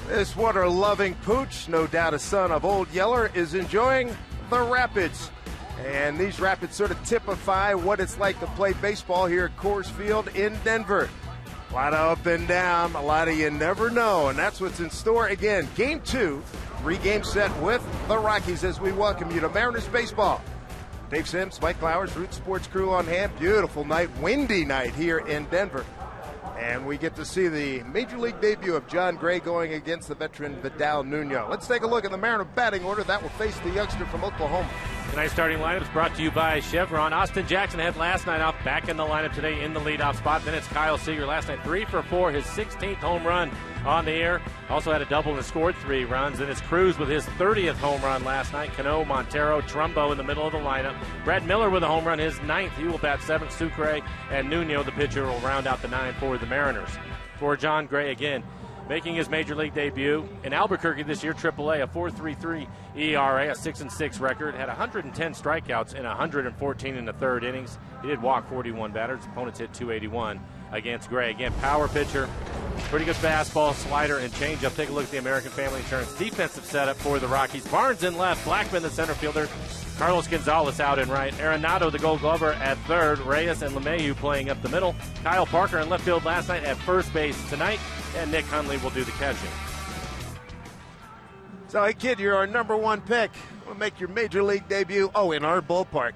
This water-loving pooch, no doubt a son of Old Yeller, is enjoying the Rapids. And these Rapids sort of typify what it's like to play baseball here at Coors Field in Denver. A lot of up and down, a lot of you never know, and that's what's in store. Again, Game 2, 3-game set with the Rockies as we welcome you to Mariners baseball. Dave Sims, Mike Flowers, Root Sports crew on hand. Beautiful night, windy night here in Denver. And we get to see the Major League debut of John Gray going against the veteran Vidal Nuno. Let's take a look at the Mariner batting order that will face the youngster from Oklahoma. Tonight's starting lineup is brought to you by Chevron. Austin Jackson had last night off, back in the lineup today in the leadoff spot. Then it's Kyle Seager last night, 3 for 4, his 16th home run on the air. Also had a double and scored 3 runs. Then it's Cruz with his 30th home run last night. Cano, Montero, Trumbo in the middle of the lineup. Brad Miller with a home run, his 9th. He will bat 7th. Sucre and Nuno, the pitcher, will round out the 9 for the Mariners. For John Gray again, making his Major League debut in Albuquerque this year, AAA, a 4.33 ERA, a 6-6 record, had 110 strikeouts in 114 in the third innings. He did walk 41 batters. Opponents hit 281 against Gray. Again, power pitcher, pretty good fastball, slider, and changeup. Take a look at the American Family Insurance defensive setup for the Rockies. Barnes in left, Blackman the center fielder, Carlos Gonzalez out in right, Arenado the Gold Glover at third, Reyes and LeMahieu playing up the middle. Kyle Parker in left field last night at first base tonight, and Nick Hundley will do the catching. So, hey, kid, you're our number 1 pick. We'll make your Major League debut, in our ballpark.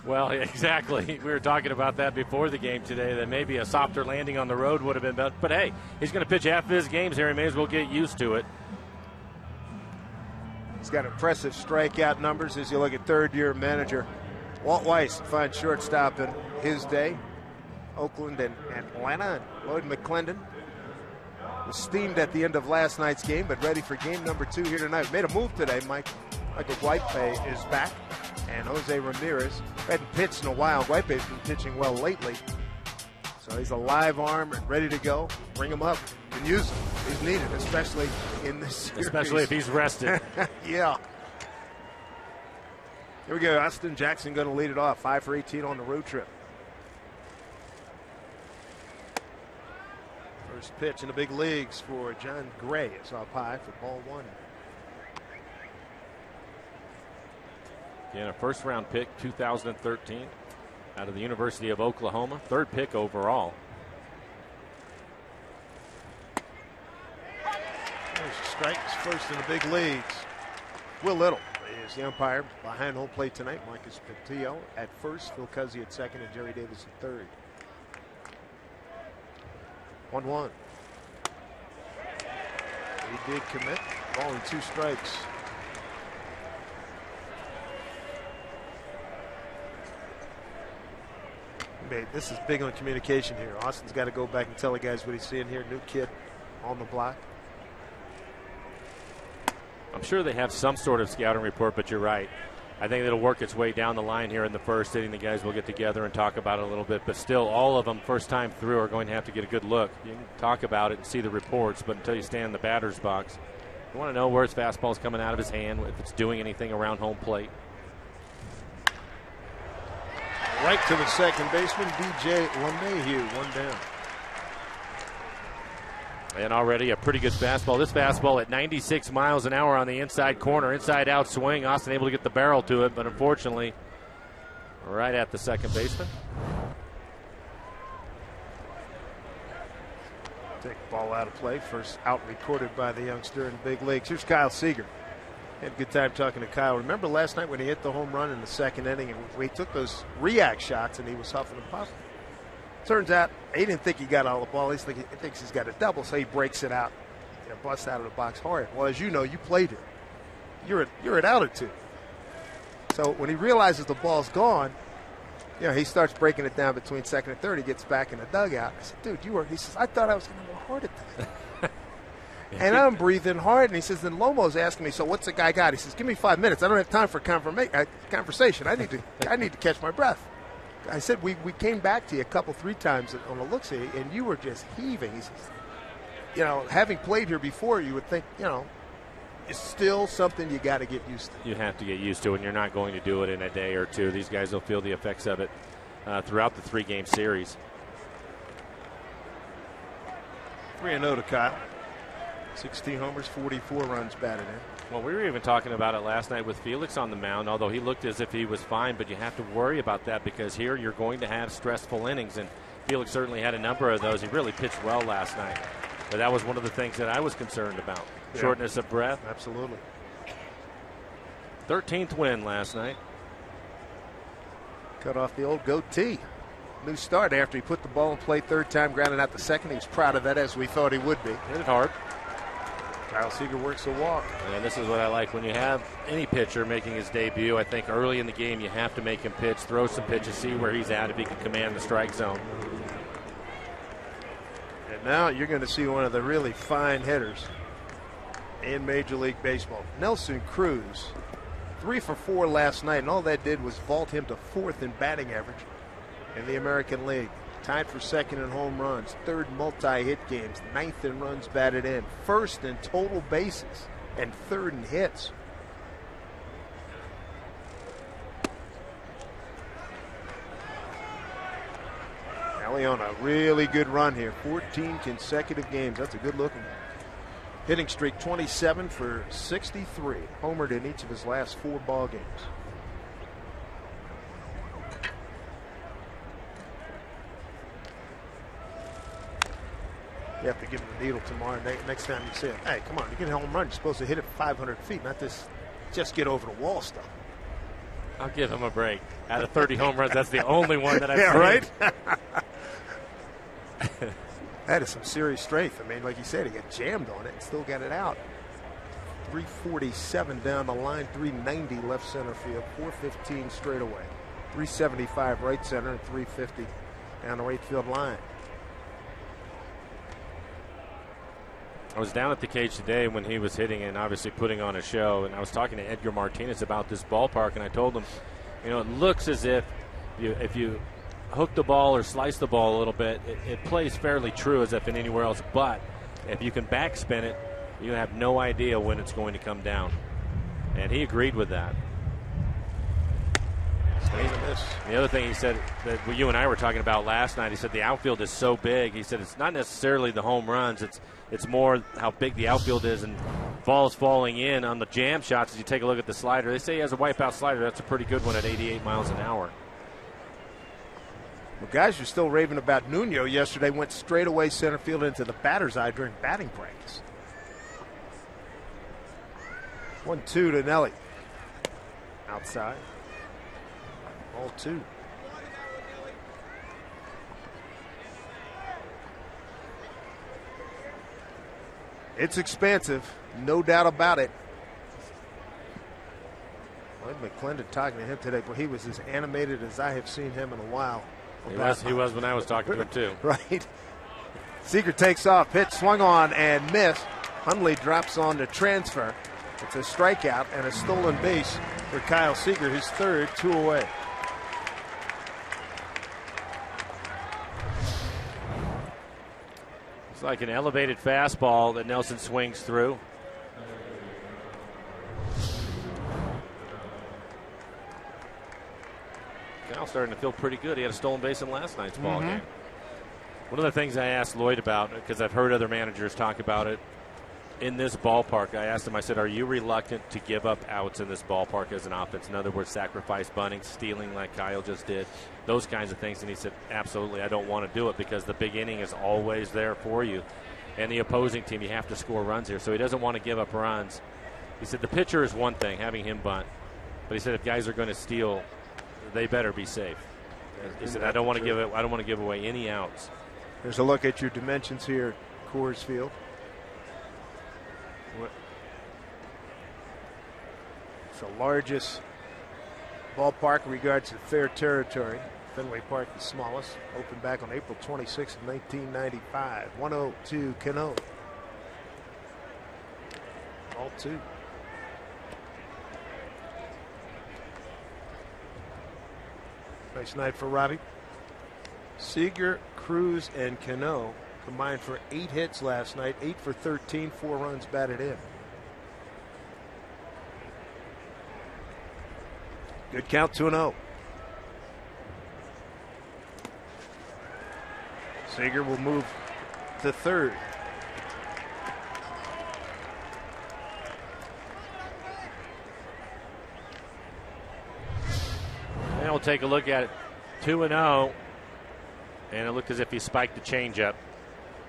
Well, exactly. We were talking about that before the game today, that maybe a softer landing on the road would have been better. But, hey, he's going to pitch half of his games here. He may as well get used to it. He's got impressive strikeout numbers as you look at third-year manager Walt Weiss, fine shortstop in his day. Oakland and Atlanta, and Lloyd McClendon was steamed at the end of last night's game, but ready for game number 2 here tonight. Made a move today. Michael Whitepay is back, and Jose Ramirez hadn't pitched in a while. Whitepay's been pitching well lately, so he's a live arm and ready to go. Bring him up and use him. He's needed, especially in this series. Especially if he's rested. Yeah. Here we go. Austin Jackson going to lead it off. 5 for 18 on the road trip. First pitch in the big leagues for John Gray. It's up high for ball 1. Again, a first-round pick, 2013, out of the University of Oklahoma. 3rd pick overall. There's a strike. It's first in the big leagues. Will Little is the umpire behind home plate tonight. Marcus Patillo at first, Phil Cuzzy at second, and Jerry Davis at third. 1-1. He did commit. Ball and 2 strikes. This is big on communication here. Austin's got to go back and tell the guys what he's seeing here. New kid on the block. I'm sure they have some sort of scouting report, but you're right. I think it'll work its way down the line here in the first inning. The guys will get together and talk about it a little bit, but still, all of them, first time through, are going to have to get a good look. You can talk about it and see the reports, but until you stand in the batter's box, you want to know where his fastball is coming out of his hand, if it's doing anything around home plate. Right to the second baseman, DJ LeMahieu, 1 down. And already a pretty good fastball. This fastball at 96 miles an hour on the inside corner. Inside out swing. Austin able to get the barrel to it, but unfortunately right at the second baseman. Take the ball out of play. First out recorded by the youngster in the big leagues. Here's Kyle Seager. Had a good time talking to Kyle. Remember last night when he hit the home run in the second inning and we took those react shots and he was huffing and puffing. Turns out he didn't think he got all the ball. He thinks he's got a double, so he breaks it out and busts out of the box hard. Well, as you know, you played it. You're at altitude. So when he realizes the ball's gone, he starts breaking it down between second and third. He gets back in the dugout. I said, dude, he says, I thought I was going to have a heart attack. And I'm breathing hard, and he says, then Lomo's asking me, so what's the guy got? He says, give me 5 minutes. I don't have time for conversation. I need to catch my breath. I said, we came back to you 3 times on the look-see, and you were just heaving. He says, having played here before, you would think, it's still something you got to get used to. You have to get used to it, and you're not going to do it in a day or two. These guys will feel the effects of it throughout the 3-game series. 3-0 to Kyle. 16 homers, 44 runs batted in. Well, we were even talking about it last night with Felix on the mound, although he looked as if he was fine, but you have to worry about that because here you're going to have stressful innings, and Felix certainly had a number of those. He really pitched well last night, but that was one of the things that I was concerned about. Yeah. Shortness of breath. Absolutely. 13th win last night. Cut off the old goatee. New start after he put the ball in play third time, grounded out the second. He was proud of that, as we thought he would be. Hit it hard. Kyle Seager works a walk. And this is what I like. When you have any pitcher making his debut, I think early in the game you have to make him pitch, throw some pitches, see where he's at, if he can command the strike zone. And now you're going to see one of the really fine hitters in Major League Baseball. Nelson Cruz, 3 for 4 last night, and all that did was vault him to 4th in batting average in the American League. Tied for 2nd in home runs, 3rd multi-hit games, 9th in runs batted in, 1st in total bases, and 3rd in hits. Alley on a really good run here, 14 consecutive games. That's a good looking hitting streak, 27 for 63. Homered in each of his last 4 ball games. You have to give him the needle tomorrow. Next time you say, hey, come on, you get a home run, you're supposed to hit it 500 feet, not this just get over the wall stuff. I'll give him a break. Out of 30 home runs, that's the only one that I've yeah, seen. Right? That is some serious strength. I mean, like you said, he got jammed on it and still got it out. 347 down the line, 390 left center field, 415 straight away, 375 right center, and 350 down the right field line. I was down at the cage today when he was hitting and obviously putting on a show, and I was talking to Edgar Martinez about this ballpark, and I told him, you know, it looks as if you hook the ball or slice the ball a little bit, it plays fairly true as if in anywhere else, but if you can backspin it, you have no idea when it's going to come down. And he agreed with that. The other thing he said that you and I were talking about last night, he said the outfield is so big. He said it's not necessarily the home runs, it's more how big the outfield is and balls falling in on the jam shots as you take a look at the slider. They say he has a wipeout slider. That's a pretty good one at 88 miles an hour. Well, guys are still raving about Nuno. Yesterday went straight away center field into the batter's eye during batting practice. 1-2 to Nelly. Outside. Ball 2. It's expansive, no doubt about it. Lloyd McClendon talking to him today, but he was as animated as I have seen him in a while. He was when I was talking to him, too. Right. Seager takes off, pitch swung on and missed. Hundley drops on the transfer. It's a strikeout and a stolen base for Kyle Seager, his third, 2 away. It's like an elevated fastball that Nelson swings through. Now starting to feel pretty good. He had a stolen base in last night's ball game. One of the things I asked Lloyd about, because I've heard other managers talk about it, in this ballpark, I asked him, I said, are you reluctant to give up outs in this ballpark as an offense? In other words, sacrifice bunting, stealing like Kyle just did, those kinds of things. And he said, absolutely, I don't want to do it because the big inning is always there for you. And the opposing team, you have to score runs here. So he doesn't want to give up runs. He said the pitcher is one thing, having him bunt. But he said if guys are going to steal, they better be safe. He said, I don't want to give away any outs. There's a look at your dimensions here, Coors Field. It's the largest ballpark in regards to fair territory. Fenway Park, the smallest. Opened back on April 26, 1995. 102 Cano. All 2. Nice night for Robbie. Seager, Cruz, and Cano combined for 8 hits last night. 8 for 13, 4 runs batted in. Good count, 2-0. Seager will move to third. we'll take a look at it. 2-0. And it looked as if he spiked the changeup.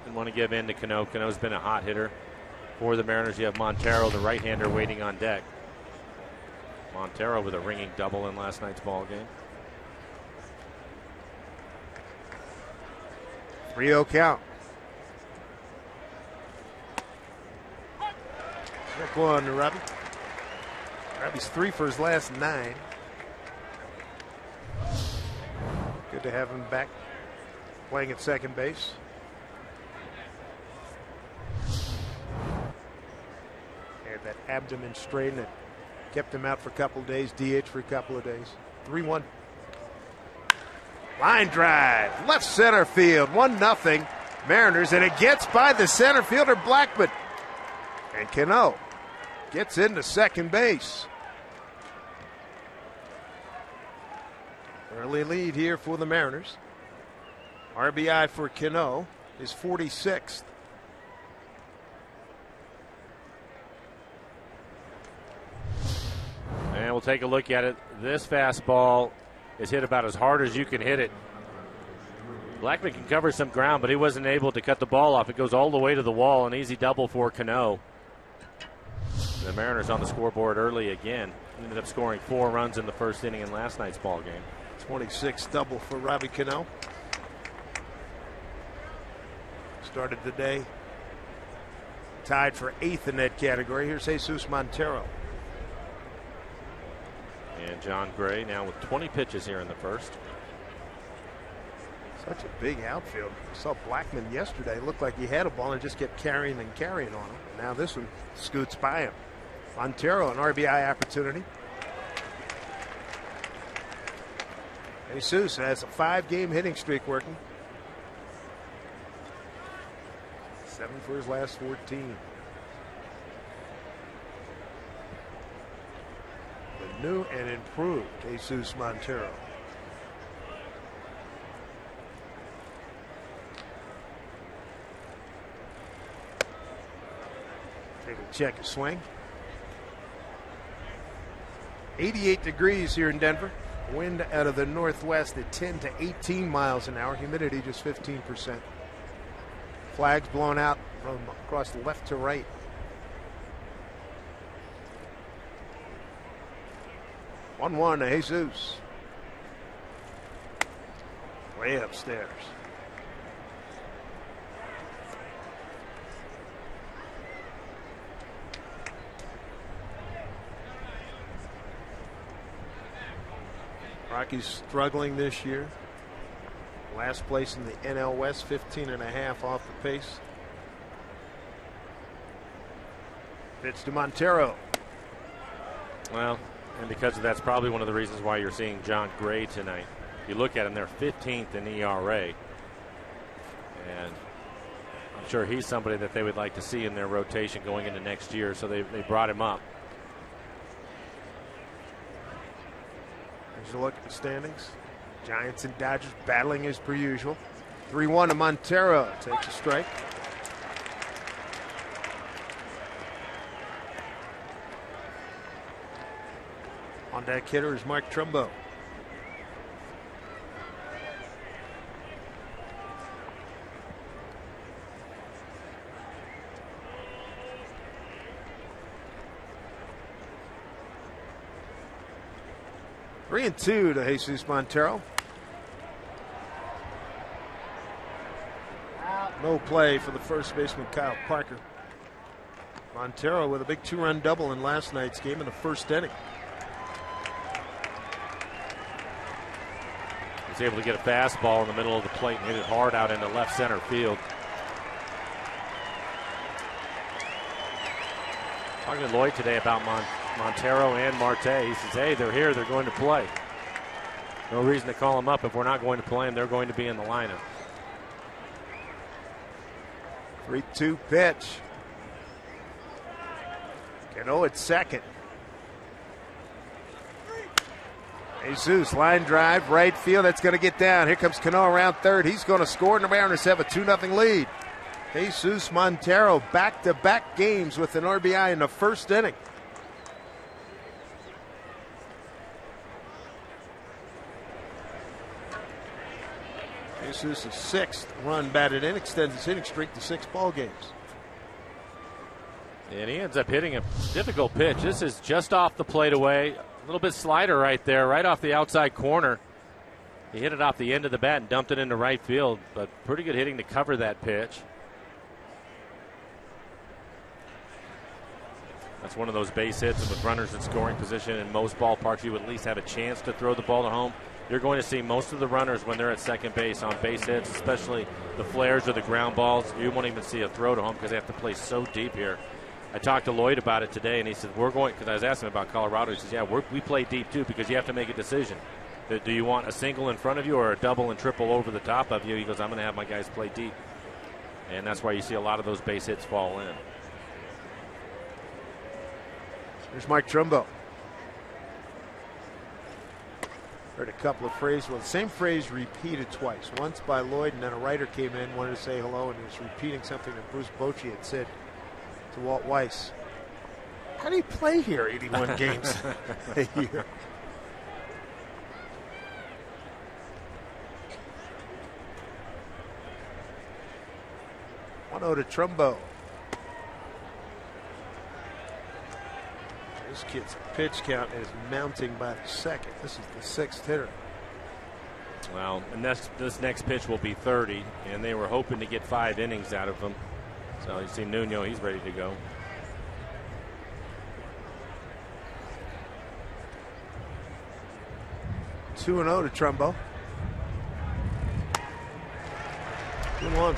Didn't want to give in to Cano. Cano's been a hot hitter for the Mariners. You have Montero, the right-hander, waiting on deck. Montero with a ringing double in last night's ball game. 3-0 count. Check one to Robbie. Robbie's 3 for his last 9. Good to have him back playing at second base. Had that abdomen strain that kept him out for a couple of days, DH for a couple of days. 3-1. Line drive, left center field, 1-0 Mariners, and it gets by the center fielder Blackman. And Cano gets into second base. Early lead here for the Mariners. RBI for Cano is 46th. And we'll take a look at it. This fastball is hit about as hard as you can hit it. Blackman can cover some ground, but he wasn't able to cut the ball off. It goes all the way to the wall. An easy double for Cano. The Mariners on the scoreboard early again. Ended up scoring 4 runs in the first inning in last night's ball game. 26th double for Robbie Cano. Started the day tied for 8th in that category. Here's Jesus Montero. And John Gray now with 20 pitches here in the first. Such a big outfield. I saw Blackman yesterday. Looked like he had a ball and just kept carrying and carrying on him. And now this one scoots by him. Montero, an RBI opportunity. Jesus has a 5-game hitting streak working. 7 for his last 14. The new and improved Jesus Montero. Take a check a swing. 88 degrees here in Denver. Wind out of the northwest at 10 to 18 miles an hour. Humidity just 15%. Flags blown out from across left to right. One to Jesus. Way upstairs. Rockies struggling this year. Last place in the NL West, 15.5 off the pace. Pitch to Montero. Well, and because of that's probably one of the reasons why you're seeing John Gray tonight. If you look at him, they're 15th in ERA. And I'm sure he's somebody that they would like to see in their rotation going into next year, so they brought him up. Here's a look at the standings. Giants and Dodgers battling as per usual. 3-1 to Montero. Takes a strike. On deck hitter is Mark Trumbo. Three and 2 to Jesus Montero. No play for the first baseman, Kyle Parker. Montero with a big 2-run double in last night's game in the first inning. He's able to get a fastball in the middle of the plate and hit it hard out into left center field. Talking to Lloyd today about Montero and Marte. He says, hey, they're here, they're going to play. No reason to call them up. If we're not going to play them, they're going to be in the lineup. 3-2 pitch. Cano at second. Jesus, line drive, right field. That's going to get down. Here comes Cano around third. He's going to score, and the Mariners have a 2-0 lead. Jesus Montero, back-to-back games with an RBI in the first inning. Sousa's 6th run batted in, extends his hitting streak to 6 ball games. And he ends up hitting a difficult pitch. This is just off the plate away. A little bit slider right there, right off the outside corner. He hit it off the end of the bat and dumped it into right field, but pretty good hitting to cover that pitch. That's one of those base hits, and with runners in scoring position in most ballparks, you would at least have a chance to throw the ball to home. You're going to see most of the runners when they're at second base on base hits, especially the flares or the ground balls. You won't even see a throw to home because they have to play so deep here. I talked to Lloyd about it today, and he said, we're going, because I was asking him about Colorado. He says, yeah, we play deep too because you have to make a decision. Do you want a single in front of you or a double and triple over the top of you? He goes, I'm going to have my guys play deep. And that's why you see a lot of those base hits fall in. Here's Mike Trumbo. Heard a couple of phrases. Well, the same phrase repeated twice. Once by Lloyd, and then a writer came in, wanted to say hello, and he was repeating something that Bruce Bochy had said to Walt Weiss. How do you play here 81 games a year? One-0 to Trumbo. This kid's pitch count is mounting by the second. This is the 6th hitter. Well, and this next pitch will be 30, and they were hoping to get 5 innings out of him. So you see Nuno, he's ready to go. Two and 0 to Trumbo. 2-1.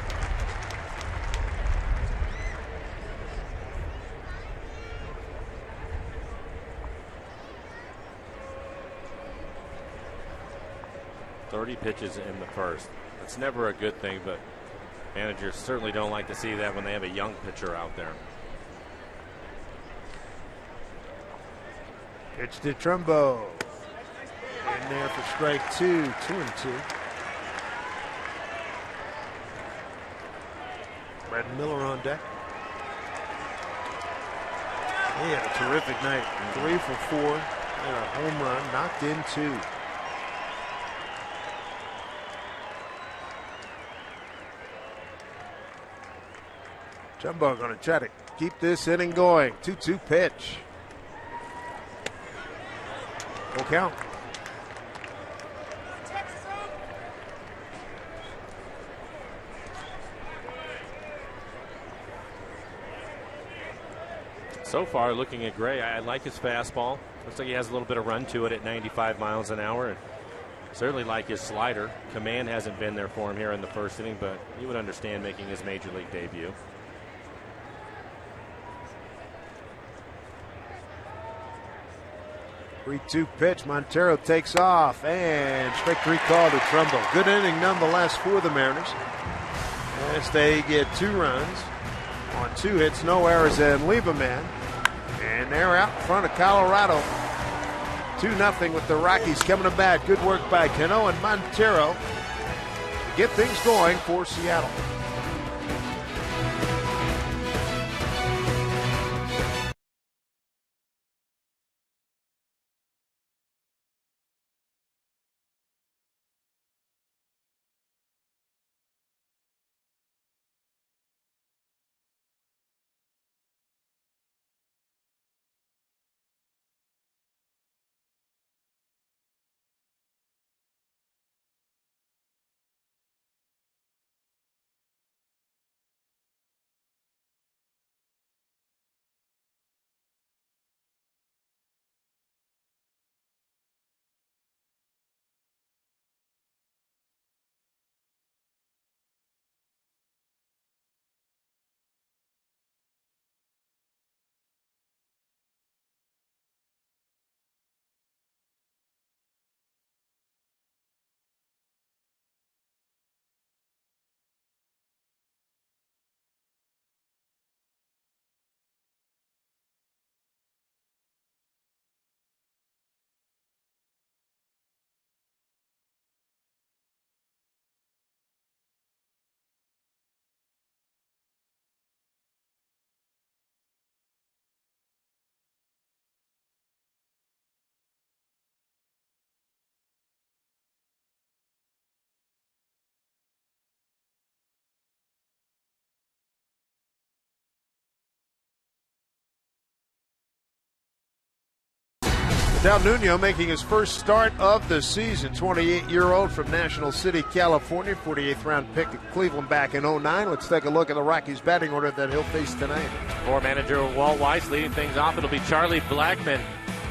Pitches in the first. It's never a good thing, but managers certainly don't like to see that when they have a young pitcher out there. Pitch to Trumbo. In there for strike 2, 2-2. Brad Miller on deck. He had a terrific night. 3 for 4. And a home run, knocked in 2. Trumbo going to try to keep this inning going. 2-2 pitch. Full count. So far, looking at Gray, I like his fastball. Looks like he has a little bit of run to it at 95 miles an hour. And certainly like his slider. Command hasn't been there for him here in the first inning, but you would understand making his major league debut. 3-2 pitch. Montero takes off, and strike 3 call to Trumbo. Good inning nonetheless for the Mariners, as they get 2 runs on 2 hits, no errors, and leave a man. And they're out in front of Colorado. 2-0 with the Rockies coming to bat. Good work by Cano and Montero to get things going for Seattle. Del Nuno making his first start of the season. 28-year-old from National City, California. 48th round pick of Cleveland back in 09. Let's take a look at the Rockies batting order that he'll face tonight. For manager Walt Weiss leading things off, it'll be Charlie Blackmon.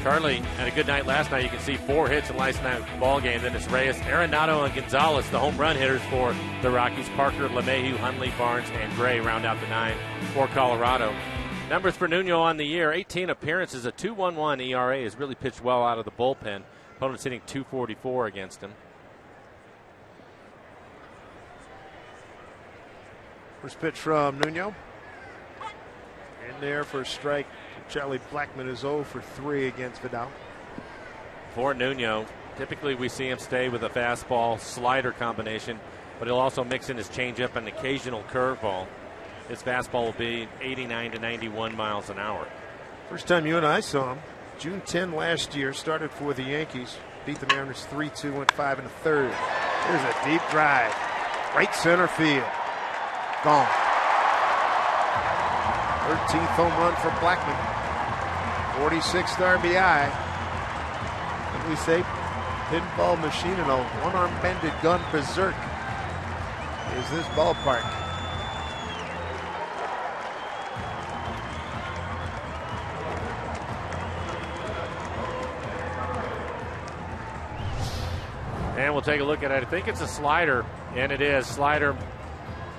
Charlie had a good night last night. You can see 4 hits in last night's ball game. Then it's Reyes, Arenado, and Gonzalez, the home run hitters for the Rockies. Parker, LeMahieu, Hundley, Barnes, and Gray round out the 9 for Colorado. Numbers for Nuno on the year: 18 appearances, a 2.11 ERA. Has really pitched well out of the bullpen. Opponents hitting .244 against him. First pitch from Nuno. In there for a strike. Charlie Blackmon is 0 for 3 against Vidal. For Nuno, typically we see him stay with a fastball slider combination, but he'll also mix in his changeup and occasional curveball. His fastball will be 89 to 91 miles an hour. First time you and I saw him, June 10 last year, started for the Yankees. Beat the Mariners 3-2, went 5 1/3. Here's a deep drive. Right center field. Gone. 13th home run for Blackmon. 46th RBI. And we say pinball machine and a one-arm bended gun berserk is this ballpark. And we'll take a look at it. I think it's a slider, and it is. Slider,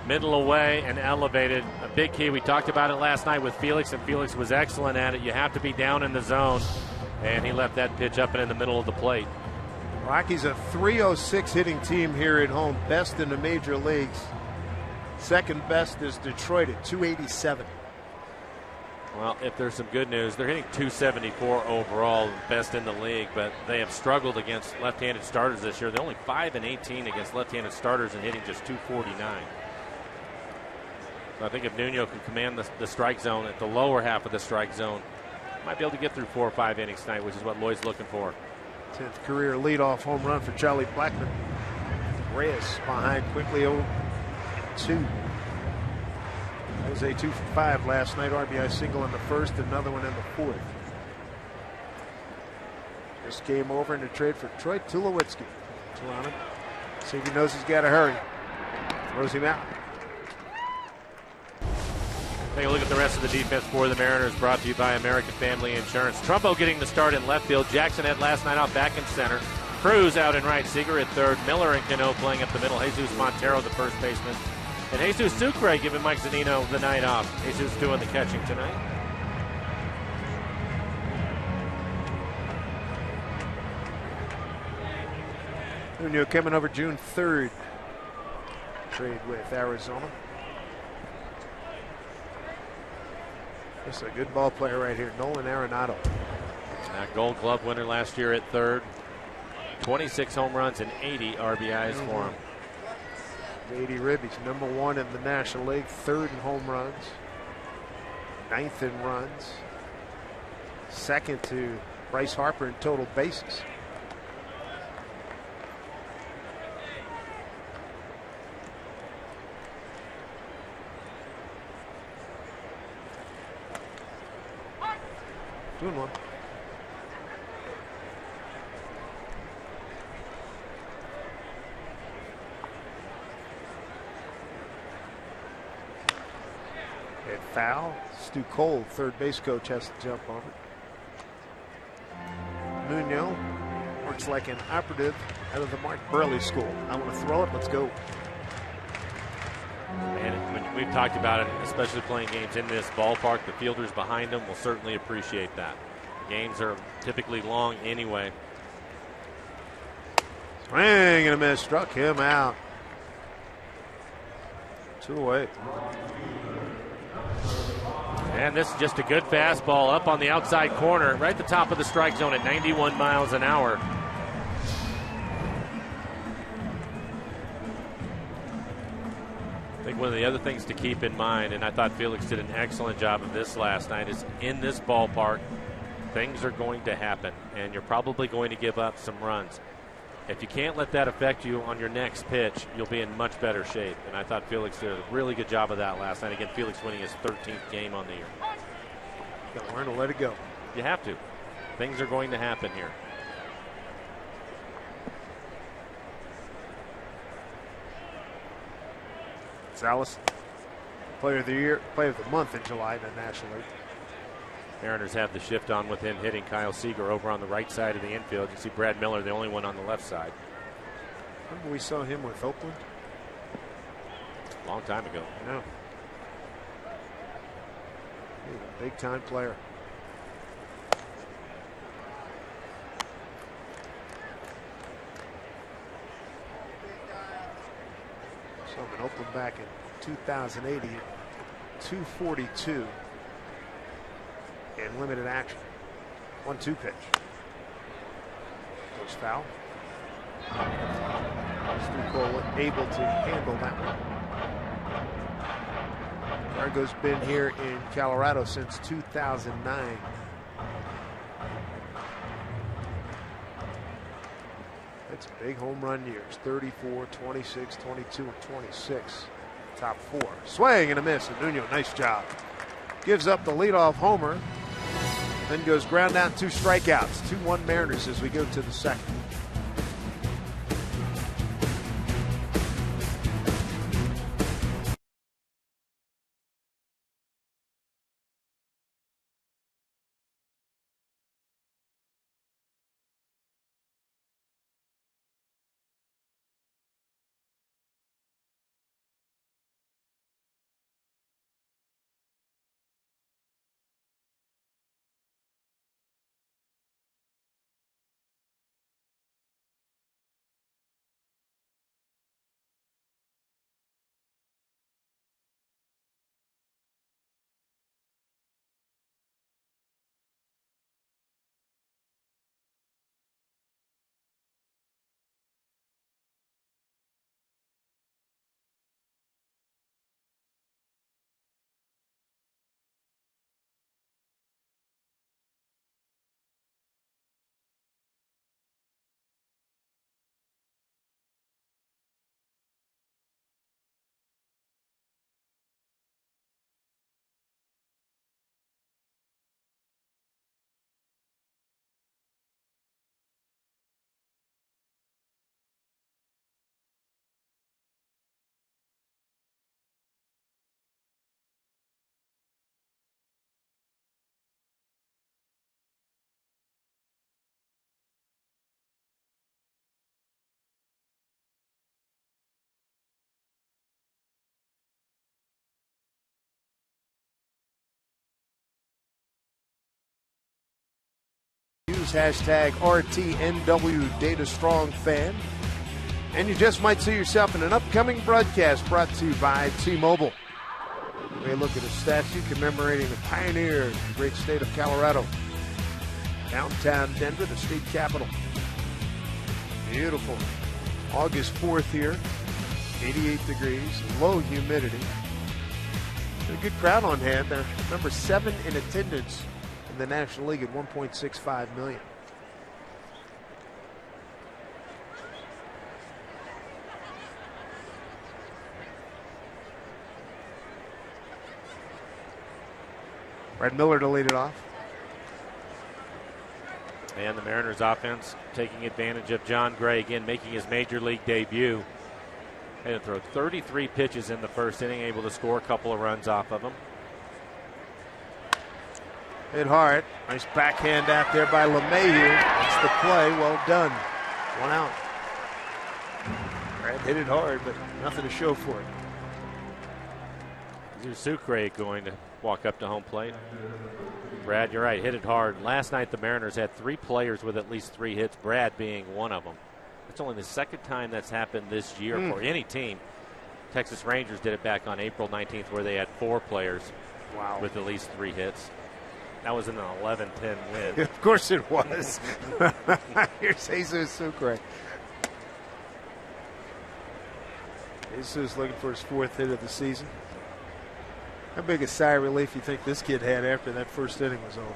middle away and elevated. A big key. We talked about it last night with Felix, and Felix was excellent at it. You have to be down in the zone, and he left that pitch up and in the middle of the plate. Rockies a .306 hitting team here at home, best in the major leagues. Second best is Detroit at .287. Well, if there's some good news, they're hitting .274 overall, best in the league, but they have struggled against left-handed starters this year. They're only 5 and 18 against left-handed starters and hitting just .249. So I think if Nuno can command the strike zone at the lower half of the strike zone, might be able to get through 4 or 5 innings tonight, which is what Lloyd's looking for. 10th career leadoff home run for Charlie Blackmon. Reyes behind quickly 0-2. That was a 2 for 5 last night. RBI single in the first, another one in the fourth. Just came over in the trade for Troy Tulowitzki. Toronto. See if he knows he's got to hurry. Throws him out. Take a look at the rest of the defense for the Mariners, brought to you by American Family Insurance. Trumbo getting the start in left field. Jackson had last night off back in center. Cruz out in right. Seager at third. Miller and Cano playing up the middle. Jesus Montero, the first baseman. And Jesus Sucre giving Mike Zunino the night off. Jesus doing the catching tonight. Nuno coming over June 3rd. Trade with Arizona. This is a good ball player right here, Nolan Arenado. That Gold Glove winner last year at third. 26 home runs and 80 RBIs for him. 80 ribbies, number 1 in the National League, 3rd in home runs, 9th in runs, 2nd to Bryce Harper in total bases. Doing one. Hit foul. Stu Cole, third base coach, has to jump on it. Nuno works like an operative out of the Mark Burley school. I want to throw it. Let's go. And we've talked about it, especially playing games in this ballpark. The fielders behind them will certainly appreciate that. Games are typically long anyway. Swing and a miss. Struck him out. 2 away. And this is just a good fastball up on the outside corner, right at the top of the strike zone at 91 miles an hour. I think one of the other things to keep in mind, and I thought Felix did an excellent job of this last night, is in this ballpark, things are going to happen, and you're probably going to give up some runs. If you can't let that affect you on your next pitch, you'll be in much better shape. And I thought Felix did a really good job of that last night. Again, Felix winning his 13th game on the year. Got to learn to let it go. You have to. things are going to happen here. Salas, player of the year, player of the month in July in the National League. Mariners have the shift on with him hitting Kyle Seager over on the right side of the infield. You see Brad Miller, the only one on the left side. Remember we saw him with Oakland? A long time ago. No. He's a big-time player. Saw him in Oakland back in 2008. 242 in limited action. 1-2 pitch. Goes foul. Stu Cole able to handle that one. Cargo's been here in Colorado since 2009. That's big home run years. 34, 26, 22, and 26. Top four. Swing and a miss. And Nuno, nice job. Gives up the leadoff homer. Then goes ground out, 2 strikeouts. 2-1 Mariners as we go to the second. Hashtag RTNW Data Strong Fan. And you just might see yourself in an upcoming broadcast brought to you by T-Mobile. We look at a statue commemorating the pioneer of the great state of Colorado. Downtown Denver, the state capital. Beautiful. August 4th here. 88 degrees. Low humidity. A good crowd on hand. They're number 7 in attendance in the National League at 1.65 million. Brad Miller to lead it off. And the Mariners offense taking advantage of John Gray again, making his major league debut. Had to throw 33 pitches in the first inning, able to score a couple of runs off of him. Hit hard. Nice backhand out there by LeMahieu. That's the play. Well done. 1 out. Brad hit it hard, but nothing to show for it. Here's Sucre going to walk up to home plate. Brad, you're right. Hit it hard. Last night the Mariners had 3 players with at least 3 hits, Brad being one of them. It's only the second time that's happened this year for any team. Texas Rangers did it back on April 19th where they had 4 players with at least 3 hits. That was in an 11-10 win. Of course it was. Here's Jesus Sucre. Jesus looking for his 4th hit of the season. How big a sigh of relief you think this kid had after that first inning was over?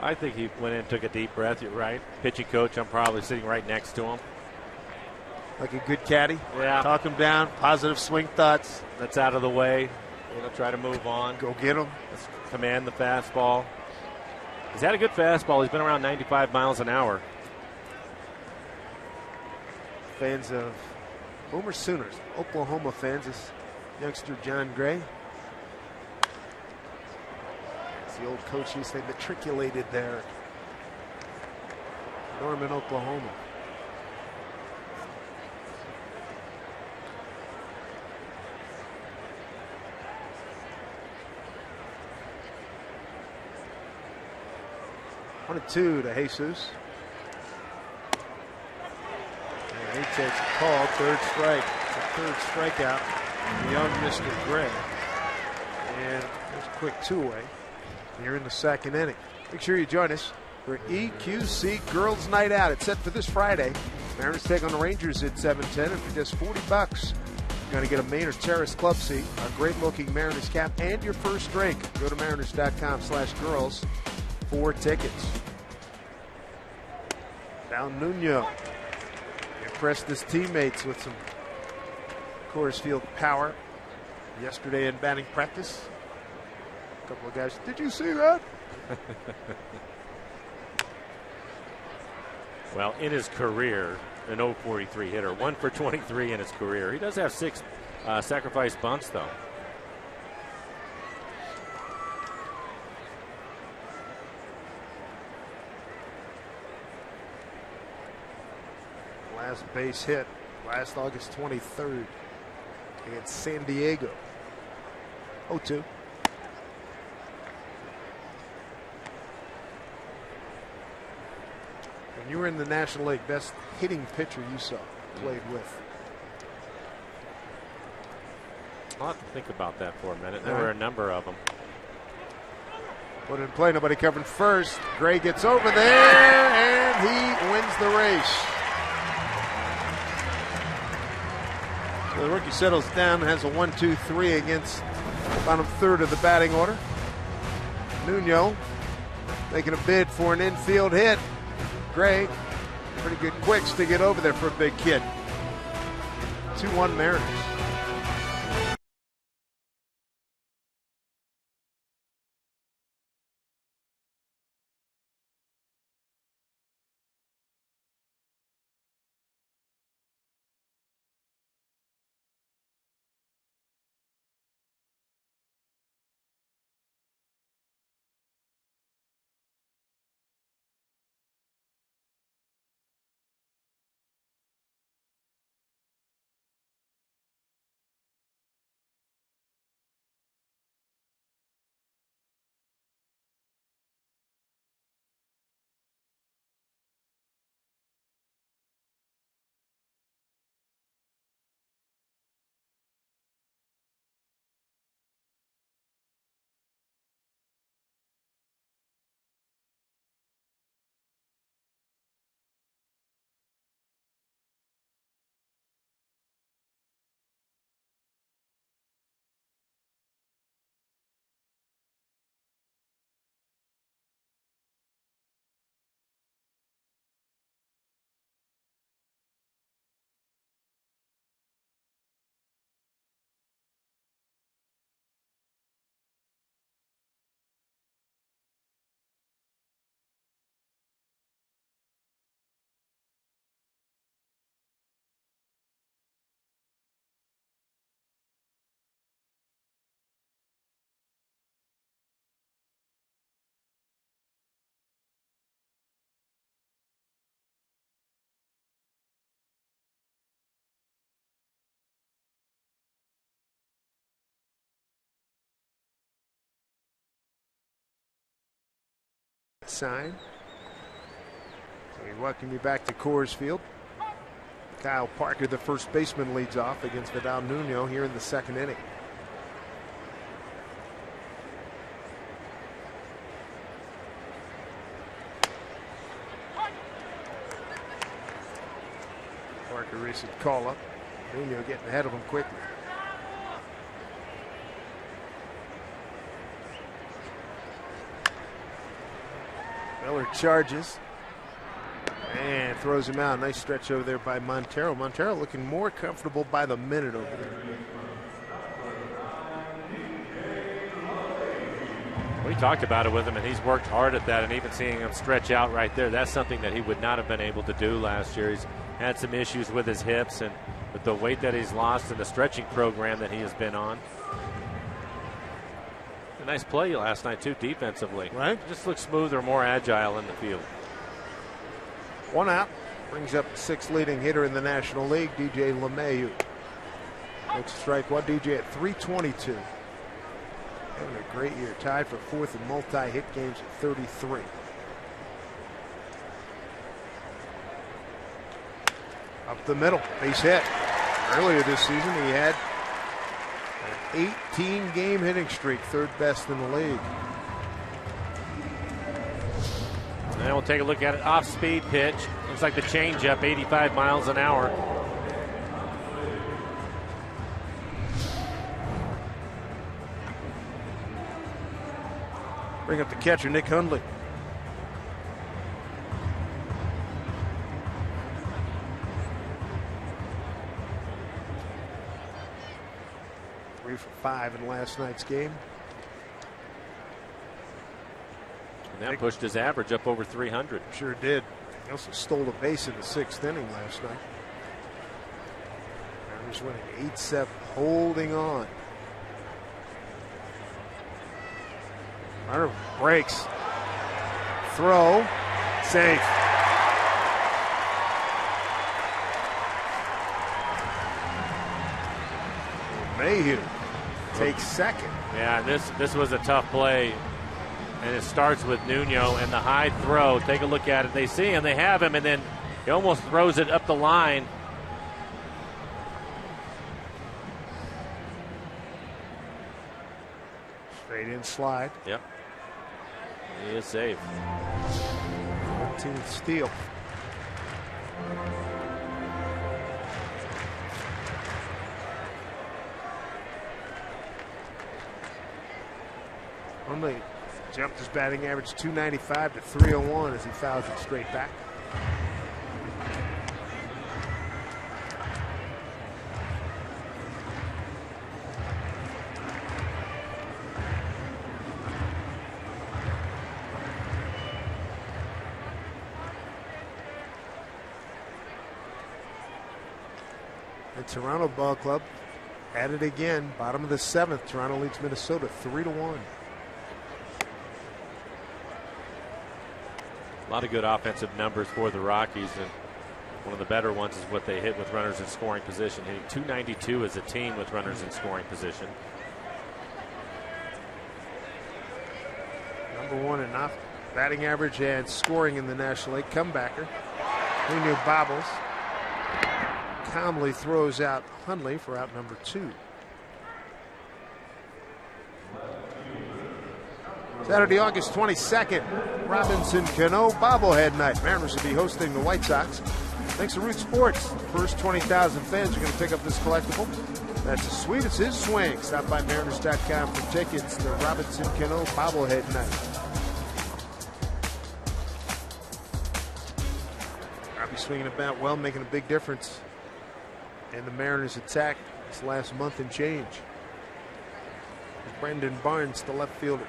I think he went in and took a deep breath. You're right. Pitching coach, I'm probably sitting right next to him. Like a good caddy? Yeah. Talk him down, positive swing thoughts. That's out of the way. Try to move on. Go get him. Let's command the fastball. He's had a good fastball. He's been around 95 miles an hour. Fans of Boomer Sooners, Oklahoma fans, this youngster John Gray. As the old coach used to say, matriculated there. Norman, Oklahoma. One and two to Jesus. And he takes a call, third strike. The third strikeout. Young Mr. Gray. And there's a quick two-way. Here in the second inning. Make sure you join us for EQC Girls Night Out. It's set for this Friday. Mariners take on the Rangers at 7:10, and for just $40, you're going to get a Maynard Terrace club seat, a great-looking Mariners cap, and your first drink. Go to mariners.com/girls for tickets. Now Nuno impressed his teammates with some Coors Field power yesterday in batting practice. A couple of guys, did you see that? Well, in his career, an 0-43 hitter, 1 for 23 in his career. He does have 6 sacrifice bunts, though. Last base hit last August 23rd against San Diego. 0-2. When you were in the National League, best hitting pitcher you saw played with? I'll have to think about that for a minute. There were a number of them. Put it in play, nobody covering first. Gray gets over there, and he wins the race. So the rookie settles down and has a 1-2-3 against bottom third of the batting order. Nuno making a bid for an infield hit. Gray, pretty good quicks to get over there for a big kid. 2-1 Mariners. Sign. So we welcome you back to Coors Field. Kyle Parker, the first baseman, leads off against Vidal Nuno here in the second inning. Parker recent call up. Nuno getting ahead of him quickly. Miller charges and throws him out. Nice stretch over there by Montero. Montero looking more comfortable by the minute over there. We talked about it with him, and he's worked hard at that, and even seeing him stretch out right there, that's something that he would not have been able to do last year. He's had some issues with his hips and with the weight that he's lost and the stretching program that he has been on. A nice play last night, too, defensively. Right. Just looks smoother, more agile in the field. 1 out. Brings up the 6th leading hitter in the National League, DJ LeMahieu. Looks strike one. DJ at 322. Having a great year. Tied for 4th in multi-hit games at 33. Up the middle. Base hit. Earlier this season, he had an 18-game hitting streak, 3rd best in the league. And we'll take a look at it. Off-speed pitch. Looks like the changeup, 85 miles an hour. Bring up the catcher, Nick Hundley. Three for 5 in last night's game. And that pushed his average up over 300. Sure did. He also stole a base in the 6th inning last night. Mariners winning 8-7, holding on. Runner breaks. Throw. Safe. Mayhew takes second. Yeah, this was a tough play. And it starts with Nuno and the high throw. Take a look at it. They see him, they have him, and then he almost throws it up the line. Straight in slide. Yep. He is safe. 14th steal. Only jumped his batting average 295 to 301 as he fouls it straight back. The Toronto Ball Club at it again. Bottom of the 7th. Toronto leads Minnesota 3-1. A lot of good offensive numbers for the Rockies, and one of the better ones is what they hit with runners in scoring position, hitting 292 as a team with runners in scoring position. Number 1 in batting average and scoring in the National League. Comebacker. Nuno bobbles. Calmly throws out Hundley for out number 2. Saturday, August 22nd, Robinson Cano bobblehead night. Mariners will be hosting the White Sox. Thanks to Root Sports. The first 20,000 fans are going to pick up this collectible. That's as sweet as his swing. Stop by Mariners.com for tickets to Robinson Cano bobblehead night. Robbie swinging a bat well, making a big difference in the Mariners' attack this last month and change. Brendan Barnes, the left fielder.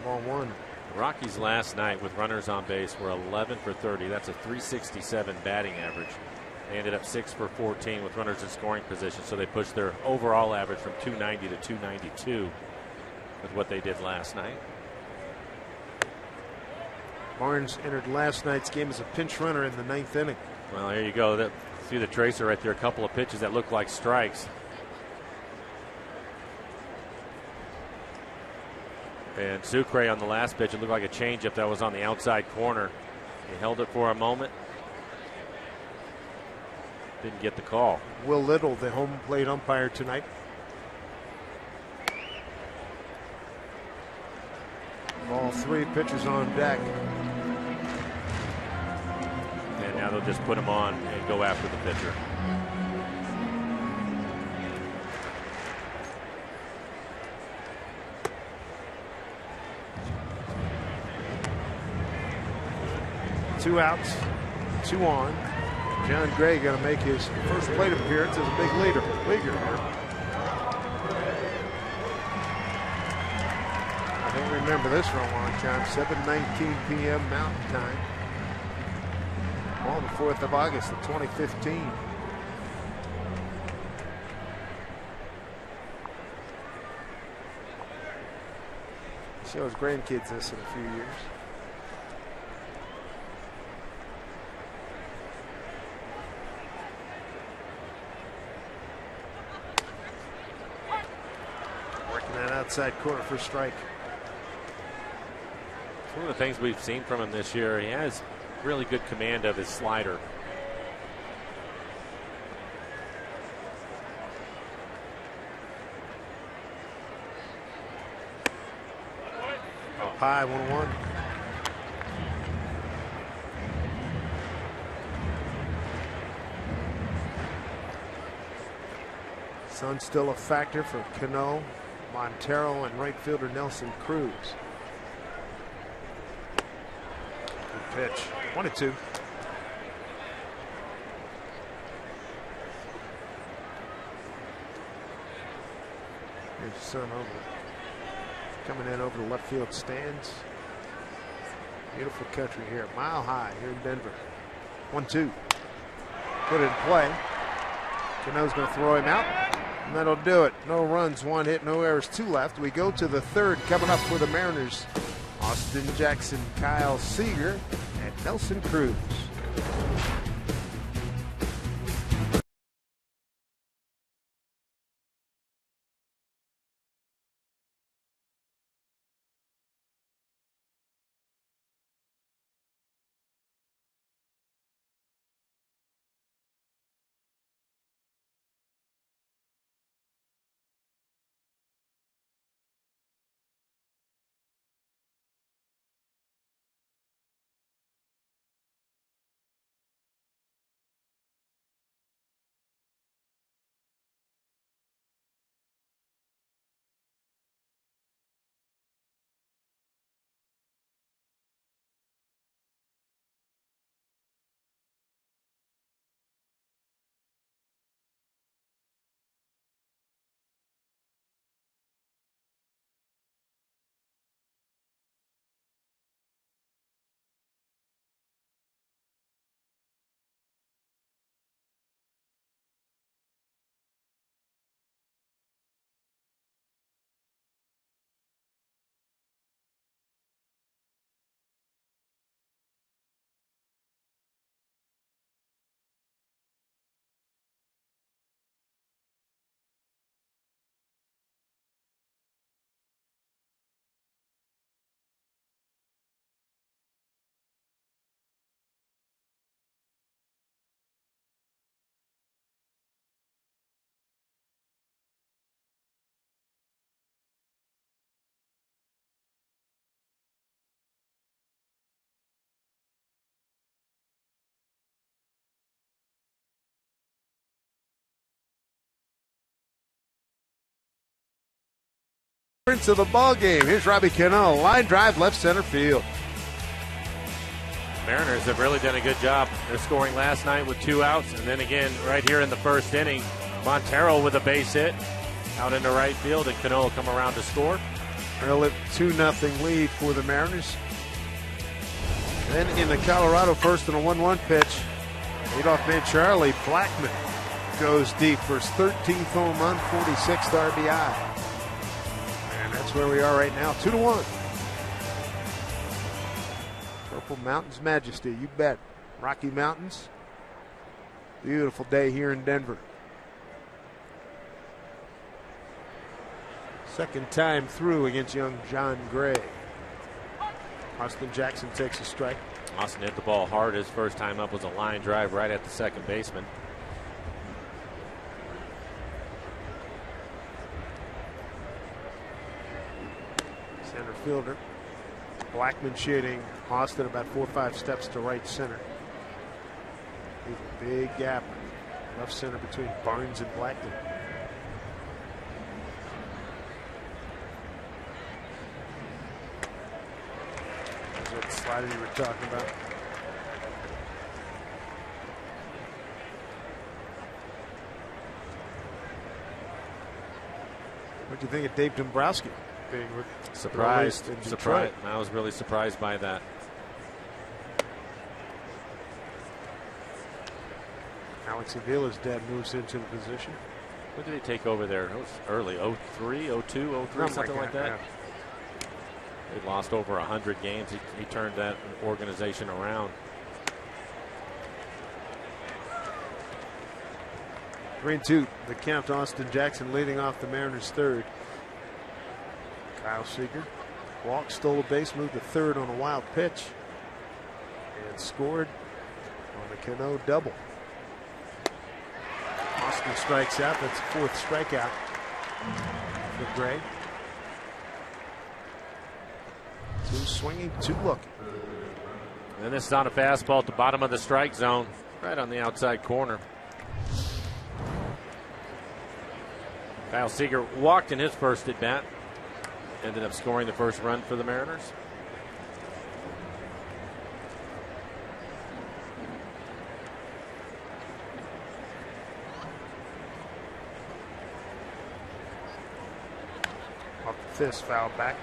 Ball 1. The Rockies last night with runners on base were 11 for 30. That's a 367 batting average. They ended up 6 for 14 with runners in scoring position, so they pushed their overall average from 290 to 292 with what they did last night. Barnes entered last night's game as a pinch runner in the 9th inning. Well, there you go. See the tracer right there. A couple of pitches that look like strikes. And Sucre on the last pitch, it looked like a changeup that was on the outside corner. He held it for a moment. Didn't get the call. Will Little, the home plate umpire tonight. Ball 3, pitchers on deck. And now they'll just put him on and go after the pitcher. Two outs, 2 on. John Gray going to make his first plate appearance as a big leaguer here. remember this for a long time. 7:19 p.m. Mountain Time. On the 4th of August of 2015. Show his grandkids this in a few years. Working that outside corner for strike. It's one of the things we've seen from him this year. He has really good command of his slider. Up high, 1-1. Sun's still a factor for Cano, Montero, and right fielder Nelson Cruz. Good pitch. 1-2. Here's Sun over. Coming in over the left field stands. Beautiful country here. Mile high here in Denver. 1-2. Put it in play. Cano's going to throw him out. And that'll do it. No runs, 1 hit, no errors, 2 left. We go to the 3rd. Coming up for the Mariners, Austin Jackson, Kyle Seager, and Nelson Cruz. Of the ball game. Here's Robbie Cano. Line drive left center field. Mariners have really done a good job. They're scoring last night with 2 outs, and then again right here in the 1st inning, Montero with a base hit out into right field, and Cano will come around to score. Early 2-0 lead for the Mariners. Then in the Colorado 1st and a 1-1 pitch, leadoff man Charlie Blackmon goes deep for his 13th home run, 46th RBI. That's where we are right now, 2-1. Purple Mountains Majesty, you bet. Rocky Mountains. Beautiful day here in Denver. Second time through against young John Gray. Austin Jackson takes a strike. Austin hit the ball hard. His first time up was a line drive right at the second baseman. Center fielder Blackmon shooting Austin about 4 or 5 steps to right center. Leave a big gap left center between Barnes and Blackmon. That's what slider you were talking about. What do you think of Dave Dombrowski? being surprised in Detroit. Surprised. I was really surprised by that. Alex Avila's dad moves into the position. When did he take over there? It was early, 03, 02, 03, something like that. Yeah. They lost over 100 games. He turned that organization around. 3-2. The count. Austin Jackson leading off the Mariners' third. Kyle Seager walked, stole a base, moved to third on a wild pitch, and scored on the Cano double. Austin strikes out. That's the fourth strikeout for Gray. 2 swinging, 2 looking. And this is on a fastball at the bottom of the strike zone, right on the outside corner. Kyle Seager walked in his first at bat. Ended up scoring the first run for the Mariners. Up the fist, foul back.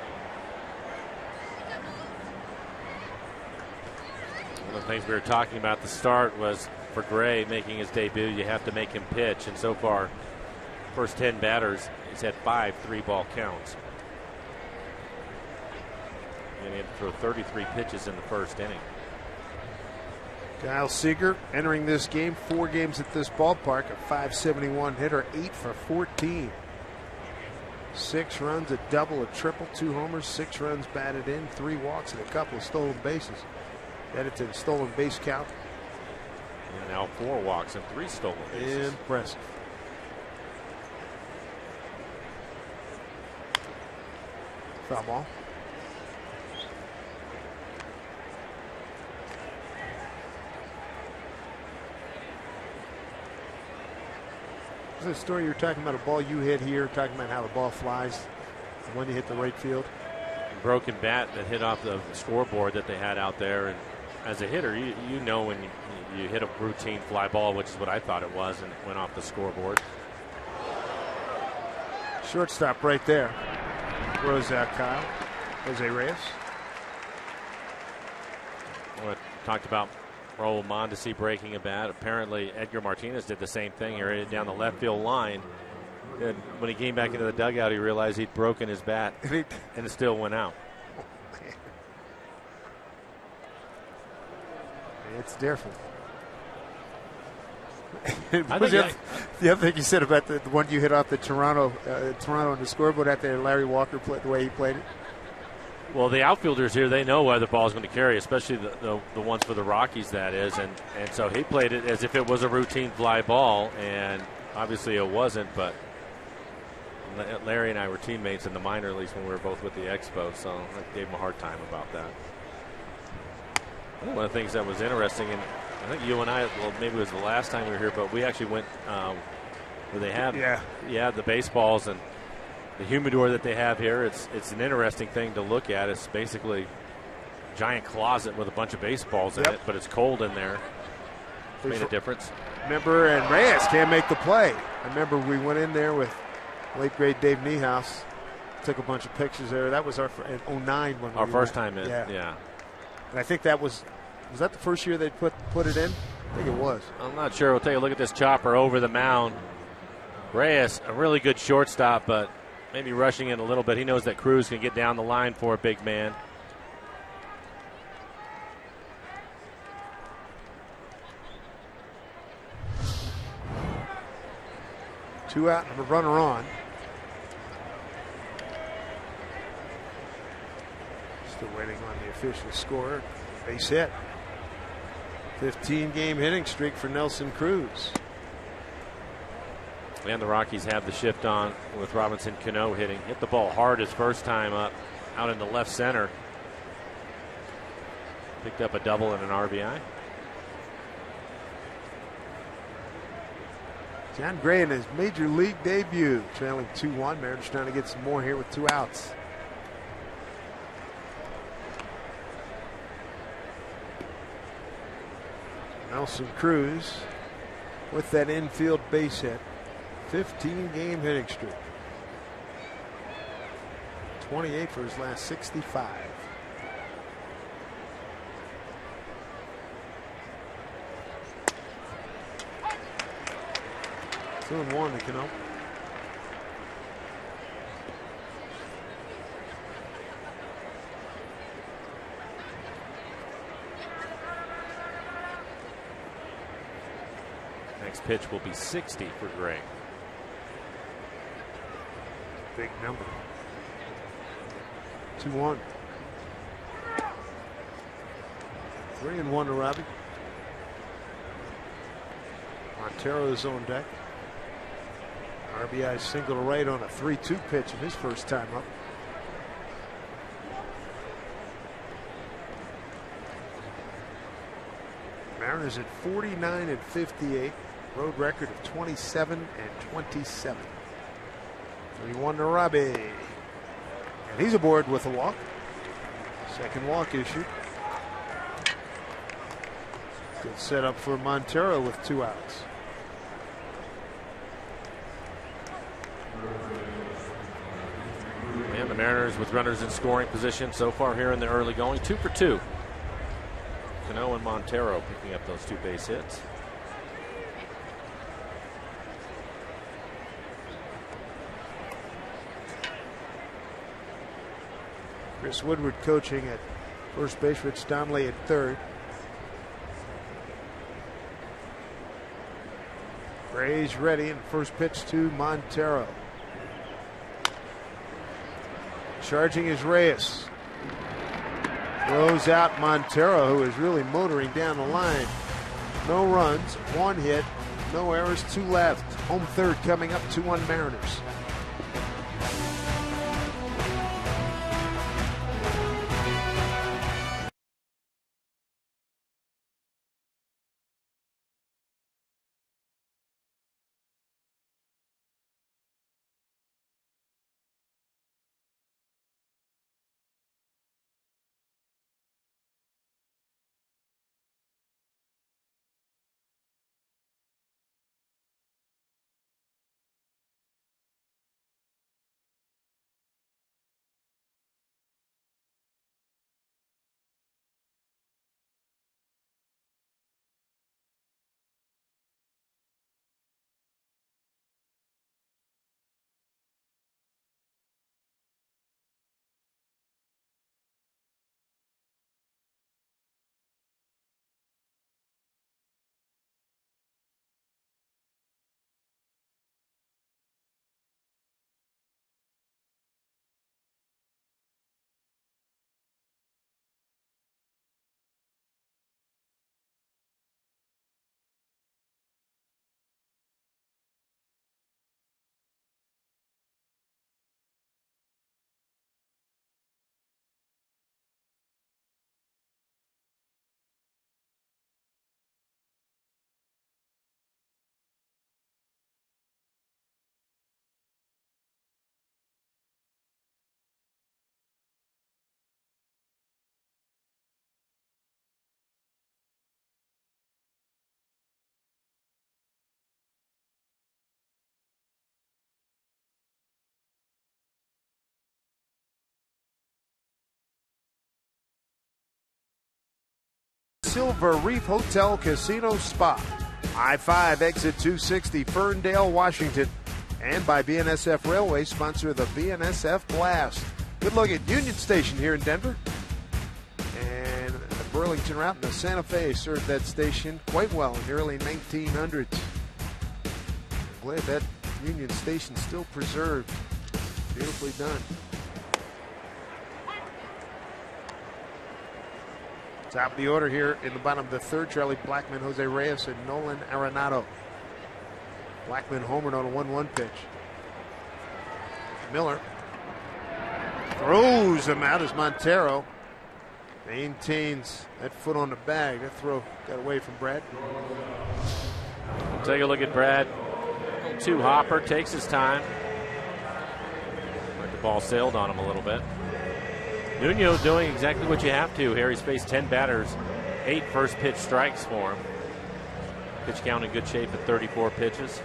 One of the things we were talking about at the start was for Gray making his debut, you have to make him pitch. And so far, first 10 batters, he's had 5 3-ball counts. And he had to throw 33 pitches in the first inning. Kyle Seager entering this game, 4 games at this ballpark, a .571 hitter, 8 for 14. 6 runs, a double, a triple, 2 homers, 6 runs batted in, 3 walks, and a couple of stolen bases. Added to the stolen base count. And now 4 walks and 3 stolen bases. Impressive. Foul ball. Is this a story you were talking about, a ball you hit here, talking about how the ball flies when you hit the right field? Broken bat that hit off the scoreboard that they had out there. And as a hitter, you know when you hit a routine fly ball, which is what I thought it was, and it went off the scoreboard. Shortstop right there. Throws out Kyle. Jose Reyes. Well, talked about Raul Mondesi breaking a bat. Apparently, Edgar Martinez did the same thing. He ran it down the left field line. And when he came back into the dugout, he realized he'd broken his bat, and it still went out. It's different. The other thing you said about the one you hit off the Toronto on the scoreboard out there, Larry Walker played the way he played it. Well, the outfielders here, they know where the ball is going to carry, especially the ones for the Rockies, that is. And so he played it as if it was a routine fly ball, and obviously it wasn't. But Larry and I were teammates in the minor leagues when we were both with the Expos, so I gave him a hard time about that. One of the things that was interesting, and I think you and I, well, maybe it was the last time we were here, but we actually went where they have the baseballs and the humidor that they have here. It's an interesting thing to look at. It's basically a giant closet with a bunch of baseballs in it, but it's cold in there. Made a difference. Remember, and Reyes can't make the play. I remember we went in there with late great Dave Niehaus. Took a bunch of pictures there. That was in 09 when our first time in. Yeah. And I think that was that the first year they put it in? I think it was. I'm not sure. We'll take a look at this chopper over the mound. Reyes, a really good shortstop, but maybe rushing in a little bit. He knows that Cruz can get down the line for a big man. Two out and a runner on. Still waiting on the official score. Base hit. 15-game hitting streak for Nelson Cruz. And the Rockies have the shift on with Robinson Cano hitting. Hit the ball hard his first time up, out in the left center. Picked up a double and an RBI. John Gray in his major league debut, trailing 2-1. Mariners trying to get some more here with 2 outs. Nelson Cruz with that infield base hit. 15-game hitting streak. 28 for his last 65. Two and one to Cano. Next pitch will be 60 for Gray. Big number. 2-1. 3-1 to Robbie. Montero is on deck. RBI single to right on a 3-2 pitch in his first time up. Mariners at 49-58. Road record of 27-27. 3-1 to Robbie. And he's aboard with a walk. Second walk issued. Good setup for Montero with 2 outs. And the Mariners with runners in scoring position so far here in the early going. 2 for 2. Cano and Montero picking up those 2 base hits. Chris Woodward coaching at first base. Rich Donnelly at third. Gray's ready, and first pitch to Montero. Charging is Reyes. Throws out Montero, who is really motoring down the line. No runs, 1 hit, no errors, 2 left. Home third coming up, 2-1 Mariners. Silver Reef Hotel Casino Spa. I-5 exit 260 Ferndale, Washington. And by BNSF Railway, sponsor of the BNSF Blast. Good look at Union Station here in Denver. And the Burlington route and the Santa Fe served that station quite well in the early 1900s. I'm glad that Union Station's still preserved. Beautifully done. Top of the order here in the bottom of the third. Charlie Blackmon, Jose Reyes, and Nolan Arenado. Blackmon homered on a 1-1 pitch. Miller throws him out as Montero maintains that foot on the bag. That throw got away from Brad. Take a look at Brad. 2 hopper, takes his time. Like the ball sailed on him a little bit. Nuno doing exactly what you have to here. He's faced 10 batters, 8 first pitch strikes for him. Pitch count in good shape at 34 pitches.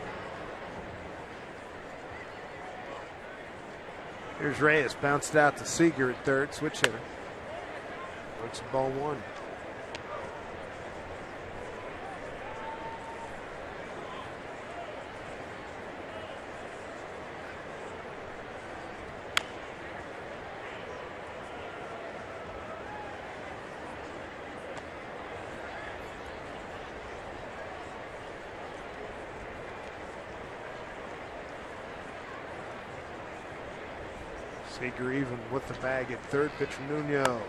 Here's Reyes, bounced out to Seager at third, switch hitter. Looks ball one. Seager even with the bag at third. Pitch from Nuno. Up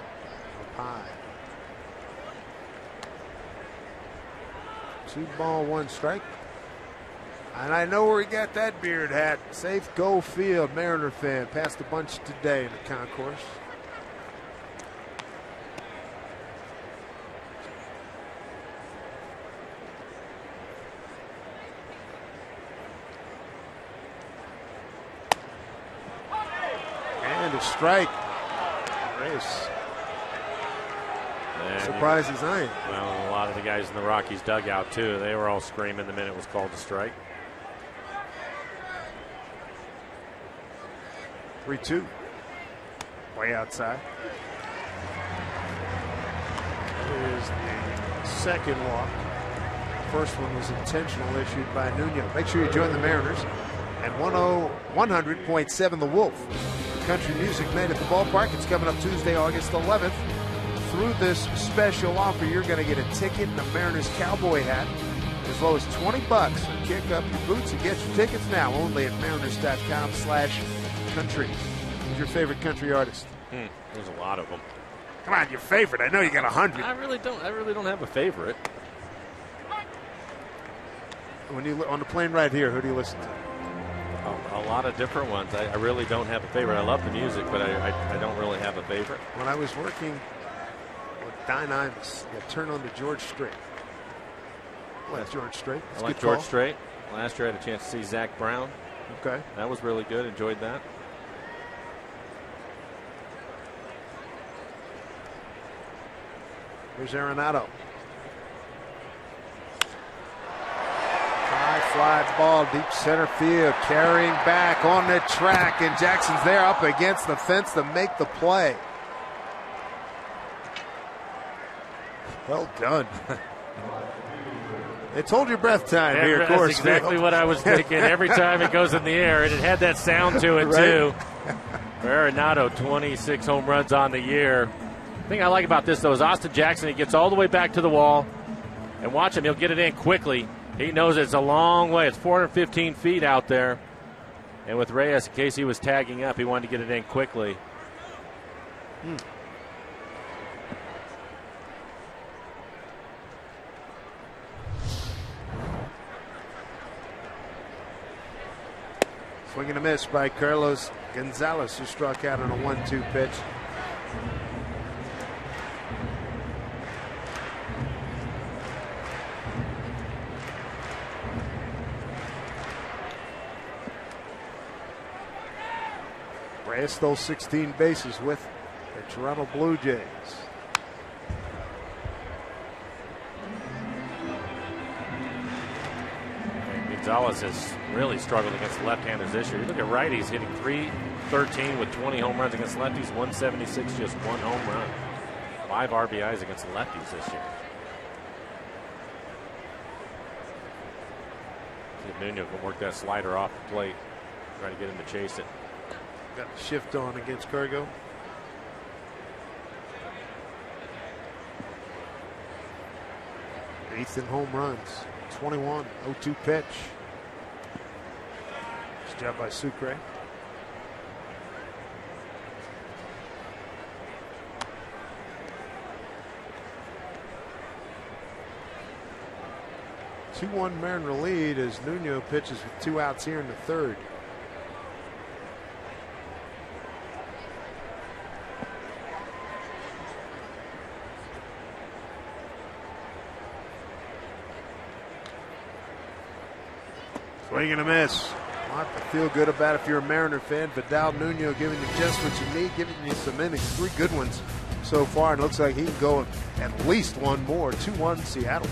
high. 2-1 strike. And I know where he got that beard hat. Safe Go Field, Mariner fan. Passed a bunch today in the concourse. And a strike. Race. Surprised as I am. Well, a lot of the guys in the Rockies dugout, too. They were all screaming the minute it was called a strike. 3-2. Way outside. Here's the second walk. First one was intentional, issued by Nuno. Make sure you join the Mariners at 100.7 The Wolf. Country music made at the ballpark. It's coming up Tuesday, August 11th. Through this special offer, you're going to get a ticket and a Mariners cowboy hat as low as $20. So kick up your boots and get your tickets now only at mariners.com/country. Who's your favorite country artist? There's a lot of them. Come on, your favorite. I know you got 100. I really don't have a favorite. When you on the plane right here, who do you listen to? A lot of different ones. I really don't have a favorite. I love the music, but I don't really have a favorite. When I was working with Don Imus, I turned on to George Strait. I like George Strait. I like George Strait. Last year I had a chance to see Zach Brown. Okay. That was really good. Enjoyed that. Here's Arenado. High fly ball, deep center field, carrying back on the track, and Jackson's there up against the fence to make the play. Well done. It's hold your breath time here, of course. That's exactly what I was thinking. Every time it goes in the air, and it had that sound to it, too. Arenado, 26 home runs on the year. The thing I like about this, though, is Austin Jackson, he gets all the way back to the wall, and watch him, he'll get it in quickly. He knows it's a long way. It's 415 feet out there. And with Reyes, in case he was tagging up, he wanted to get it in quickly. Swing and a miss by Carlos Gonzalez, who struck out on a 1-2 pitch. Reyes stole 16 bases with the Toronto Blue Jays. Gonzalez has really struggled against left-handers this year. You look at righties hitting .313 with 20 home runs against lefties, 176, just one home run. 5 RBIs against lefties this year. See if Nuno can work that slider off the plate, try to get him to chase it. Got the shift on against Cargo. Eighth in home runs. 21, 0-2 pitch. Nice job by Sucre. Two 2-1 Mariner lead as Nuno pitches with 2 outs here in the third. Swing and a miss. A lot to feel good about if you're a Mariner fan. Vidal Nuno giving you just what you need, giving you some innings. 3 good ones so far, and it looks like he can go at least one more. 2-1 Seattle.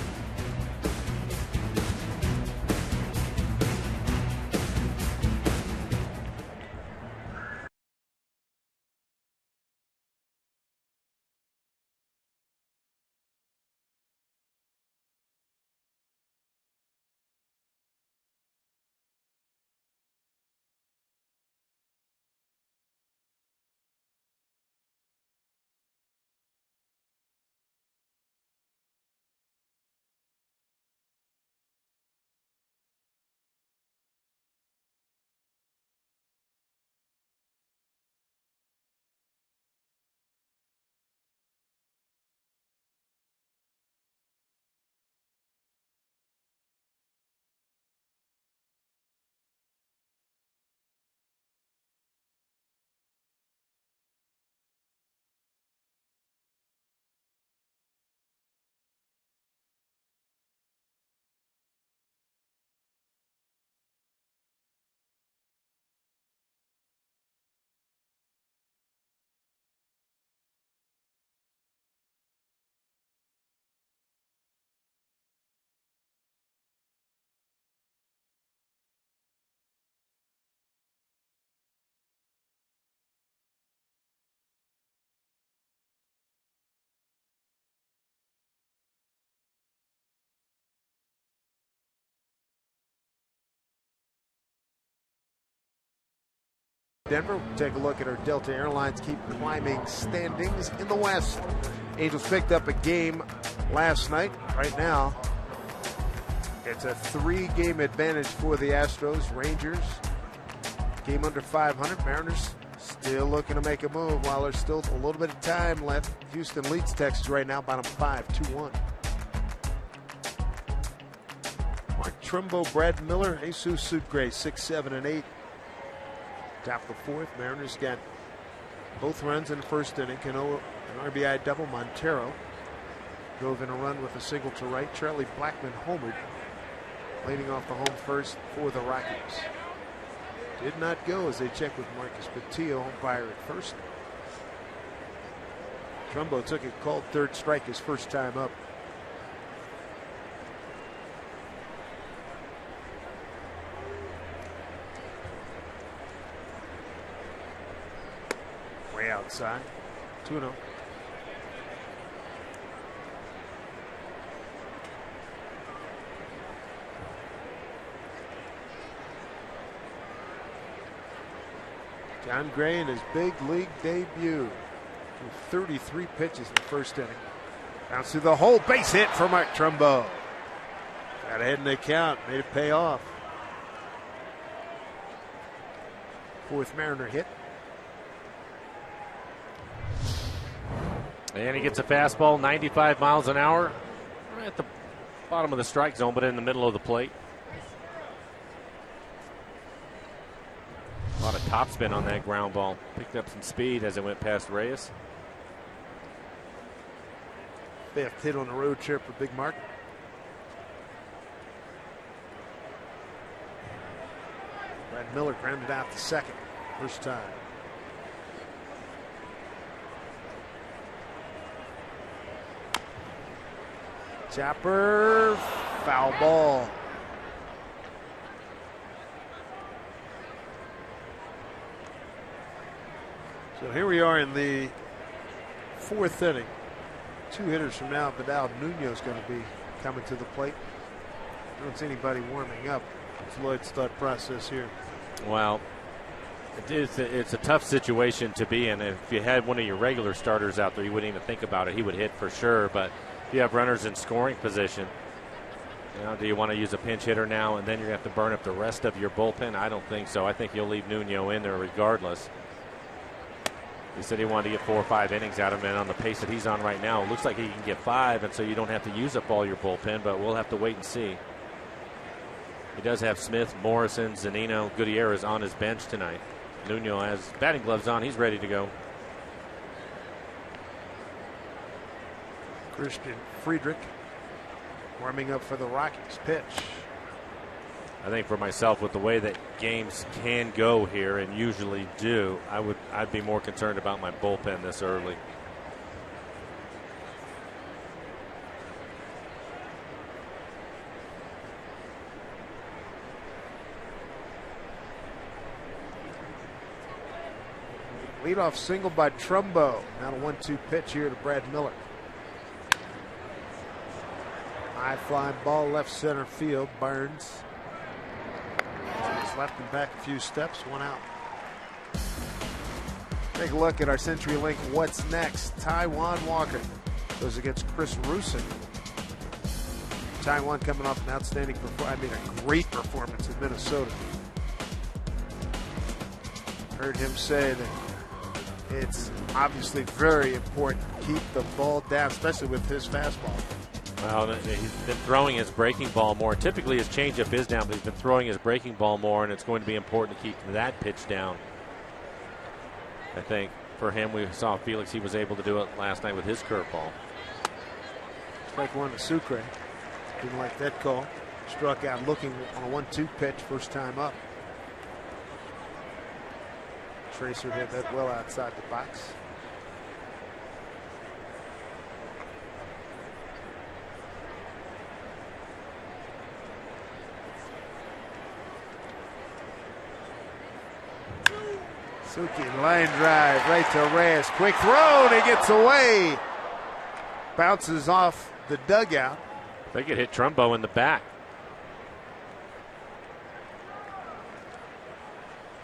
Denver. We'll take a look at our Delta Airlines keep climbing standings in the West. Angels picked up a game last night. Right now, it's a 3-game advantage for the Astros. Rangers, game under 500. Mariners still looking to make a move while there's still a little bit of time left. Houston leads Texas right now, bottom 5-2-1. Mark Trumbo, Brad Miller, Jesus Sudgray, 6, 7, and 8. Top of the fourth, Mariners got both runs in the first inning. Cano, an RBI double. Montero drove in a run with a single to right. Charlie Blackmon homered, leading off the home first for the Rockies. Did not go as they checked with Marcus Patillo, umpire at first. Trumbo took a called third strike his first time up. Way outside. 2-0. John Gray in his big league debut. 33 pitches in the first inning. Bounce through the hole. Base hit for Mark Trumbo. Got ahead in the count. Made it pay off. Fourth Mariner hit. And he gets a fastball, 95 miles an hour. Right at the bottom of the strike zone, but in the middle of the plate. A lot of topspin on that ground ball. Picked up some speed as it went past Reyes. Fifth hit on the road trip for Big Mark. Brad Miller grounded out the second. First time. Chopper, foul ball. So here we are in the fourth inning. 2 hitters from now, Vidal Nuno's going to be coming to the plate. I don't see anybody warming up. It's Lloyd's thought process here. Well, it's a tough situation to be in. If you had one of your regular starters out there, you wouldn't even think about it. He would hit for sure, but if you have runners in scoring position, do you want to use a pinch hitter now and then you're going to have to burn up the rest of your bullpen? I don't think so. I think you'll leave Nuno in there regardless. He said he wanted to get 4 or 5 innings out of him, and on the pace that he's on right now, it looks like he can get 5, and so you don't have to use up all your bullpen, but we'll have to wait and see. He does have Smith, Morrison, Zunino, Gutierrez on his bench tonight. Nuno has batting gloves on. He's ready to go. Christian Friedrich warming up for the Rockies. Pitch. I think for myself, with the way that games can go here and usually do, I'd be more concerned about my bullpen this early. Leadoff single by Trumbo. Now a 1-2 pitch here to Brad Miller. High flying ball left center field. Burns. Just left him back a few steps. 1 out. Take a look at our CenturyLink What's Next. Taijuan Walker goes against Chris Rusin. Taijuan coming off an outstanding performance. A great performance in Minnesota. Heard him say that it's obviously very important to keep the ball down, especially with his fastball. Well, he's been throwing his breaking ball more. Typically his changeup is down, but he's been throwing his breaking ball more, and it's going to be important to keep that pitch down. I think for him, we saw Felix, he was able to do it last night with his curveball. Strike one to Sucre. Didn't like that call. Struck out looking on a 1-2 pitch first time up. Tracer hit that well outside the box. Suki line drive right to Reyes. Quick throw and it gets away. Bounces off the dugout. They could hit Trumbo in the back.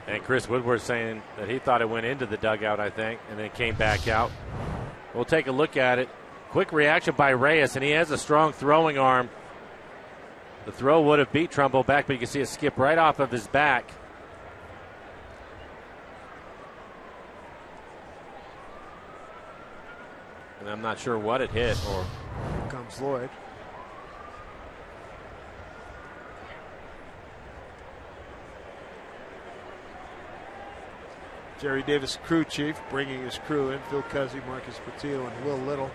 And Chris Woodward saying that he thought it went into the dugout, I think, and then came back out. We'll take a look at it. Quick reaction by Reyes, and he has a strong throwing arm. The throw would have beat Trumbo back, but you can see it skip right off of his back. And I'm not sure what it hit. Or here comes Lloyd. Jerry Davis, crew chief, bringing his crew in. Phil Cuzzy, Marcus Patillo, and Will Little.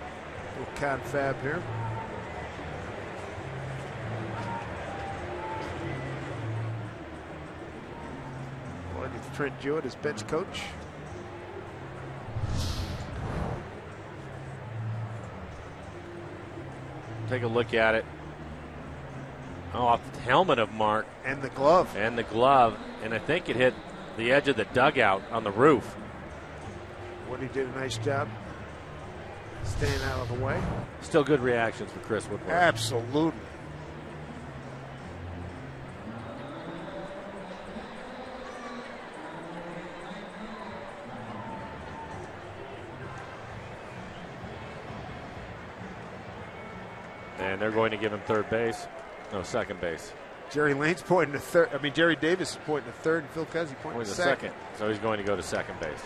Little confab here. Trent Jewett, his bench coach. Take a look at it. Oh, off the helmet of Mark. And the glove. And the glove. And I think it hit the edge of the dugout on the roof. Woody did a nice job staying out of the way. Still good reactions for Chris Woodward. Absolutely. And they're going to give him third base. No, second base. Jerry Lane's pointing to third. I mean, Jerry Davis is pointing to third, and Phil Cuzzy pointing to second. So he's going to go to second base.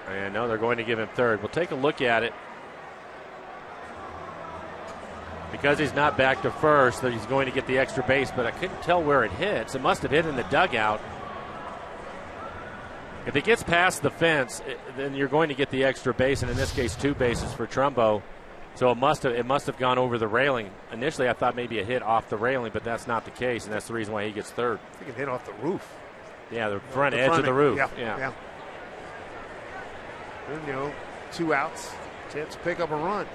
And no, they're going to give him third. We'll take a look at it. Because he's not back to first, that he's going to get the extra base, but I couldn't tell where it hits. It must have hit in the dugout. If it gets past the fence, then you're going to get the extra base, and in this case, 2 bases for Trumbo. So it must have gone over the railing. Initially, I thought maybe it hit off the railing, but that's not the case, and that's the reason why he gets third. I think it hit off the roof. Yeah, the front edge of the roof. Yeah. Nuno, 2 outs, chance to pick up a run.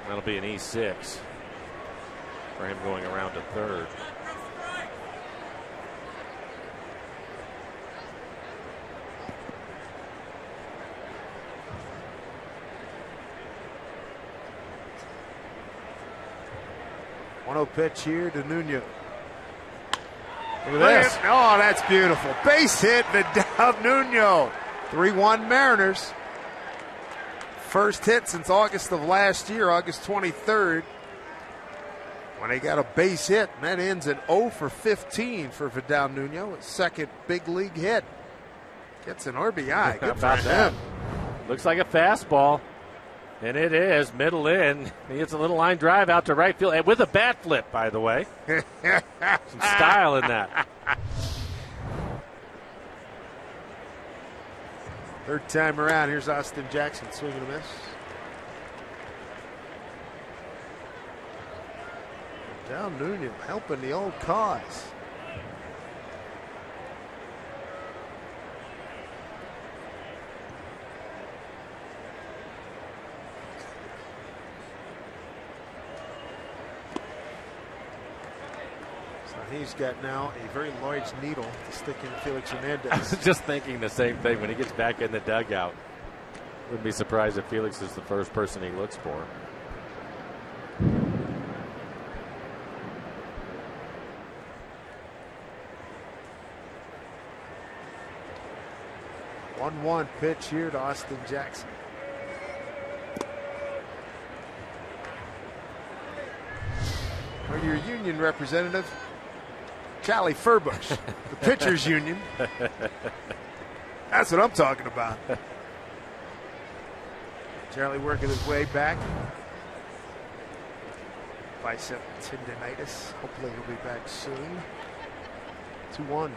That'll be an E6 for him going around to third. One-0 pitch here to Nuno. Look at this. Oh, that's beautiful. Base hit to down Nuno. 3-1 Mariners. First hit since August of last year, August 23rd, when they got a base hit, and that ends in 0 for 15 for Vidal Nuno. His second big league hit. Gets an RBI. Good for him. Looks like a fastball. And it is middle in. He gets a little line drive out to right field, and with a bat flip, by the way. Some style in that. Third time around, here's Austin Jackson swinging a miss. Down Nuno helping the old cause. He's got now a very large needle to stick in Felix Hernandez. I was just thinking the same thing when he gets back in the dugout. Wouldn't be surprised if Felix is the first person he looks for. One pitch here to Austin Jackson. Well, your union representative, Charlie Furbush, the pitchers union. That's what I'm talking about. Charlie working his way back. Bicep tendonitis. Hopefully he'll be back soon. 2-1.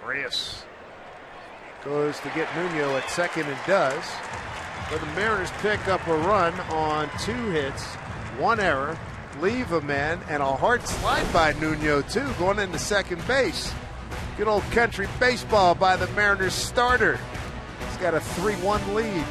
Reyes goes to get Nuno at second and does. But the Mariners pick up a run on 2 hits, 1 error, leave a man, and a hard slide by Nuno, too, going into second base. Good old country baseball by the Mariners starter. He's got a 3-1 lead.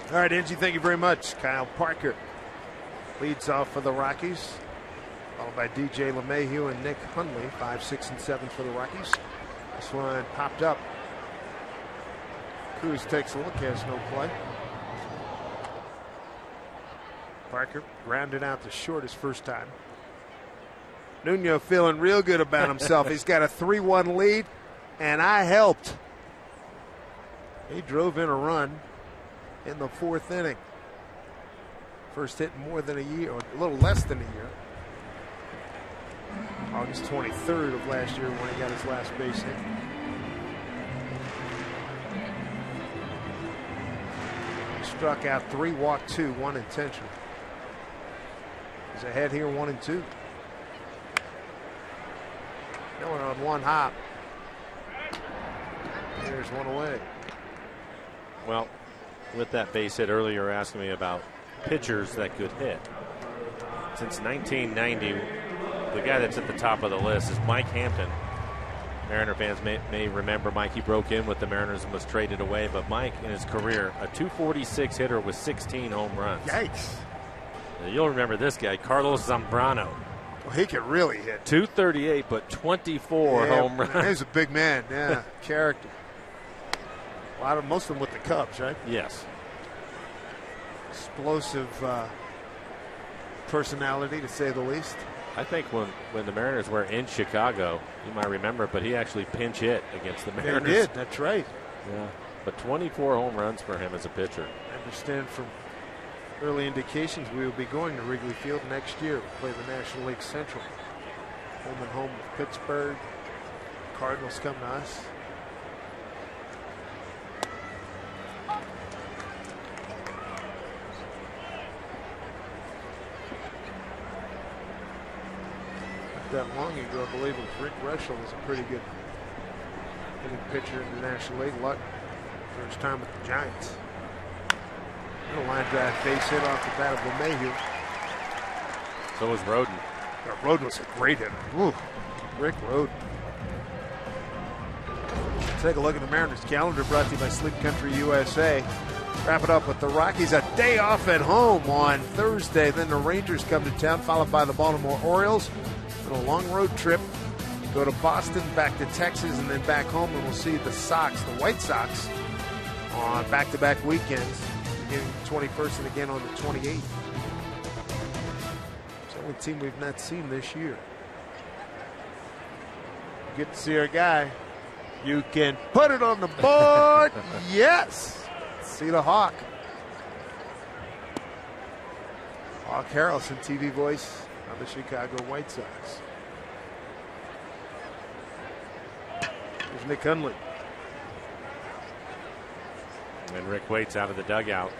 All right, Angie, thank you very much. Kyle Parker leads off for the Rockies, followed by DJ LeMahieu and Nick Hundley, 5, 6, and 7 for the Rockies. This one popped up. Cruz takes a look, has no play. Parker grounded out to short his first time. Nuno feeling real good about himself. He's got a 3-1 lead, and I helped. He drove in a run in the 4th inning. First hit in more than a year, or a little less than a year. August 23rd of last year when he got his last base hit. He struck out 3, walked 2, 1 intentional. He's ahead here, 1-2. Going on one hop. There's one away. Well, with that base hit earlier, you're asking me about pitchers that could hit. Since 1990, the guy that's at the top of the list is Mike Hampton. Mariner fans may remember Mike. He broke in with the Mariners and was traded away. But Mike, in his career, a .246 hitter with 16 home runs. Yikes. Now, you'll remember this guy, Carlos Zambrano. Well, he could really hit. .238, but 24 home runs. He's a big man. Yeah, character. Most of them with the Cubs, right? Yes. Explosive personality, to say the least. I think when the Mariners were in Chicago, you might remember, but he actually pinch hit against the Mariners. They did, that's right. Yeah, but 24 home runs for him as a pitcher. I understand from early indications we will be going to Wrigley Field next year to play the National League Central. Home and home with Pittsburgh. Cardinals come to us. Not that long ago, I believe it was Rick Reschel was a pretty good hitting pitcher in the National League. Luck for his time with the Giants. A line drive base hit off the bat of LeMahieu. So was Roden. Roden was a great hitter. Ooh, Rick Roden. Take a look at the Mariners calendar, brought to you by Sleep Country USA. Wrap it up with the Rockies, a day off at home on Thursday. Then the Rangers come to town, followed by the Baltimore Orioles. And a long road trip. Go to Boston, back to Texas, and then back home. And we'll see the White Sox, on back-to-back weekends. Beginning the 21st and again on the 28th. It's the only team we've not seen this year. Good to see our guy. You can put it on the board. Yes. See the Hawk. Hawk Harrelson, TV voice of the Chicago White Sox. There's Nick Hundley. And Rick waits out of the dugout.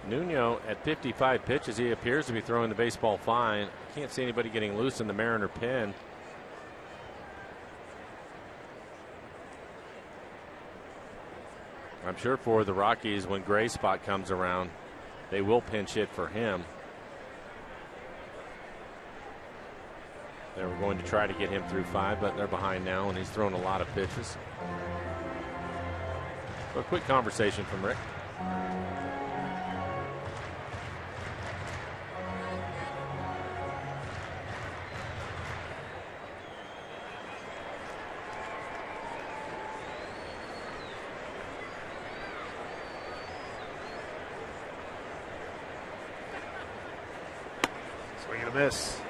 Nuno, at 55 pitches, he appears to be throwing the baseball fine. Can't see anybody getting loose in the Mariner pen. I'm sure for the Rockies, when Gray spot comes around, they will pinch hit for him. They were going to try to get him through 5, but they're behind now, and he's thrown a lot of pitches. So a quick conversation from Rick. Swing and a miss.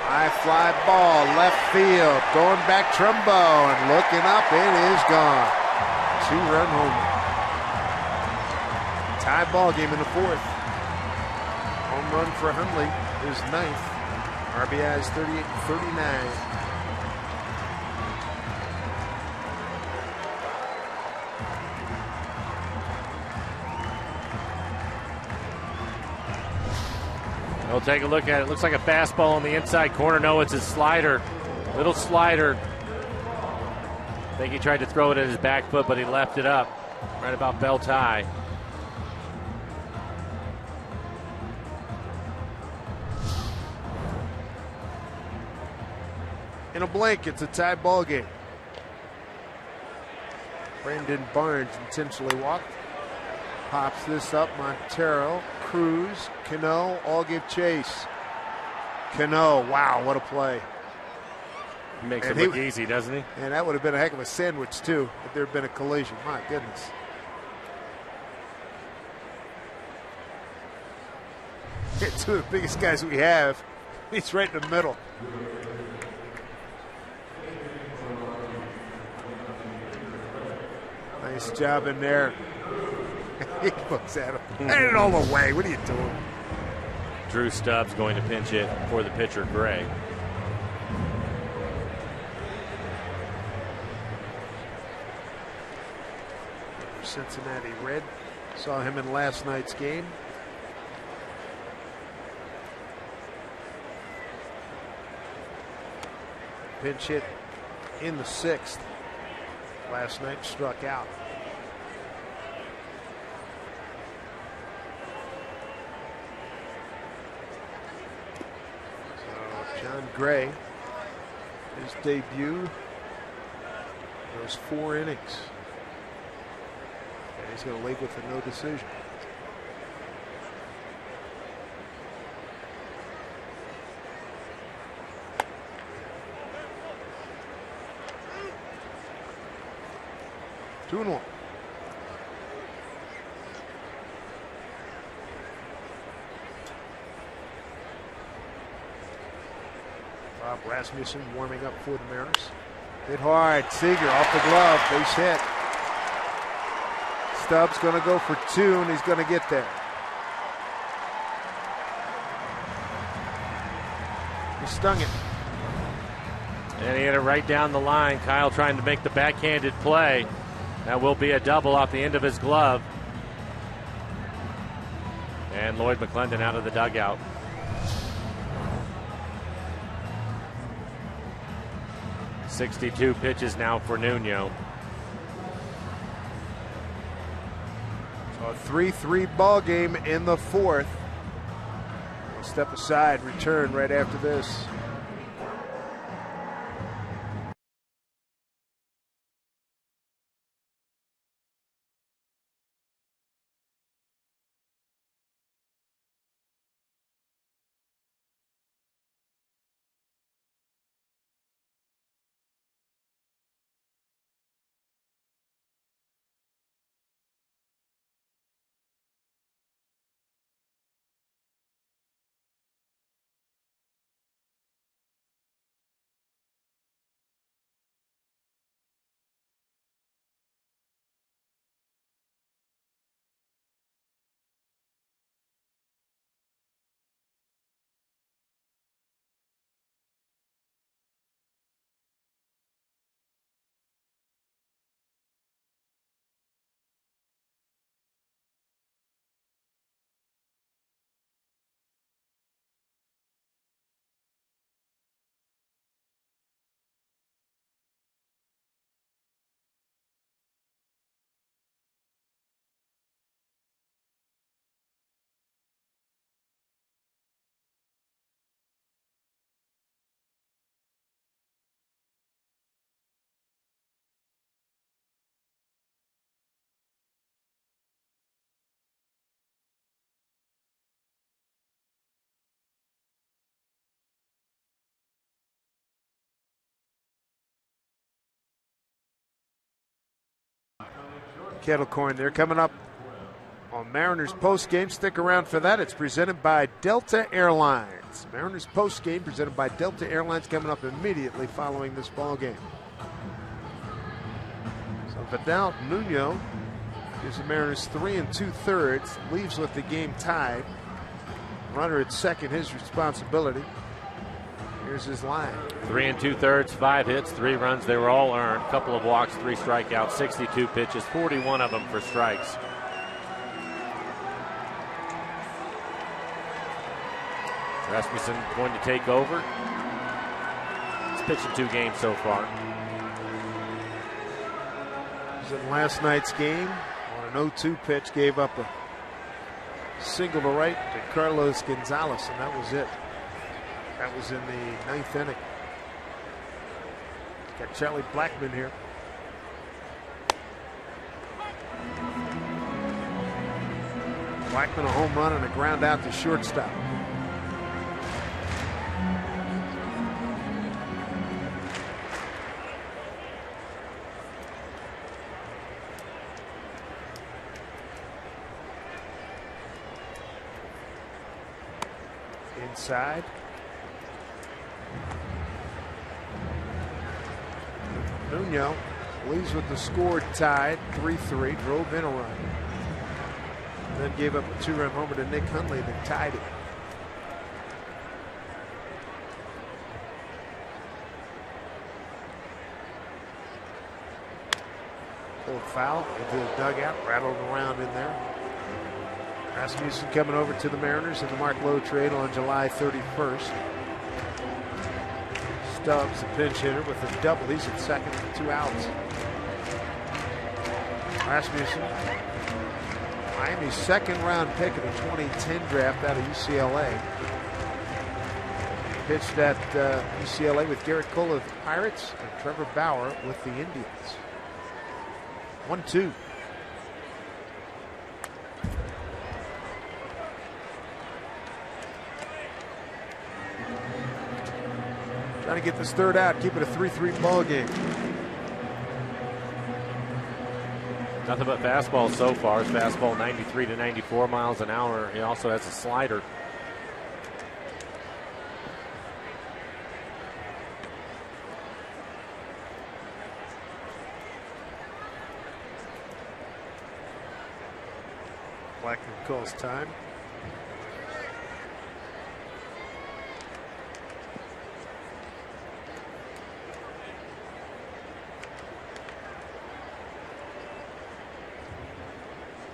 High fly ball, left field, going back Trumbo, and looking up, it is gone. 2-run homer. Tie ball game in the 4th. Home run for Hundley, his 9th. RBIs 38 and 39. We'll take a look at it. Looks like a fastball in the inside corner. No, it's his slider. Little slider. I think he tried to throw it at his back foot, but he left it up right about belt high. In a blink, it's a tie ball game. Brandon Barnes intentionally walked. Pops this up. Montero, Cruz, Cano all give chase. Cano, wow, what a play. He makes it look easy, doesn't he? And that would have been a heck of a sandwich, too, if there had been a collision. My goodness. Two of the biggest guys we have. He's right in the middle. Nice job in there. He looks at him. Hit it all the way. What are you doing? Drew Stubbs going to pinch it for the pitcher, Gray. Cincinnati Red. Saw him in last night's game. Pinch hit in the 6th. Last night struck out. So John Gray, his debut, those 4 innings. And he's going to leave with a no decision. Two and one. Bob Rasmussen warming up for the Mariners. Hit hard. Seager off the glove. Base hit. Stubbs going to go for 2, and he's going to get there. He stung it. And he hit it right down the line. Kyle trying to make the backhanded play. That will be a double off the end of his glove. And Lloyd McClendon out of the dugout. .62 pitches now for Nuno. So a 3-3 ball game in the 4th. We'll step aside, return right after this. Kettle Corn there coming up on Mariners postgame. Stick around for that. It's presented by Delta Airlines. Mariners postgame presented by Delta Airlines coming up immediately following this ball game. So Vidal Nuno gives the Mariners 3 2/3, leaves with the game tied. Runner at second, his responsibility. Here's his line. 3 2/3, 5 hits, 3 runs. They were all earned. Couple of walks, 3 strikeouts, 62 pitches, 41 of them for strikes. Rasmussen going to take over. He's pitching 2 games so far. He was in last night's game on an 0-2 pitch, gave up a single to right to Carlos Gonzalez, and that was it. That was in the 9th inning. Got Charlie Blackmon here. Blackmon a home run and a ground out to shortstop. Inside. Nuno leaves with the score tied 3-3, drove in a run. Then gave up a 2-run homer to Nick Hundley that tied it. Pulled foul into the dugout, rattled around in there. Rasmussen coming over to the Mariners in the Mark Lowe trade on July 31st. Stubbs, a pinch hitter with a double. He's at second with 2 outs. Rasmussen, Miami's second-round pick in the 2010 draft out of UCLA. Pitched at UCLA with Garrett Cole of the Pirates and Trevor Bauer with the Indians. 1-2. Trying to get this third out, keep it a 3-3 ball game. Nothing but fastball so far. His fastball 93 to 94 miles an hour. He also has a slider. Blackmon calls time.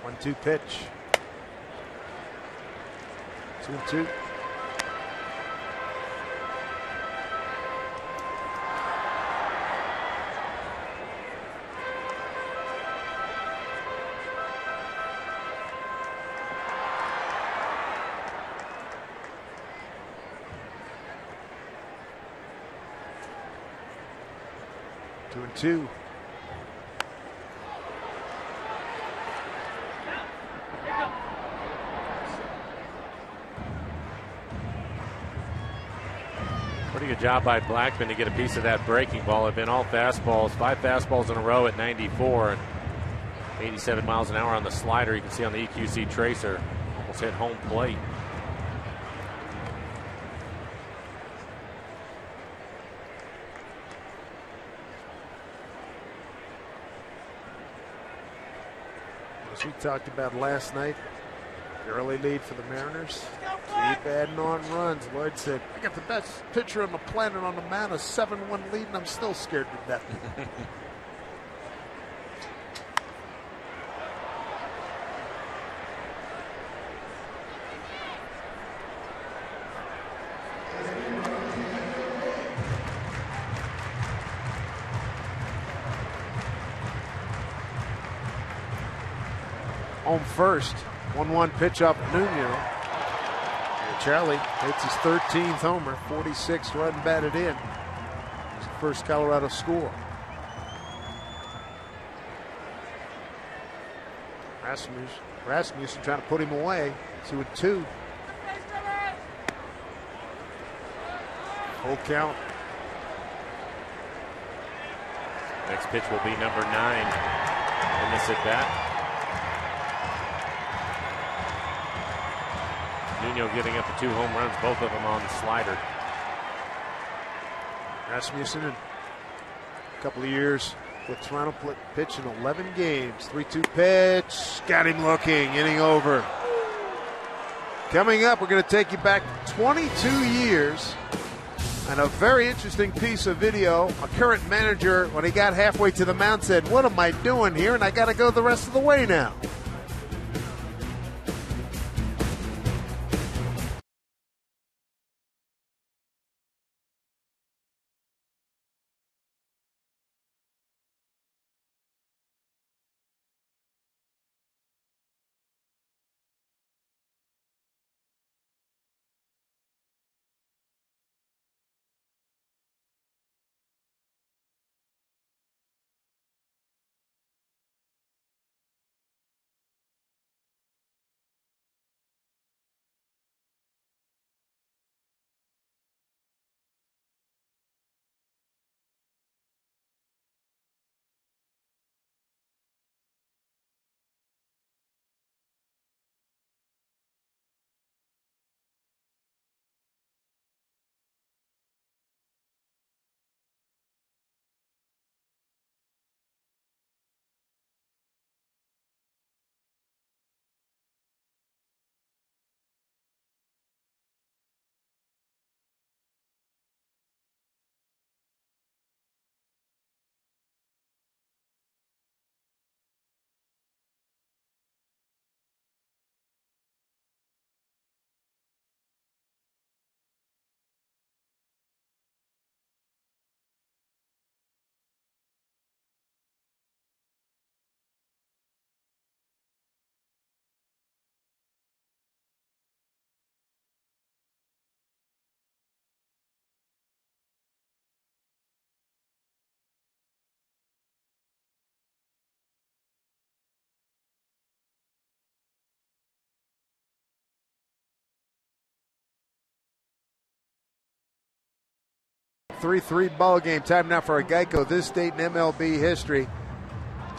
One-two pitch. 2-2. Two and two. Pretty good job by Blackmon to get a piece of that breaking ball. It had been all fastballs, 5 fastballs in a row at 94 and 87 miles an hour on the slider. You can see on the EQC tracer, almost hit home plate. As we talked about last night, the early lead for the Mariners. Keep adding on runs. Lloyd said, I got the best pitcher on the planet on the mound, a 7-1 lead, and I'm still scared to death. Home first. 1-1 pitch up Nuno. And Charlie hits his 13th homer, 46 run batted in. It's the first Colorado score. Rasmussen trying to put him away. 2-2. Full count. Next pitch will be number 9 in this at bat. Nuno giving up the 2 home runs, both of them on the slider. Rasmussen in a couple of years with Toronto, pitched in 11 games. 3-2 pitch, got him looking, inning over. Coming up, we're going to take you back 22 years and a very interesting piece of video. A current manager, when he got halfway to the mound, said, what am I doing here? And I got to go the rest of the way now. 3-3 ball game. Time now for a Geico This Date in MLB history.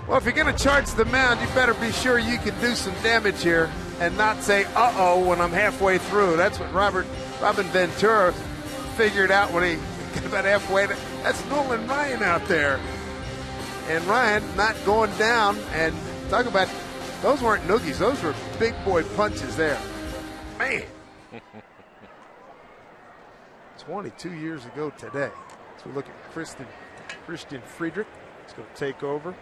Well, if you're going to charge the mound, you better be sure you can do some damage here and not say, uh-oh, when I'm halfway through. That's what Robin Ventura figured out when he got about halfway. That's Nolan Ryan out there. And Ryan not going down. And talk about, those weren't noogies. Those were big boy punches there. Man. 22 years ago today. So we look at Christian Friedrich. He's going to take over.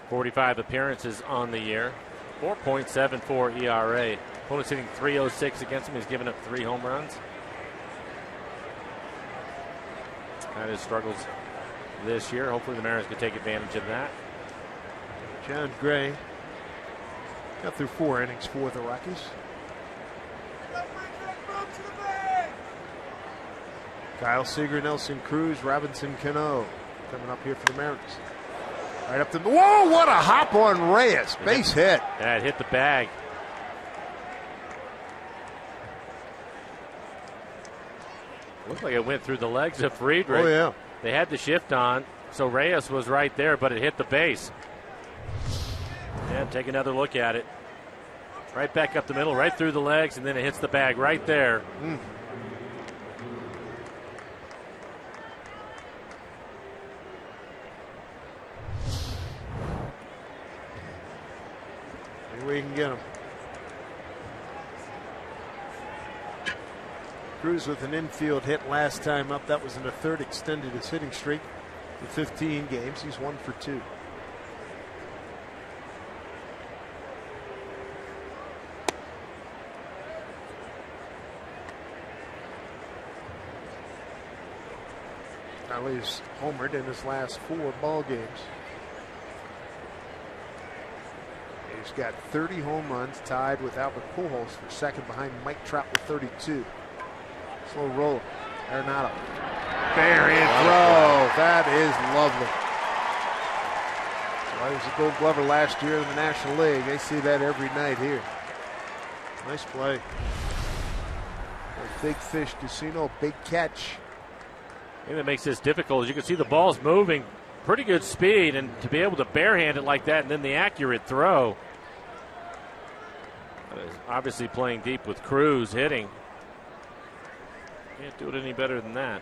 45 appearances on the year. 4.74 ERA. Opponent's hitting .306 against him. He's given up 3 home runs. Kind of struggles this year. Hopefully the Mariners can take advantage of that. John Gray got through 4 innings for the Rockies. Kyle Seager, Nelson Cruz, Robinson Cano coming up here for the Mariners. Right up to the, whoa, what a hop on Reyes. Base hit. Yeah, it hit the bag. Looked like it went through the legs of Friedrich. Oh, yeah. They had the shift on, so Reyes was right there, but it hit the base. Yeah, take another look at it. Right back up the middle, right through the legs, and then it hits the bag right there. We can get him. Cruz with an infield hit last time up. That was in the third, extended his hitting streak to 15 games. He's 1 for 2. Now he's homered in his last 4 ball games. He's got 30 home runs, tied with Albert Pujols for second behind Mike Trout with 32. Slow roll. Arenado. Barehand throw. That is lovely. Well, he was a Gold Glover last year in the National League. They see that every night here. Nice play. A big fish, Ducino, big catch. And it makes this difficult. As you can see, the ball's moving pretty good speed, and to be able to barehand it like that and then the accurate throw. Obviously playing deep with Cruz hitting. Can't do it any better than that.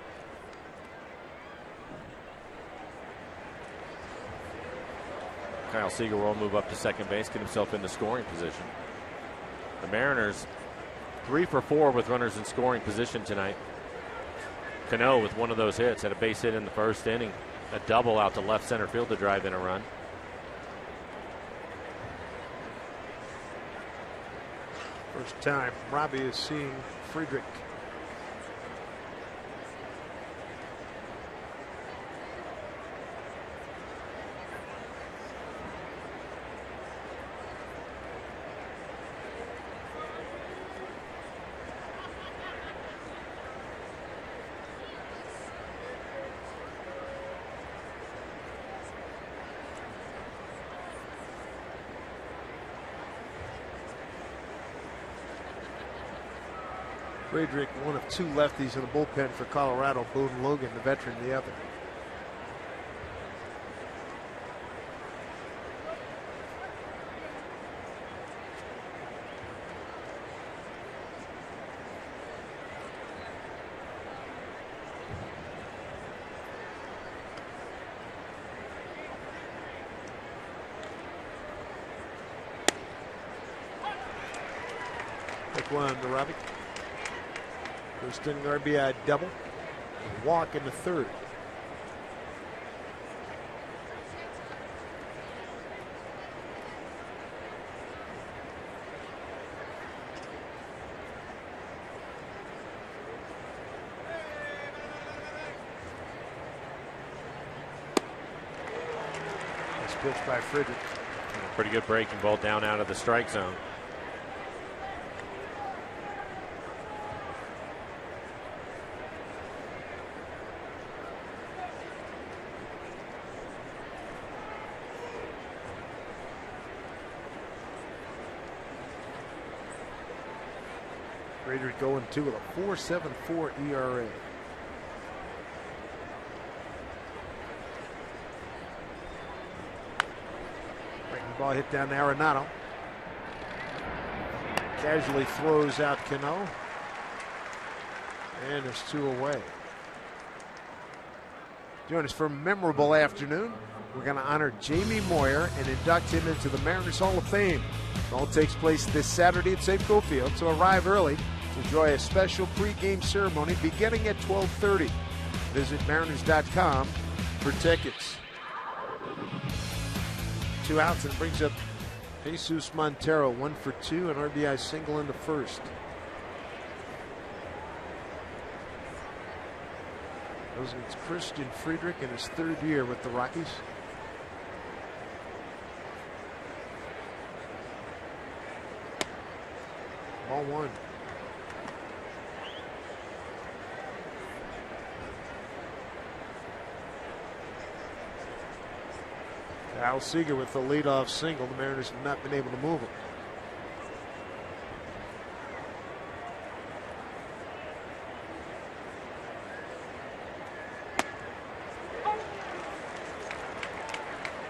Kyle Seager will move up to second base, get himself into scoring position. The Mariners 3 for 4 with runners in scoring position tonight. Cano with one of those hits, had a base hit in the first inning. A double out to left center field to drive in a run. First time Robbie is seeing Friedrich. Friedrich, one of 2 lefties in the bullpen for Colorado. Boone Logan, the veteran, the other. Take one to Robbie. First inning RBI double. A walk in the third. Nice pitch by Friedrich. Pretty good breaking ball down out of the strike zone. Friedrich going 2 with a 4.74 ERA. Ball hit down to Arenado. Casually throws out Cano. And there's 2 away. Join us for a memorable afternoon. We're going to honor Jamie Moyer and induct him into the Mariners Hall of Fame. It all takes place this Saturday at Safeco Field, so arrive early to enjoy a special pregame ceremony beginning at 12:30. Visit Mariners.com for tickets. 2 outs, and it brings up Jesus Montero, 1 for 2, an RBI single in the first. Goes against Christian Friedrich in his 3rd year with the Rockies. Ball 1. Al Seager with the leadoff single. The Mariners have not been able to move him.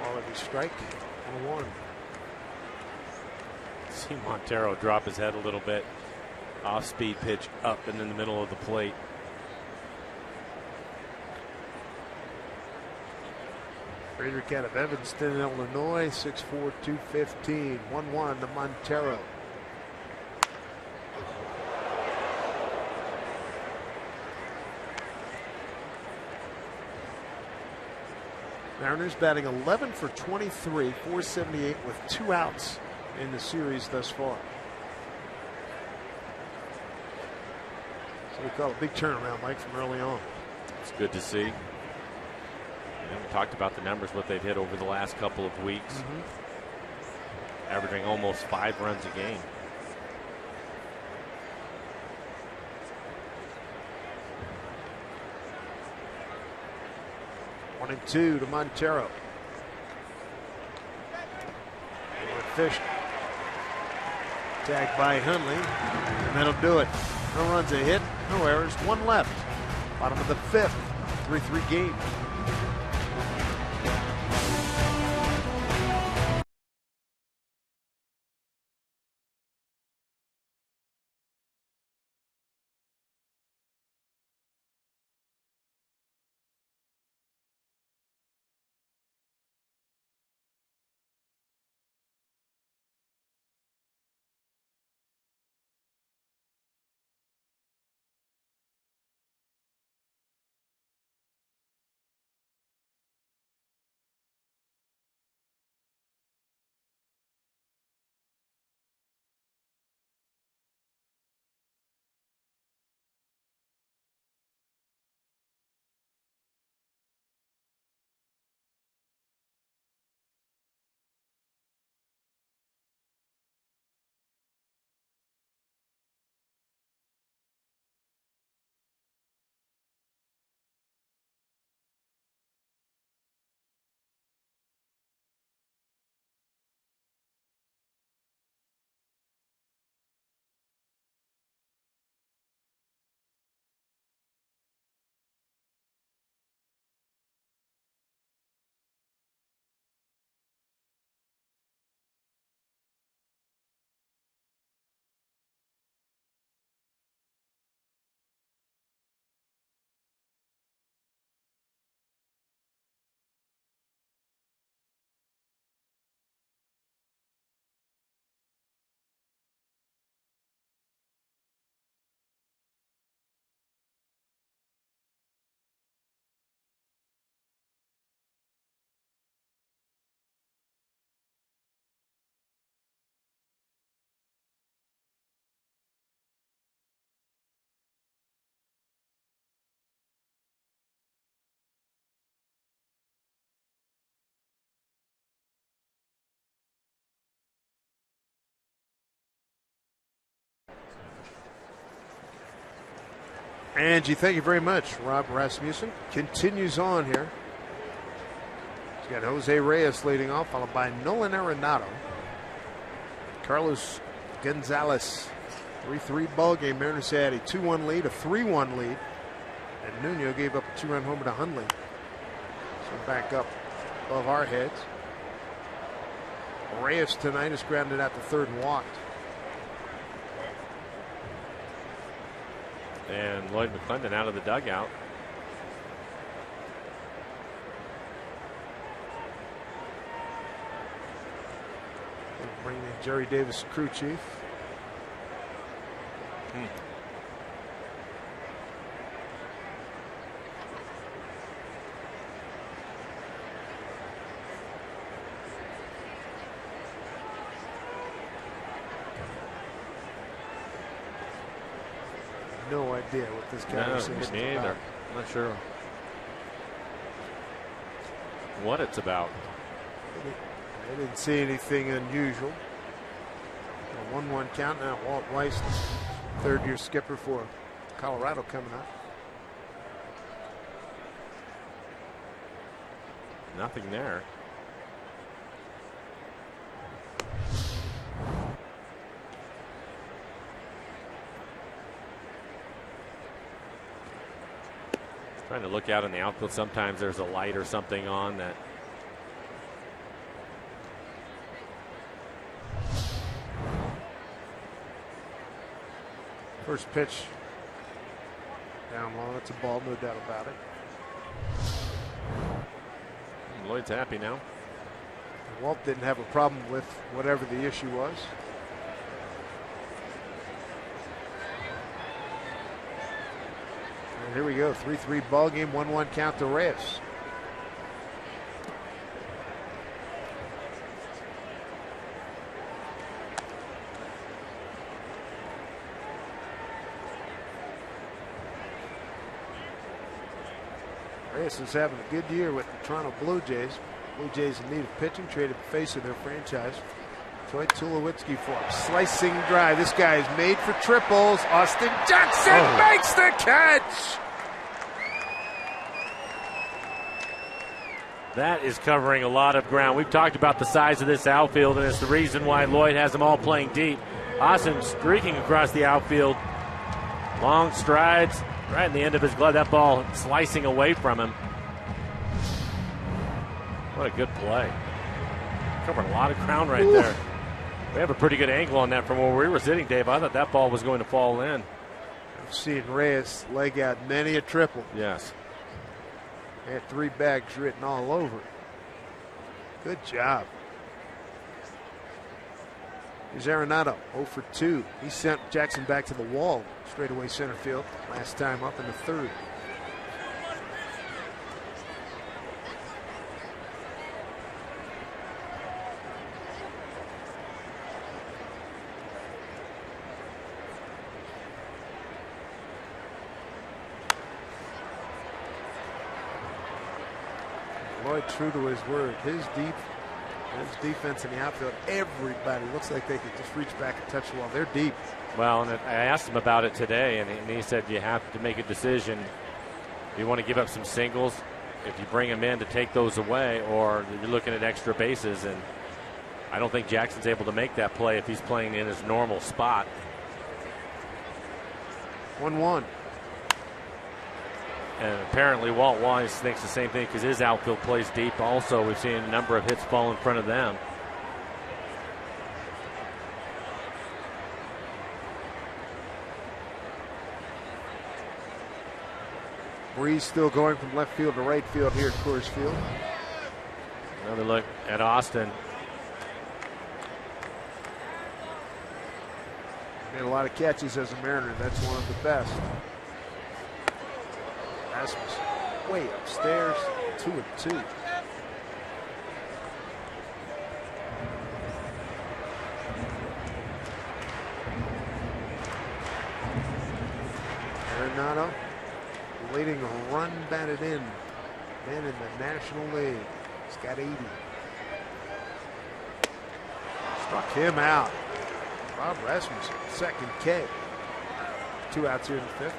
Quality strike. 1-1. See Montero drop his head a little bit. Off-speed pitch up and in the middle of the plate. Friedrich out of Evanston, Illinois, 6'4", 215. 1-1 to Montero. Mariners batting 11 for 23, 478 with 2 outs in the series thus far. So we call it a big turnaround, Mike, from early on. It's good to see. We talked about the numbers, what they've hit over the last couple of weeks. Averaging almost 5 runs a game. One and 2 to Montero. Fish tagged by Hundley, and that'll do it. No runs, a hit, no errors, 1 left. Bottom of the 5th, 3-3 game. Angie, thank you very much. Rob Rasmussen continues on here. He's got Jose Reyes leading off, followed by Nolan Arenado. Carlos Gonzalez, 3-3 ball game. Mariners had a 2-1 lead, a 3-1 lead. And Nuno gave up a 2-run homer to Hundley. So back up above our heads. Reyes tonight is grounded out to third and walked. And Lloyd McClendon out of the dugout. Bring in Jerry Davis, crew chief. No idea what this conversation is about. I'm not sure what it's about. I didn't see anything unusual. A 1-1 count now. Walt Weiss, third-year skipper for Colorado, coming up. Nothing there. Trying to look out in the outfield. Sometimes there's a light or something on that. First pitch down low. That's a ball, no doubt about it. Lloyd's happy now. Walt didn't have a problem with whatever the issue was. And here we go, 3-3 ball game, 1-1 count to Reyes. Reyes is having a good year with the Toronto Blue Jays. Blue Jays in need of pitching, traded the face of their franchise. Troy Tulowitzki for a slicing drive. This guy is made for triples. Austin Jackson makes the catch. That is covering a lot of ground. We've talked about the size of this outfield, and it's the reason why Lloyd has them all playing deep. Austin streaking across the outfield. Long strides, right in the end of his glove. That ball slicing away from him. What a good play. Covered a lot of ground right there. We have a pretty good angle on that from where we were sitting, Dave. I thought that ball was going to fall in. I've seen Reyes leg out many a triple. Yes. Had 3 bags written all over it. Good job. Here's Arenado, 0 for 2. He sent Jackson back to the wall, straightaway center field, last time up in the third. Lloyd true to his word. His defense in the outfield, everybody looks like they could just reach back and touch the ball. They're deep. Well, and I asked him about it today, and he said you have to make a decision. Do you want to give up some singles if you bring him in to take those away, or you're looking at extra bases? And I don't think Jackson's able to make that play if he's playing in his normal spot. 1-1. And apparently Walt Weiss thinks the same thing because his outfield plays deep also. We've seen a number of hits fall in front of them. Breeze still going from left field to right field here at Coors Field. Another look at Austin. Made a lot of catches as a Mariner. That's one of the best. Rasmus way upstairs, 2-2. Arenado leading a run batted in. Man in the National League. He's got 80. Struck him out. Bob Rasmussen, second K. 2 outs here in the 5th.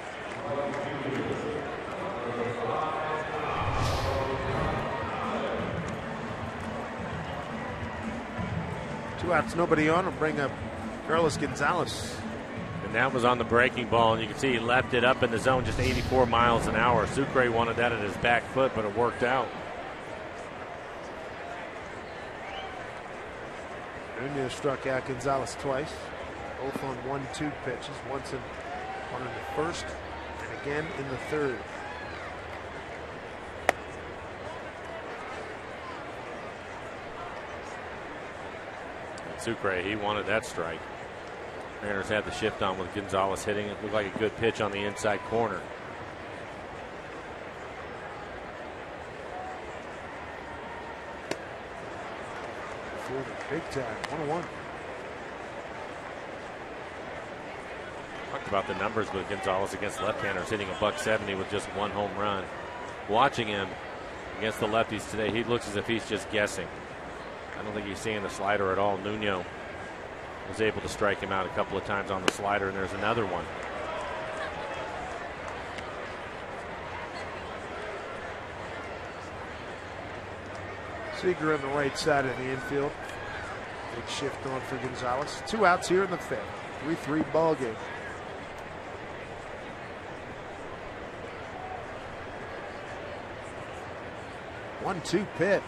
Two outs, nobody on. Will bring up Carlos Gonzalez. And that was on the breaking ball, and you can see he left it up in the zone just 84 miles an hour. Sucre wanted that at his back foot, but it worked out. Nunez struck out Gonzalez twice, both on 1-2 pitches, one in the first and again in the third. Sucre, he wanted that strike. Mariners had the shift on with Gonzalez hitting it. Looked like a good pitch on the inside corner. Big time, 1-1. Talked about the numbers with Gonzalez against left-handers, hitting a .170 with just one home run. Watching him against the lefties today, he looks as if he's just guessing. I don't think he's seeing the slider at all. Nuno was able to strike him out a couple of times on the slider, and there's another one. Seager on the right side of the infield. Big shift on for Gonzalez. 2 outs here in the fifth. 3-3 ball game. One-two pitch.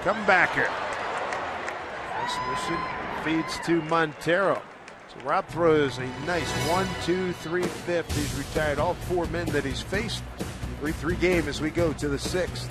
Comebacker. Nice mission. Feeds to Montero. So Rob throws a nice 1-2-3-5. He's retired all 4 men that he's faced. 3-3 game as we go to the 6th.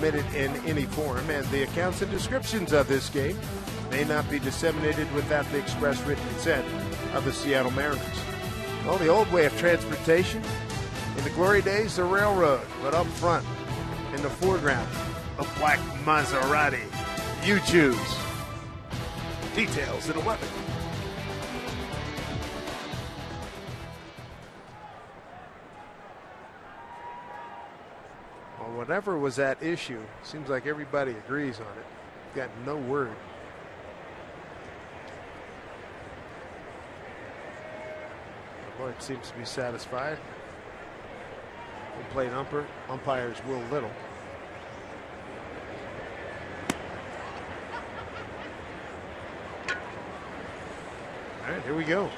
In any form, and the accounts and descriptions of this game may not be disseminated without the express written consent of the Seattle Mariners. Well, the old way of transportation, in the glory days, the railroad, but up front, in the foreground, a black Maserati. You choose. Details in 11. Whatever was at issue, seems like everybody agrees on it. Got no word. Lloyd seems to be satisfied. Home plate umpires Will Little. All right, here we go.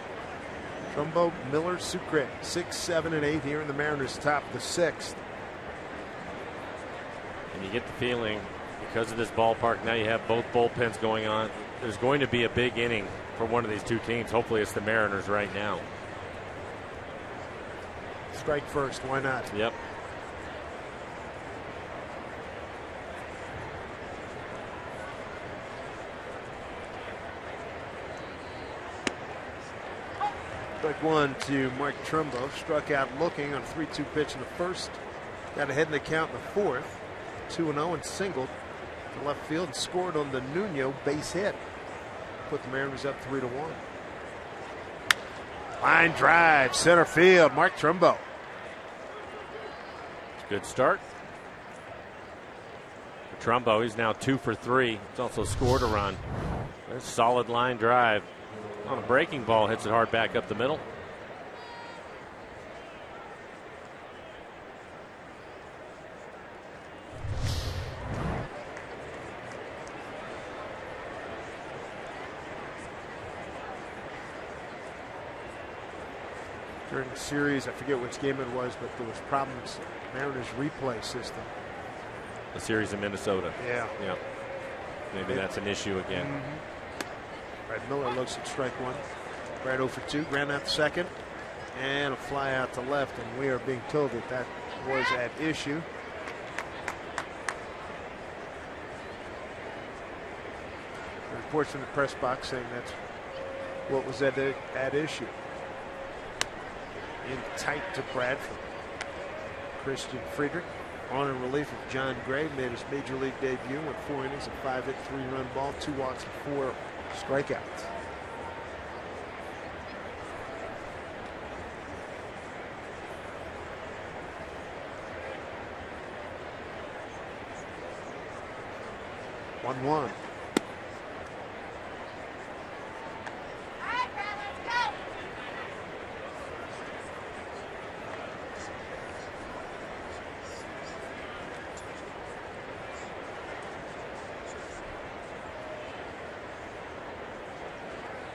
Trumbo, Miller, Sucre, 6, 7, and 8 here in the Mariners top the 6th. And you get the feeling, because of this ballpark, now you have both bullpens going on. There's going to be a big inning for one of these two teams. Hopefully it's the Mariners right now. Strike first, why not? Yep. Strike one to Mark Trumbo. Struck out looking on a 3-2 pitch in the first. Got ahead in the count in the fourth. 2-0 and singled to left field and scored on the Nuno base hit. Put the Mariners up 3-1. Line drive, center field, Mark Trumbo. Good start for Trumbo. He's now 2 for 3. He's also scored a run. A solid line drive. On a breaking ball, hits it hard back up the middle. During the series, I forget which game it was, but there was problems with the Mariners replay system. The series in Minnesota. Yeah. Maybe that's an issue again. Brad Miller looks at strike one. Brad 0 for 2, ground out to second, and a fly out to left, and we are being told that was at issue. The reports from the press box saying that's what was at issue. In tight to Bradford. Christian Friedrich on in relief of John Gray made his major league debut, went 4 innings, a 5-hit, 3-run ball, 2 walks, and 4 strikeouts. One.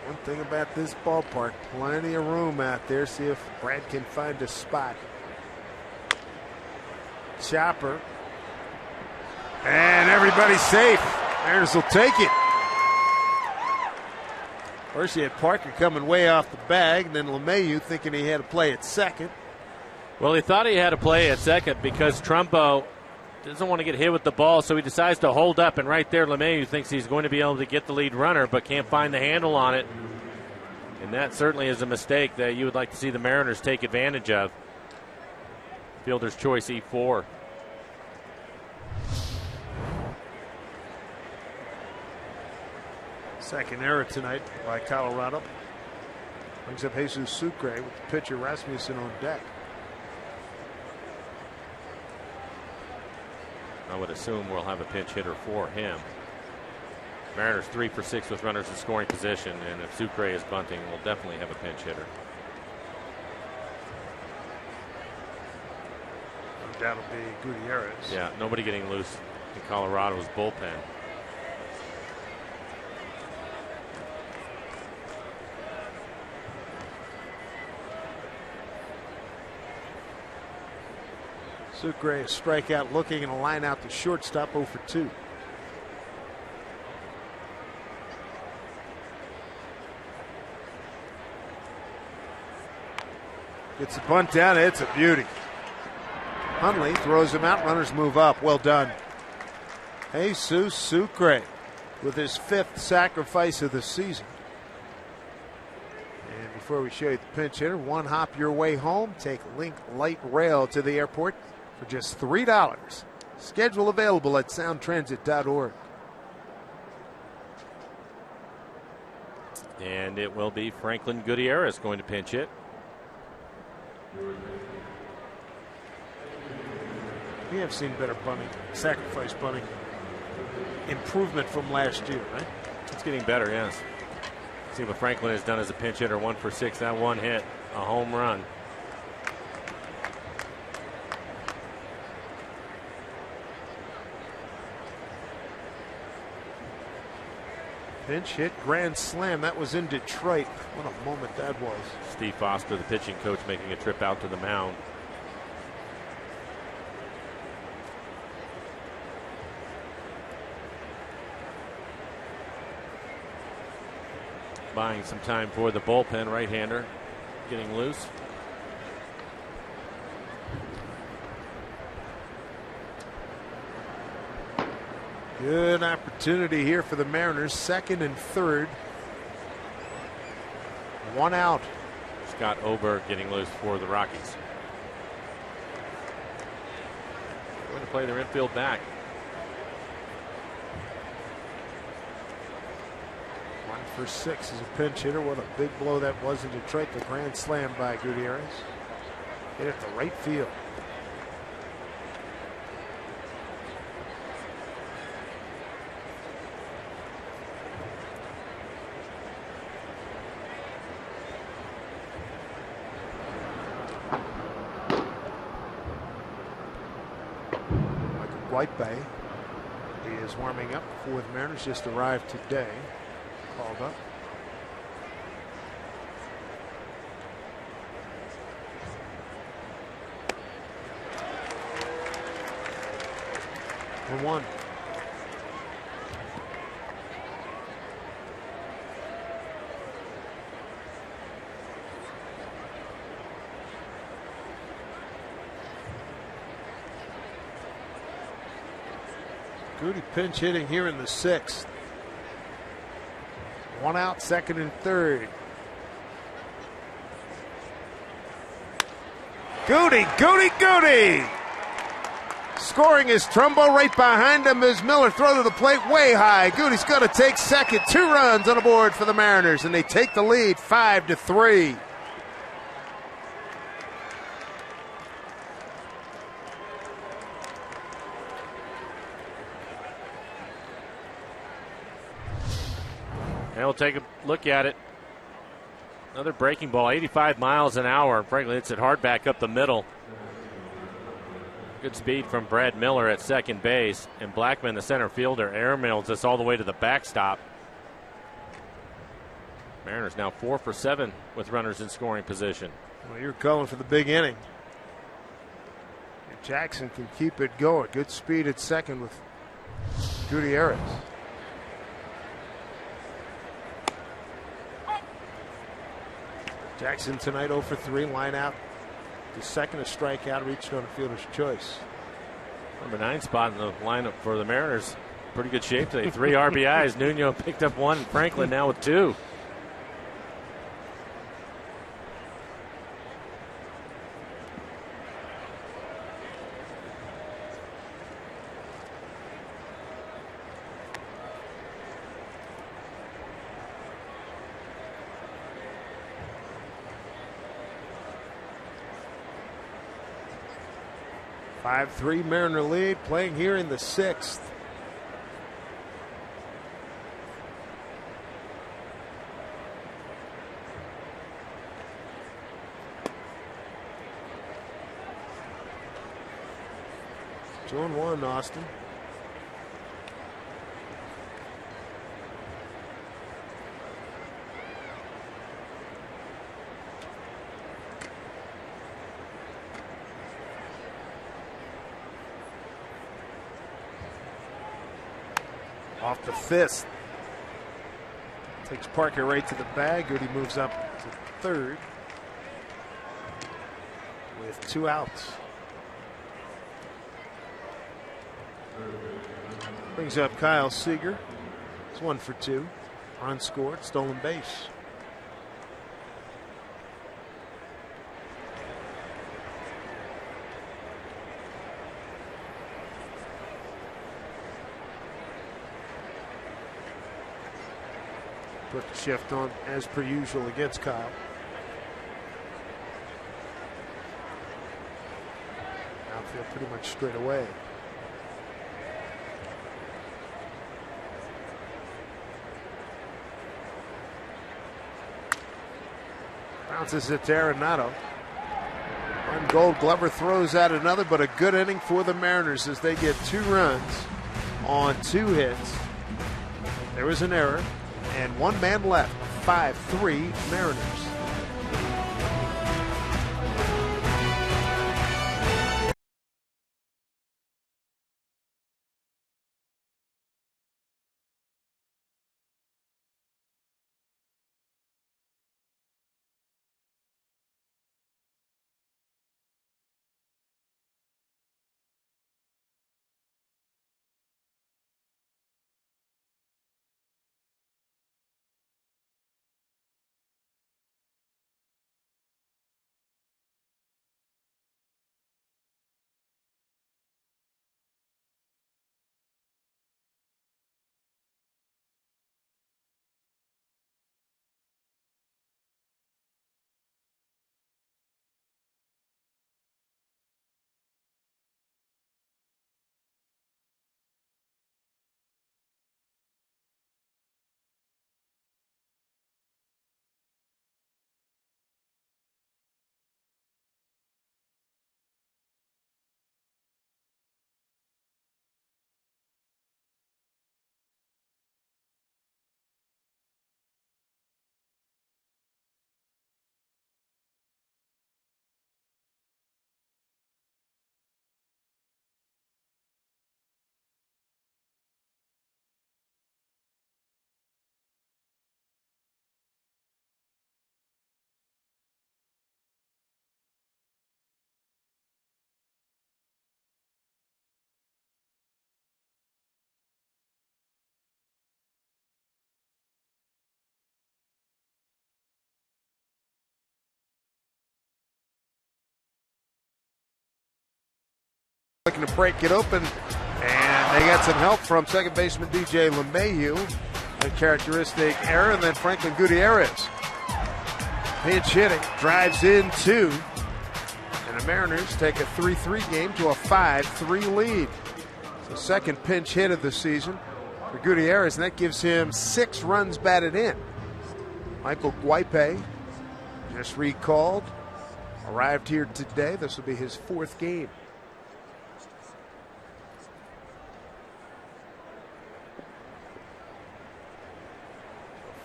One thing about this ballpark, plenty of room out there. See if Brad can find a spot. Chopper. And everybody's safe. Mariners will take it. First you had Parker coming way off the bag, and then LeMahieu thinking he had a play at second. Well, he thought he had a play at second because Trumbo doesn't want to get hit with the ball, so he decides to hold up, and right there LeMahieu thinks he's going to be able to get the lead runner but can't find the handle on it. And that certainly is a mistake that you would like to see the Mariners take advantage of. Fielder's choice E4. Second error tonight by Colorado. Brings up Jesus Sucre with the pitcher Rasmussen on deck. I would assume we'll have a pinch hitter for him. Mariners 3 for 6 with runners in scoring position, and if Sucre is bunting, we'll definitely have a pinch hitter. That'll be Gutierrez. Yeah, nobody getting loose in Colorado's bullpen. Sucre a strikeout looking and a line out to shortstop 0 for 2. Gets the bunt down. It's a beauty. Hundley throws him out. Runners move up. Well done. Jesus Sucre with his 5th sacrifice of the season. And before we show you the pinch hitter, one hop your way home. Take Link Light Rail to the airport for just $3. Schedule available at soundtransit.org. And it will be Franklin Gutierrez going to pinch hit. We have seen better bunting, sacrifice bunting improvement from last year, right? It's getting better, yes. See what Franklin has done as a pinch hitter, 1 for 6, that one hit, a home run. Pinch hit, grand slam. That was in Detroit. What a moment that was. Steve Foster, the pitching coach, making a trip out to the mound. Buying some time for the bullpen. Right-hander getting loose. Good opportunity here for the Mariners. 2nd and 3rd. 1 out. Scott Oberg getting loose for the Rockies. Going to play their infield back. 1 for 6 as a pinch hitter. What a big blow that was in Detroit. The grand slam by Gutierrez. Hit it to right field. White Bay. He is warming up for the Mariners, just arrived today. Called up. For one. Goody pinch hitting here in the 6th. One out, second and third. Goody. Scoring is Trumbo. Right behind him is Miller. Throw to the plate way high. Goody's going to take second. 2 runs on the board for the Mariners, and they take the lead 5-3. And we'll take a look at it. Another breaking ball, 85 miles an hour. Frankly, it's at hard back up the middle. Good speed from Brad Miller at second base. And Blackman, the center fielder, airmails us all the way to the backstop. Mariners now 4 for 7 with runners in scoring position. Well, you're calling for the big inning. If Jackson can keep it going. Good speed at second with Gutierrez. Jackson tonight 0 for 3, line out to second, a strikeout, reached on a fielder's choice. Number 9 spot in the lineup for the Mariners. Pretty good shape today. 3 RBIs. Nuno picked up 1. Franklin now with 2. Five-3 Mariner lead, playing here in the 6th. Two and one, Austin. Off the fist. Takes Parker right to the bag. Goody moves up to third with 2 outs. Brings up Kyle Seager. It's 1 for 2. Unscored, stolen base. Put the shift on as per usual against Kyle. Outfield pretty much straight away. Bounces it to Arenado. One Gold Glover throws out another, but a good inning for the Mariners as they get 2 runs on 2 hits. There was an error. And 1 man left. 5-3 Mariners. looking to break it open, and they got some help from second baseman DJ LeMahieu. A characteristic error, and then Franklin Gutierrez. Pinch hitting, drives in 2, and the Mariners take a 3-3 game to a 5-3 lead. So second pinch hit of the season for Gutierrez, and that gives him 6 runs batted in. Michael Guipe, just recalled, arrived here today. This will be his 4th game.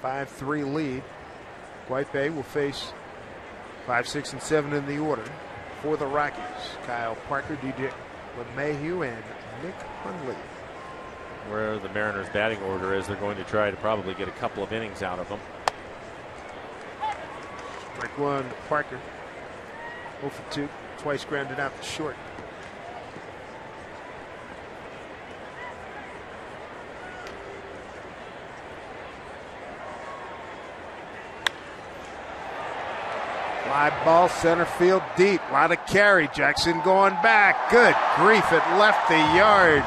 A 5-3 lead. Guipe will face 5, 6, and 7 in the order for the Rockies. Kyle Parker, DJ LeMahieu, and Nick Hundley. Where the Mariners' batting order is, they're going to try to probably get a couple of innings out of them. Strike 1 to Parker. 0 for 2. Twice grounded out to short. Fly ball, center field deep. A lot of carry. Jackson going back. Good grief, it left the yard.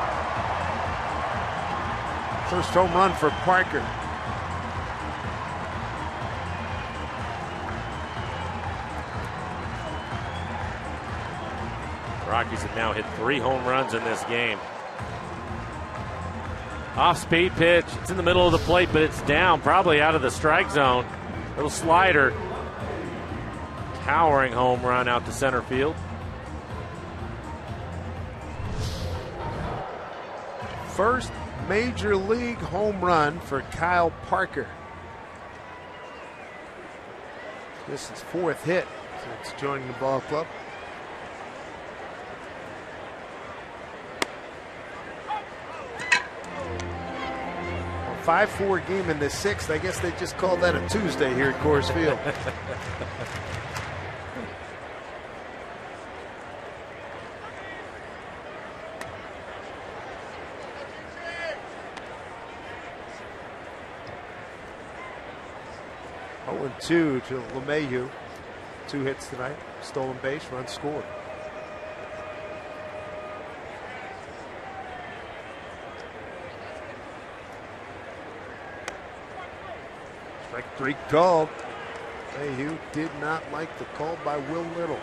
First home run for Parker. The Rockies have now hit 3 home runs in this game. Off-speed pitch. It's in the middle of the plate, but it's down, probably out of the strike zone. Little slider. Towering home run out to center field. First major league home run for Kyle Parker. This is 4th hit since joining the ball club. A 5-4 game in the 6th. I guess they just called that a Tuesday here at Coors Field. Oh, 2 to LeMahieu. 2 hits tonight. Stolen base, run scored. Strike 3 called. LeMahieu did not like the call by Will Little.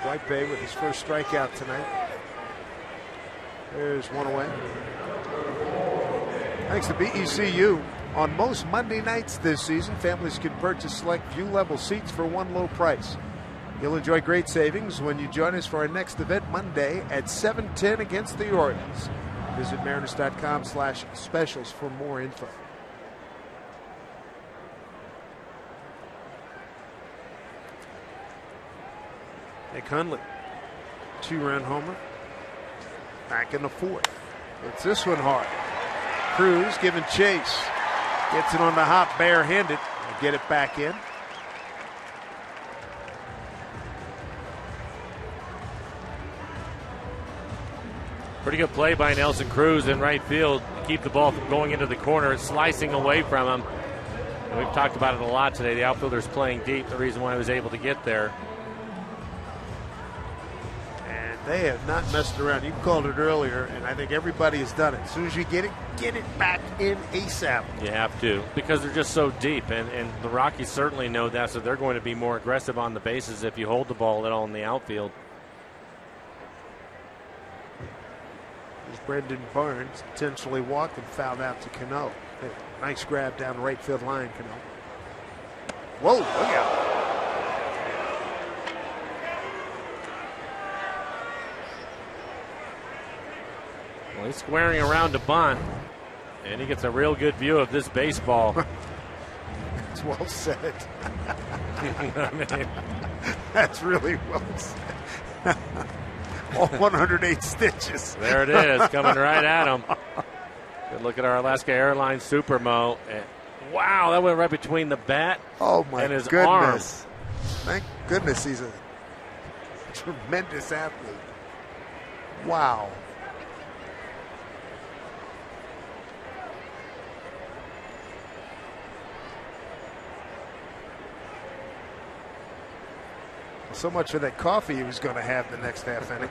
Guipe with his first strikeout tonight. There's one away. Thanks to BECU. On most Monday nights this season, families can purchase select view-level seats for one low price. You'll enjoy great savings when you join us for our next event Monday at 7:10 against the Orioles. Visit mariners.com/specials for more info. Nick Hundley, 2-run homer. Back in the 4th. It's this one hard. Cruz giving chase. Gets it on the hop barehanded and get it back in. Pretty good play by Nelson Cruz in right field to keep the ball from going into the corner. It's slicing away from him. And we've talked about it a lot today. The outfielder's playing deep, the reason why he was able to get there. They have not messed around. You called it earlier, and I think everybody has done it. As soon as you get it back in ASAP. You have to, because they're just so deep, and the Rockies certainly know that, so they're going to be more aggressive on the bases if you hold the ball at all in the outfield. As Brendan Barnes intentionally walked and fouled out to Cano. Nice grab down the right field line, Cano. Whoa, look out. Well, he's squaring around to bunt, and he gets a real good view of this baseball. That's well said. That's really well said. All 108 stitches. There it is, coming right at him. Good look at our Alaska Airlines Supermo. Wow, that went right between the bat and his arm. Thank goodness he's a tremendous athlete. Wow. So much for that coffee he was going to have the next half inning.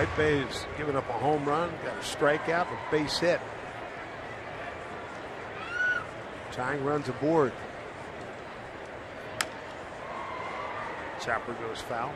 White Bay's giving up a home run, got a strikeout, a base hit. Tying runs aboard. Chopper goes foul.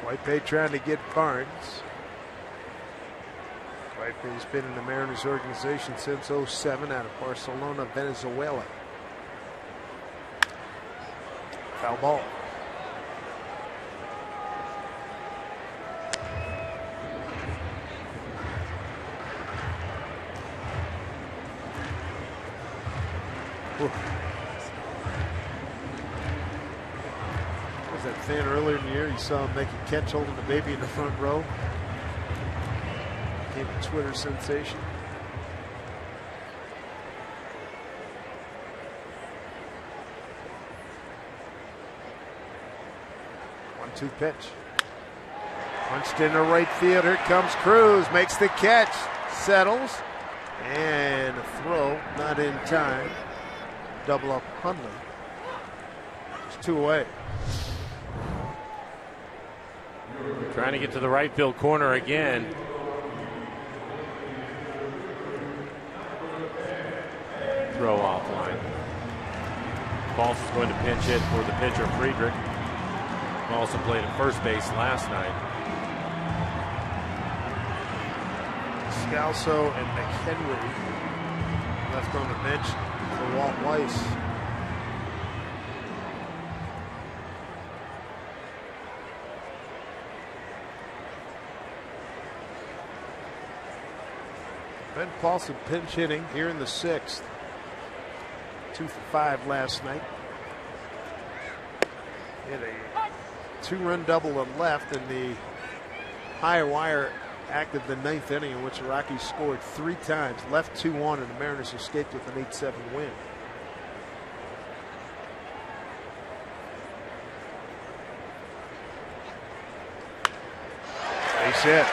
White Bay trying to get Barnes. White Bay's been in the Mariners organization since '07 out of Barcelona, Venezuela. Foul ball. Was that fan earlier in the year? You saw him make a catch holding the baby in the front row. Became a Twitter sensation. One-two pitch. Punched into right field. Here comes Cruz. Makes the catch. Settles. And a throw. Not in time. Double up Hundley. It's 2 away. Trying to get to the right field corner again. Throw off line. Balls is going to pinch hit for the pitcher, Friedrich. Also played at first base last night. Scalzo and McHenry left on the bench for Walt Weiss. Ben Paulson pinch hitting here in the 6th. 2 for 5 last night. Hit a 2-run double to left in the high wire act of the 9th inning, in which the Rockies scored 3 times, left 2 on, and the Mariners escaped with an 8-7 win. Base hit.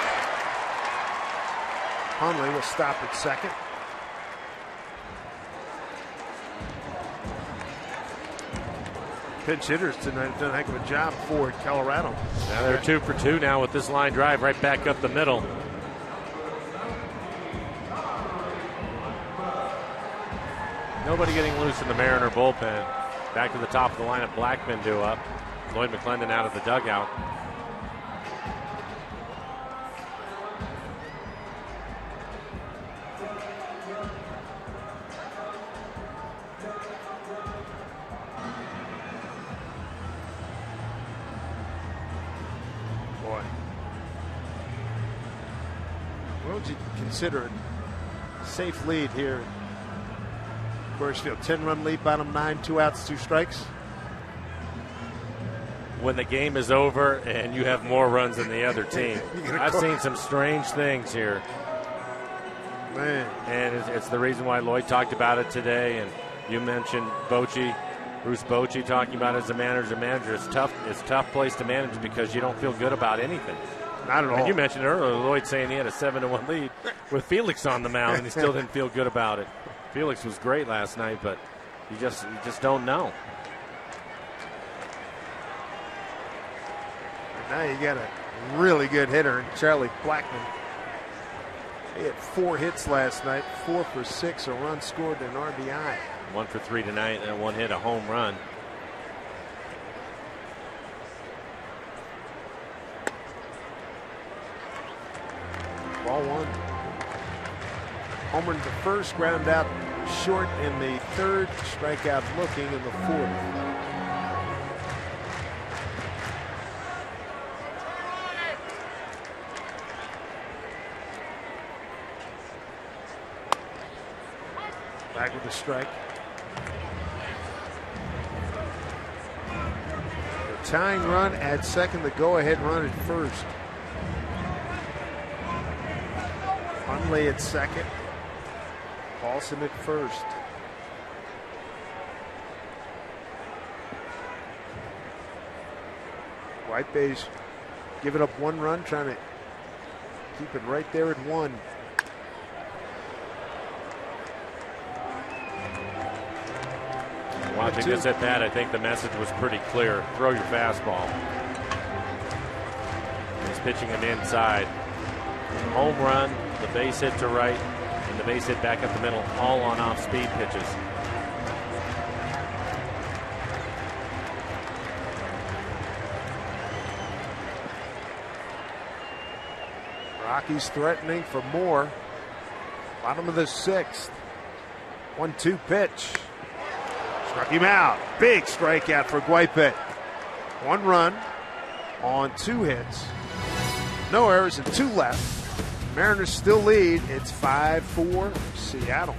Hundley will stop at second. Pinch hitters tonight have done a heck of a job for Colorado. Now they're 2 for 2 now with this line drive right back up the middle. Nobody getting loose in the Mariner bullpen. Back to the top of the lineup, Blackman due up. Lloyd McClendon out of the dugout. Consider it a safe lead here. Coors Field, 10-run lead, bottom 9, 2 outs, 2 strikes. When the game is over and you have more runs than the other team. I've seen some strange things here. Man. And it's the reason why Lloyd talked about it today, and you mentioned Bochy, Bruce Bochy talking about it as a manager. It's tough place to manage because you don't feel good about anything. Not at all. And you mentioned earlier, Lloyd saying he had a 7-1 lead with Felix on the mound, and he still didn't feel good about it. Felix was great last night, but you just don't know. Now you got a really good hitter in Charlie Blackman. He had 4 hits last night, 4 for 6, a run scored, and an RBI. 1 for 3 tonight, and 1 hit, a home run. Ball 1. Homer in the first, ground out short in the 3rd, strikeout looking in the 4th. Back with the strike. The tying run at second, the go-ahead run at first. Hundley at second. Paulson at first. Whitebay's giving up 1 run, trying to keep it right there at 1. Watching this at bat, I think the message was pretty clear. Throw your fastball. He's pitching him inside. Home run, the base hit to right, and the base hit back up the middle, all on off-speed pitches. Rockies threatening for more. Bottom of the 6th. 1-2 pitch. Struck him out. Big strikeout for Guaypet. 1 run on 2 hits. No errors and 2 left. Mariners still lead. It's 5-4 Seattle.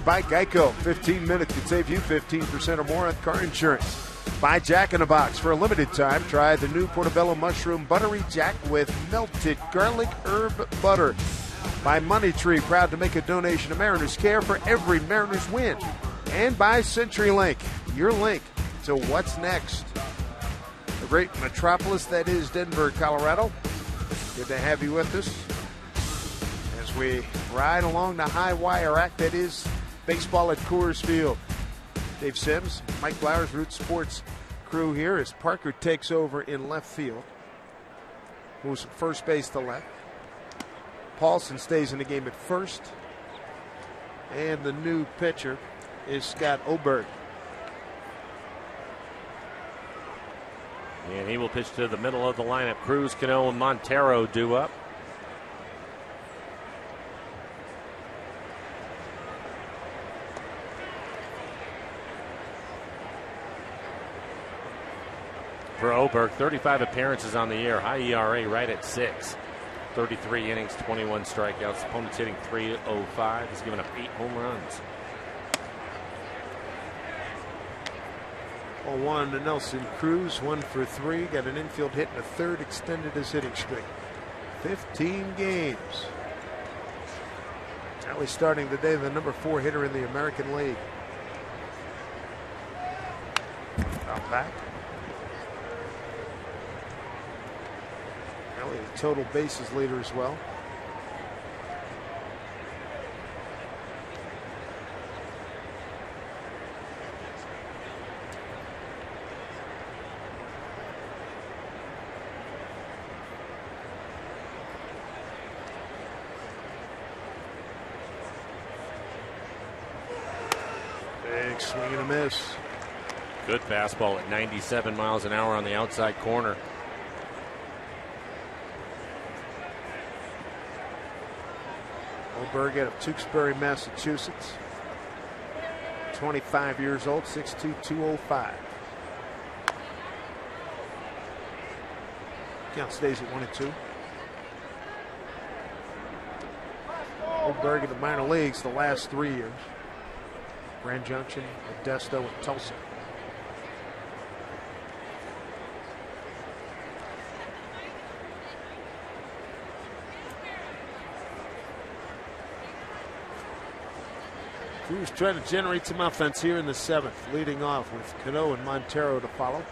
By Geico, 15 minutes could save you 15% or more on car insurance. Buy Jack in a Box for a limited time. Try the new Portobello Mushroom Buttery Jack with melted garlic herb butter. By Money Tree, proud to make a donation to Mariners Care for every Mariners win. And by CenturyLink, your link to what's next. The great metropolis that is Denver, Colorado. Good to have you with us as we ride along the high wire act that is baseball at Coors Field. Dave Sims, Mike Flowers, Root Sports crew here as Parker takes over in left field. Moves from first base to left. Paulson stays in the game at first. And the new pitcher is Scott Oberg. And he will pitch to the middle of the lineup. Cruz, Cano, and Montero due up. For Oberg, 35 appearances on the year, high ERA right at 6. 33 innings, 21 strikeouts. Opponent's hitting .305. He's given up 8 home runs. 0-1 to Nelson Cruz, 1 for 3. Got an infield hit in the 3rd, extended his hitting streak. 15 games. Now he's starting today, the number 4 hitter in the American League. Out back. The total bases leader as well. Big swing and a miss. Good fastball at 97 miles an hour on the outside corner. Oberg out of Tewksbury, Massachusetts. 25 years old, 6'2", 205. Count stays at 1-2. Oberg in the minor leagues the last 3 years. Grand Junction, Modesto, and Tulsa. Cruz trying to generate some offense here in the 7th, leading off with Cano and Montero to follow.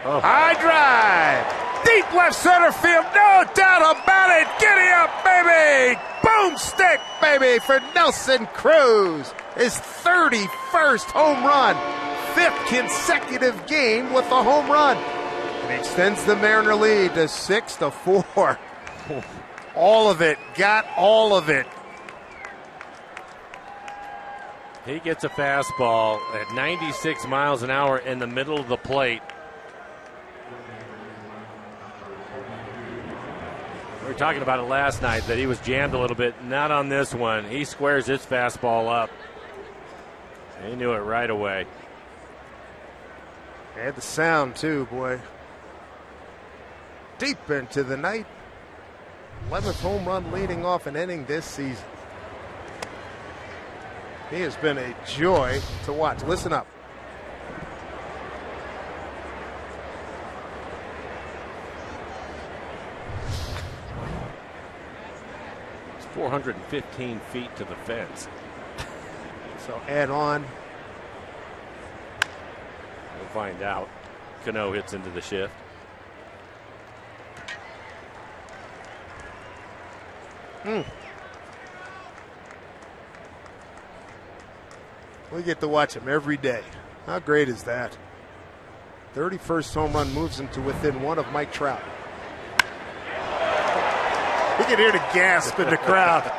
Oh. High drive, deep left center field, no doubt about it. Giddy up, baby! Boomstick, baby, for Nelson Cruz. His 31st home run, 5th consecutive game with a home run. And extends the Mariner lead to 6-4. All of it, got all of it. He gets a fastball at 96 miles an hour in the middle of the plate. We were talking about it last night that he was jammed a little bit. Not on this one. He squares his fastball up. He knew it right away. Had the sound too, boy. Deep into the night. 11th home run leading off an inning this season. He has been a joy to watch. Listen up. It's 415 feet to the fence. So add on. We'll find out. Cano hits into the shift. We get to watch him every day. How great is that? 31st home run moves him to within 1 of Mike Trout. You can hear the gasp in the crowd.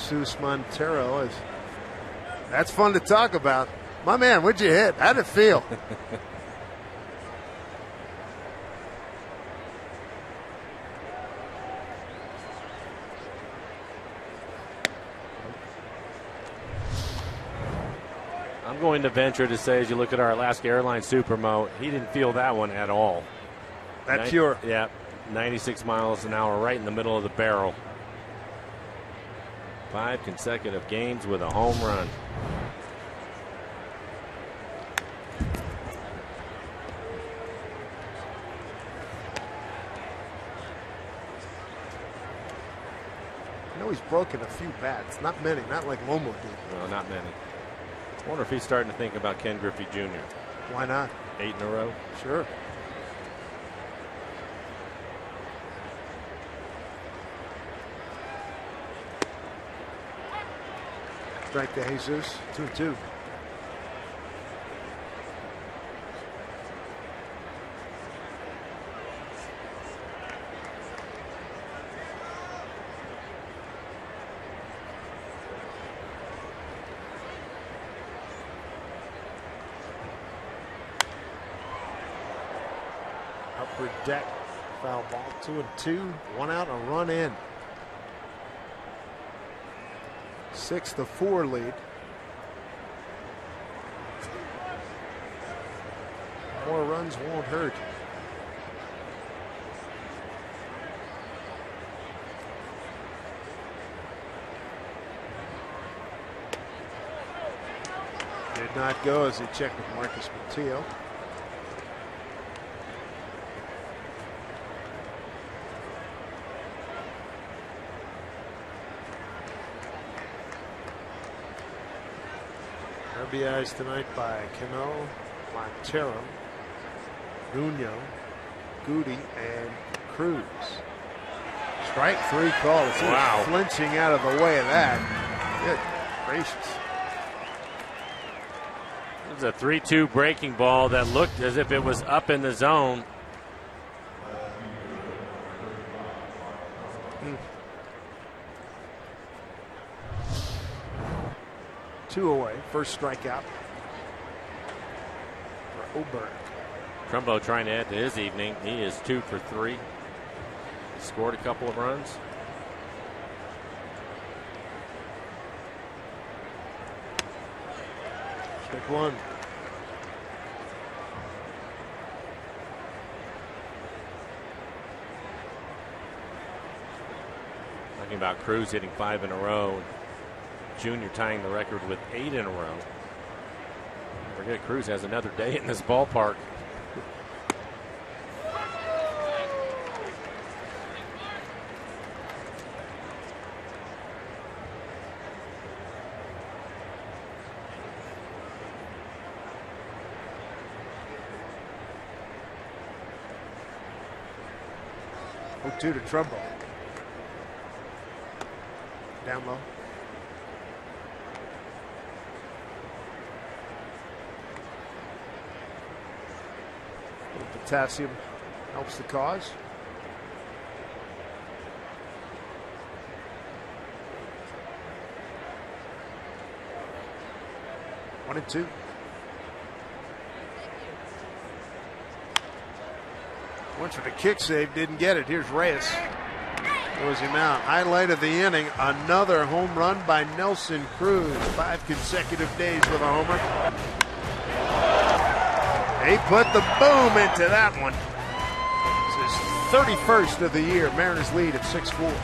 Jesus Montero that's fun to talk about. My man, what'd you hit? How'd it feel? I'm going to venture to say, as you look at our Alaska Airlines Supermo, he didn't feel that one at all. That pure. Yeah, 96 miles an hour right in the middle of the barrel. 5 consecutive games with a home run. I know he's broken a few bats. Not many. Not like Lomo did. No, not many. I wonder if he's starting to think about Ken Griffey Jr. Why not? 8 in a row. Sure. Strike to Jesus. 2-2. Upper deck. Foul ball. 2-2. 1 out, a run in. 6-4 lead. More runs won't hurt. Did not go as he checked with Marcus Matillo. RBIs tonight by Cano, Montero, Nuno, Goody, and Cruz. Strike 3 call. Wow. Flinching out of the way of that. Good gracious. It was a 3-2 breaking ball that looked as if it was up in the zone. Two away. First strikeout for Oberg. Trumbo trying to add to his evening. He is 2 for 3. Scored a couple of runs. Strike one. Talking about Cruz hitting 5 in a row. Junior tying the record with 8 in a row. Don't forget, Cruz has another day in this ballpark. To Trumbo. Down low. A little potassium helps the cause. One and two. Went for the kick save, didn't get it. Here's Reyes. Throws him out. Highlight of the inning, another home run by Nelson Cruz. 5 consecutive days with a homer. He put the boom into that one. It's his 31st of the year. Mariners lead at 6-4.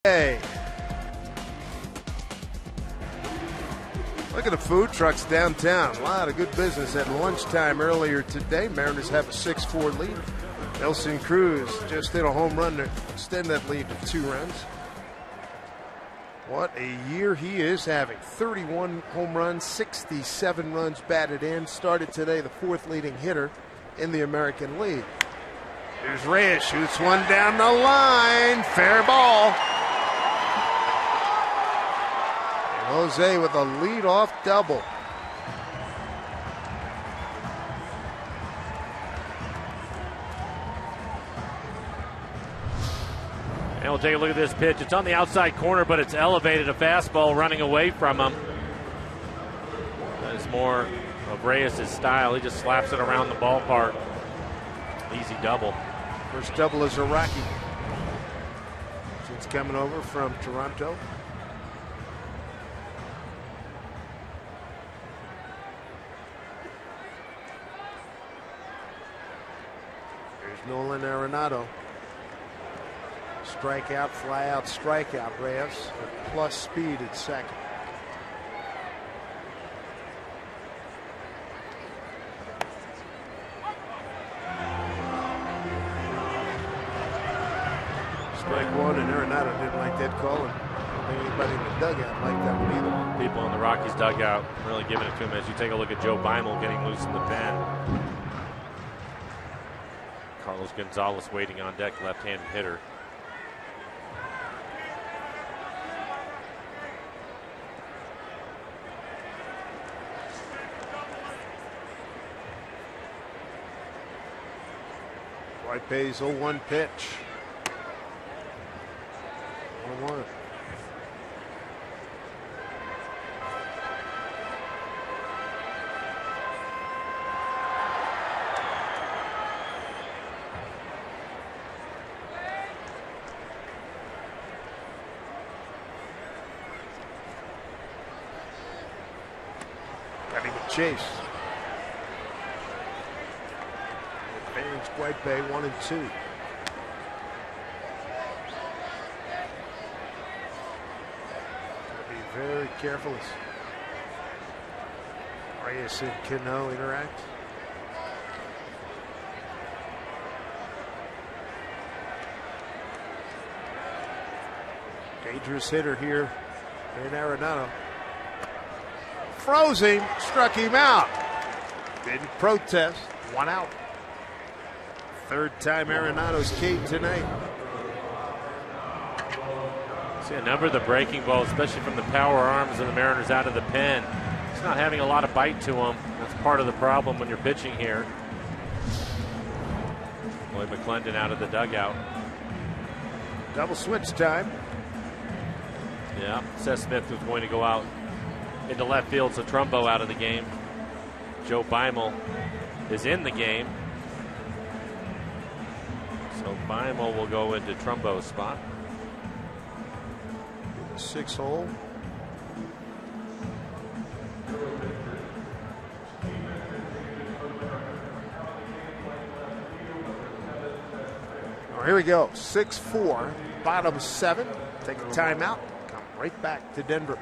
Hey. Look at the food trucks downtown. A lot of good business at lunchtime earlier today. Mariners have a 6-4 lead. Nelson Cruz just hit a home run to extend that lead to 2 runs. What a year he is having. 31 home runs, 67 runs batted in. Started today the 4th leading hitter in the American League. Here's Reyes, shoots one down the line. Fair ball. Jose with a leadoff double. And we'll take a look at this pitch. It's on the outside corner, but it's elevated. A fastball running away from him. That is more of Reyes' style. He just slaps it around the ballpark. Easy double. First double as a Rocky since coming over from Toronto. Nolan Arenado. Strikeout, fly out, strikeout. Reyes with plus speed at second. Strike one, and Arenado didn't like that call. And I don't think anybody in the dugout liked that one either. People in the Rockies dugout really giving it to him. As you take a look at Joe Beimel getting loose in the pen. Carlos Gonzalez waiting on deck, left-handed hitter. Whitebay's 0-1 pitch. 1-1. Got him with Chase. Advantage White Bay 1-2. Very careful as Reyes and Cano interact. Dangerous hitter here in Arenado. Froze him, struck him out. Didn't protest, 1 out. Third time Arenado's caved tonight. See a number of the breaking balls, especially from the power arms of the Mariners out of the pen. It's not having a lot of bite to him. That's part of the problem when you're pitching here. Lloyd McClendon out of the dugout. Double switch time. Yeah, Seth Smith was going to go out into left field, so Trumbo out of the game. Joe Beimel is in the game. So Beimel will go into Trumbo's spot. 6-hole. Oh, here we go. 6-4, bottom 7. Take a timeout. Come right back to Denver.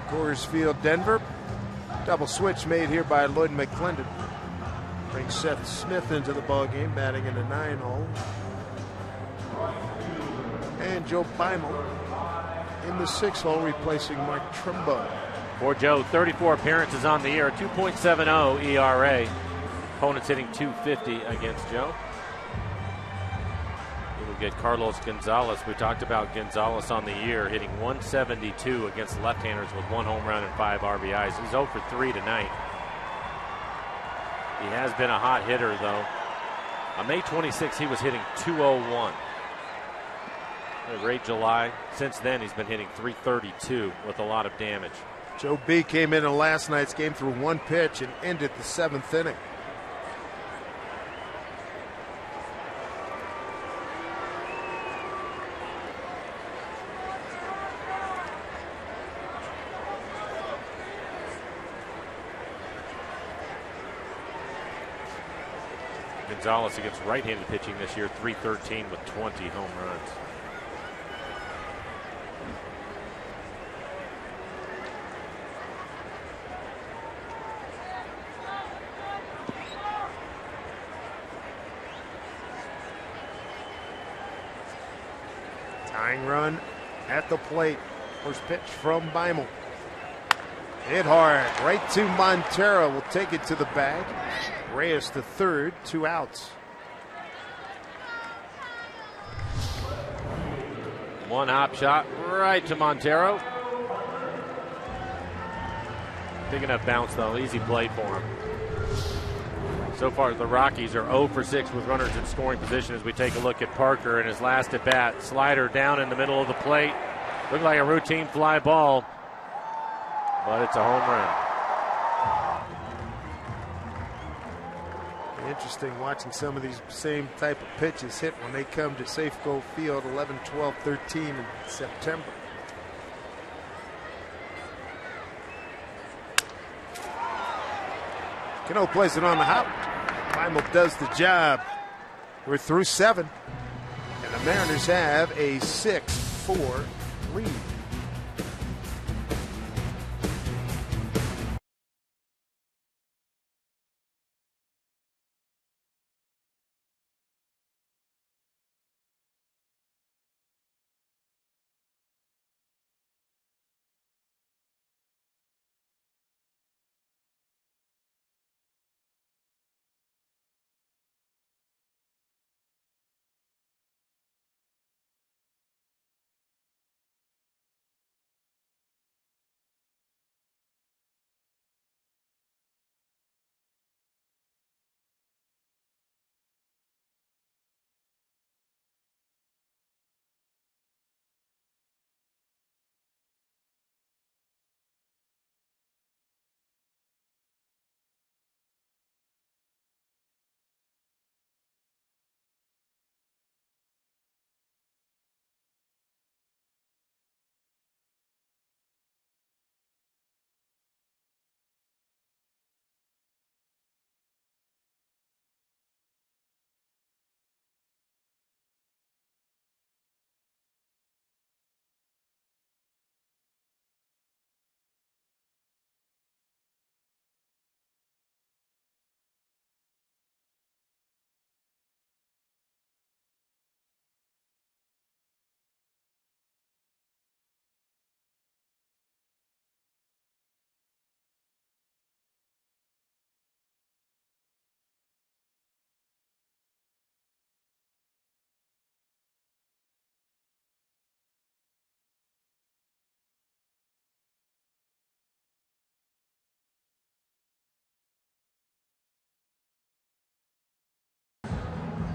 Coors Field, Denver. Double switch made here by Lloyd McClendon. Brings Seth Smith into the ballgame, batting in the 9-hole. And Joe Beimel in the 6-hole, replacing Mark Trumbo. For Joe, 34 appearances on the year, 2.70 ERA. Opponents hitting .250 against Joe. We'll get Carlos Gonzalez. We talked about Gonzalez on the year, hitting .172 against left-handers with 1 home run and 5 RBIs. He's 0 for 3 tonight. He has been a hot hitter, though. On May 26, he was hitting .201. A great July. Since then, he's been hitting .332 with a lot of damage. Joe B came in last night's game through 1 pitch and ended the 7th inning. Gonzalez against right-handed pitching this year, .313 with 20 home runs. Tying run at the plate. First pitch from Beimel. Hit hard, right to Montero. Will take it to the bag. Reyes to third, 2 outs. One hop shot right to Montero. Big enough bounce, though. Easy play for him. So far, the Rockies are 0 for 6 with runners in scoring position as we take a look at Parker in his last at bat. Slider down in the middle of the plate. Looked like a routine fly ball, but it's a home run. Interesting watching some of these same type of pitches hit when they come to Safeco Field 11, 12, 13 in September. Cano plays it on the hop. Primal does the job. We're through 7, and the Mariners have a 6-4 lead.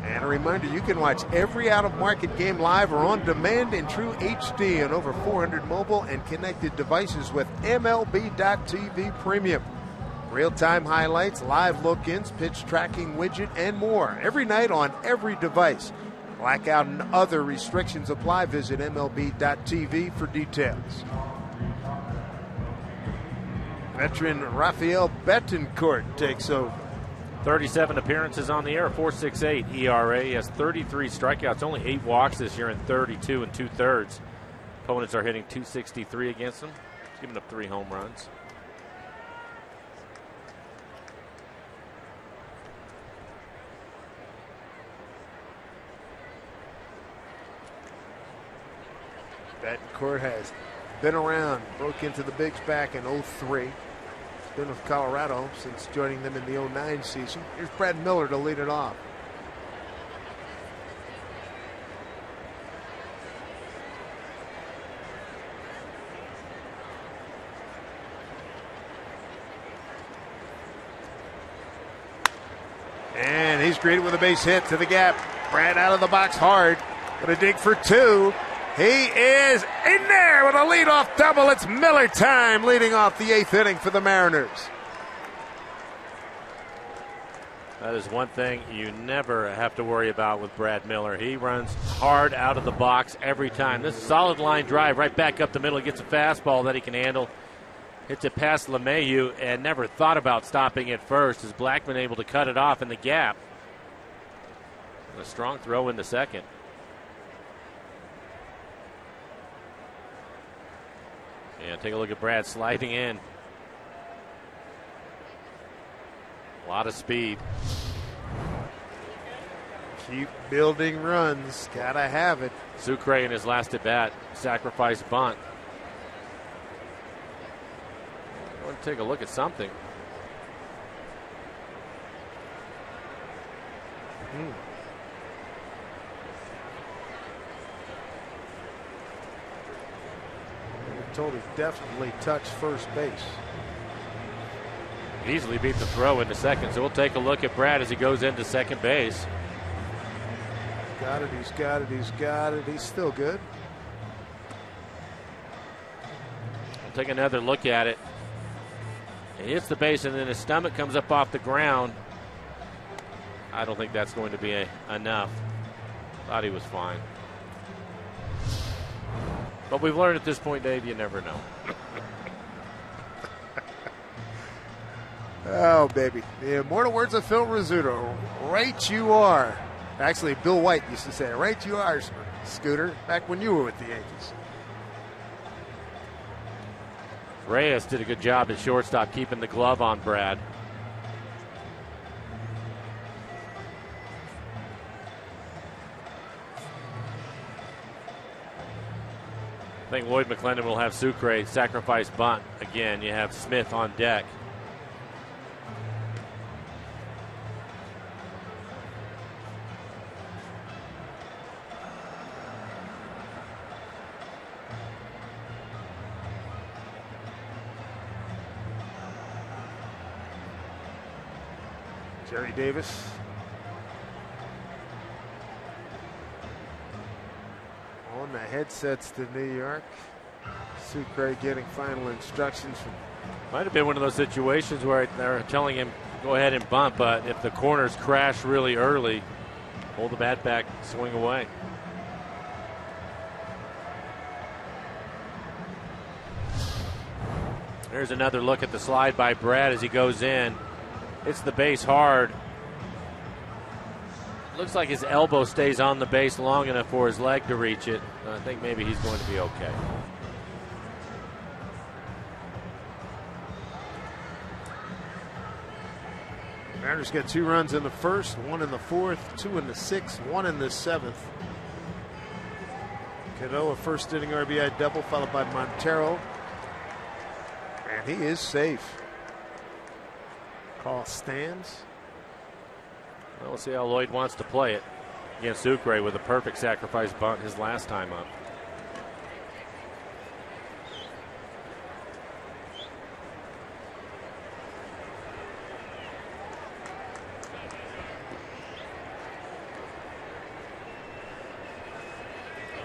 And a reminder, you can watch every out-of-market game live or on demand in true HD on over 400 mobile and connected devices with MLB.TV Premium. Real-time highlights, live look-ins, pitch tracking widget, and more every night on every device. Blackout and other restrictions apply. Visit MLB.TV for details. Veteran Rafael Betancourt takes over. 37 appearances on the air, 4.68 ERA. He has 33 strikeouts, only 8 walks this year in 32 2/3. Opponents are hitting .263 against him. He's giving up 3 home runs. Betancourt has been around, broke into the bigs back in 03. Been with Colorado since joining them in the 09 season. Here's Brad Miller to lead it off. And he's greeted with a base hit to the gap. Brad out of the box hard. Gonna dig for 2. He is in there with a leadoff double. It's Miller time, leading off the 8th inning for the Mariners. That is one thing you never have to worry about with Brad Miller. He runs hard out of the box every time. This is a solid line drive right back up the middle. He gets a fastball that he can handle. Hits it past LeMahieu and never thought about stopping it first. As Blackman able to cut it off in the gap. A strong throw in the second. And take a look at Brad sliding in. A lot of speed. Keep building runs. Gotta have it. Sucre in his last at bat. Sacrifice bunt. take a look at something. Told he definitely touched first base. Easily beat the throw into second, so we'll take a look at Brad as he goes into second base. Got it, he's got it, he's got it. He's still good. We'll take another look at it. He hits the base and then his stomach comes up off the ground. I don't think that's going to be enough. Thought he was fine. But we've learned at this point, Dave, you never know. Oh, baby. The immortal words of Phil Rizzuto. Right you are. Actually, Bill White used to say, right you are, Scooter, back when you were with the Yankees. Reyes did a good job at shortstop keeping the glove on Brad. I think Lloyd McClendon will have Sucre sacrifice bunt again. You have Smith on deck. Jerry Davis. On the headsets to New York. Sucre getting final instructions from. Might have been one of those situations where they're telling him go ahead and bunt, but if the corners crash really early, hold the bat back, swing away. There's another look at the slide by Brad as he goes in. Hits the base hard. Looks like his elbow stays on the base long enough for his leg to reach it. I think maybe he's going to be okay. Mariners got 2 runs in the first, 1 in the fourth, 2 in the sixth, 1 in the seventh. Cano, a first inning RBI double, followed by Montero. And he is safe. Call stands. Well, we'll see how Lloyd wants to play it against Sucre with a perfect sacrifice bunt his last time up.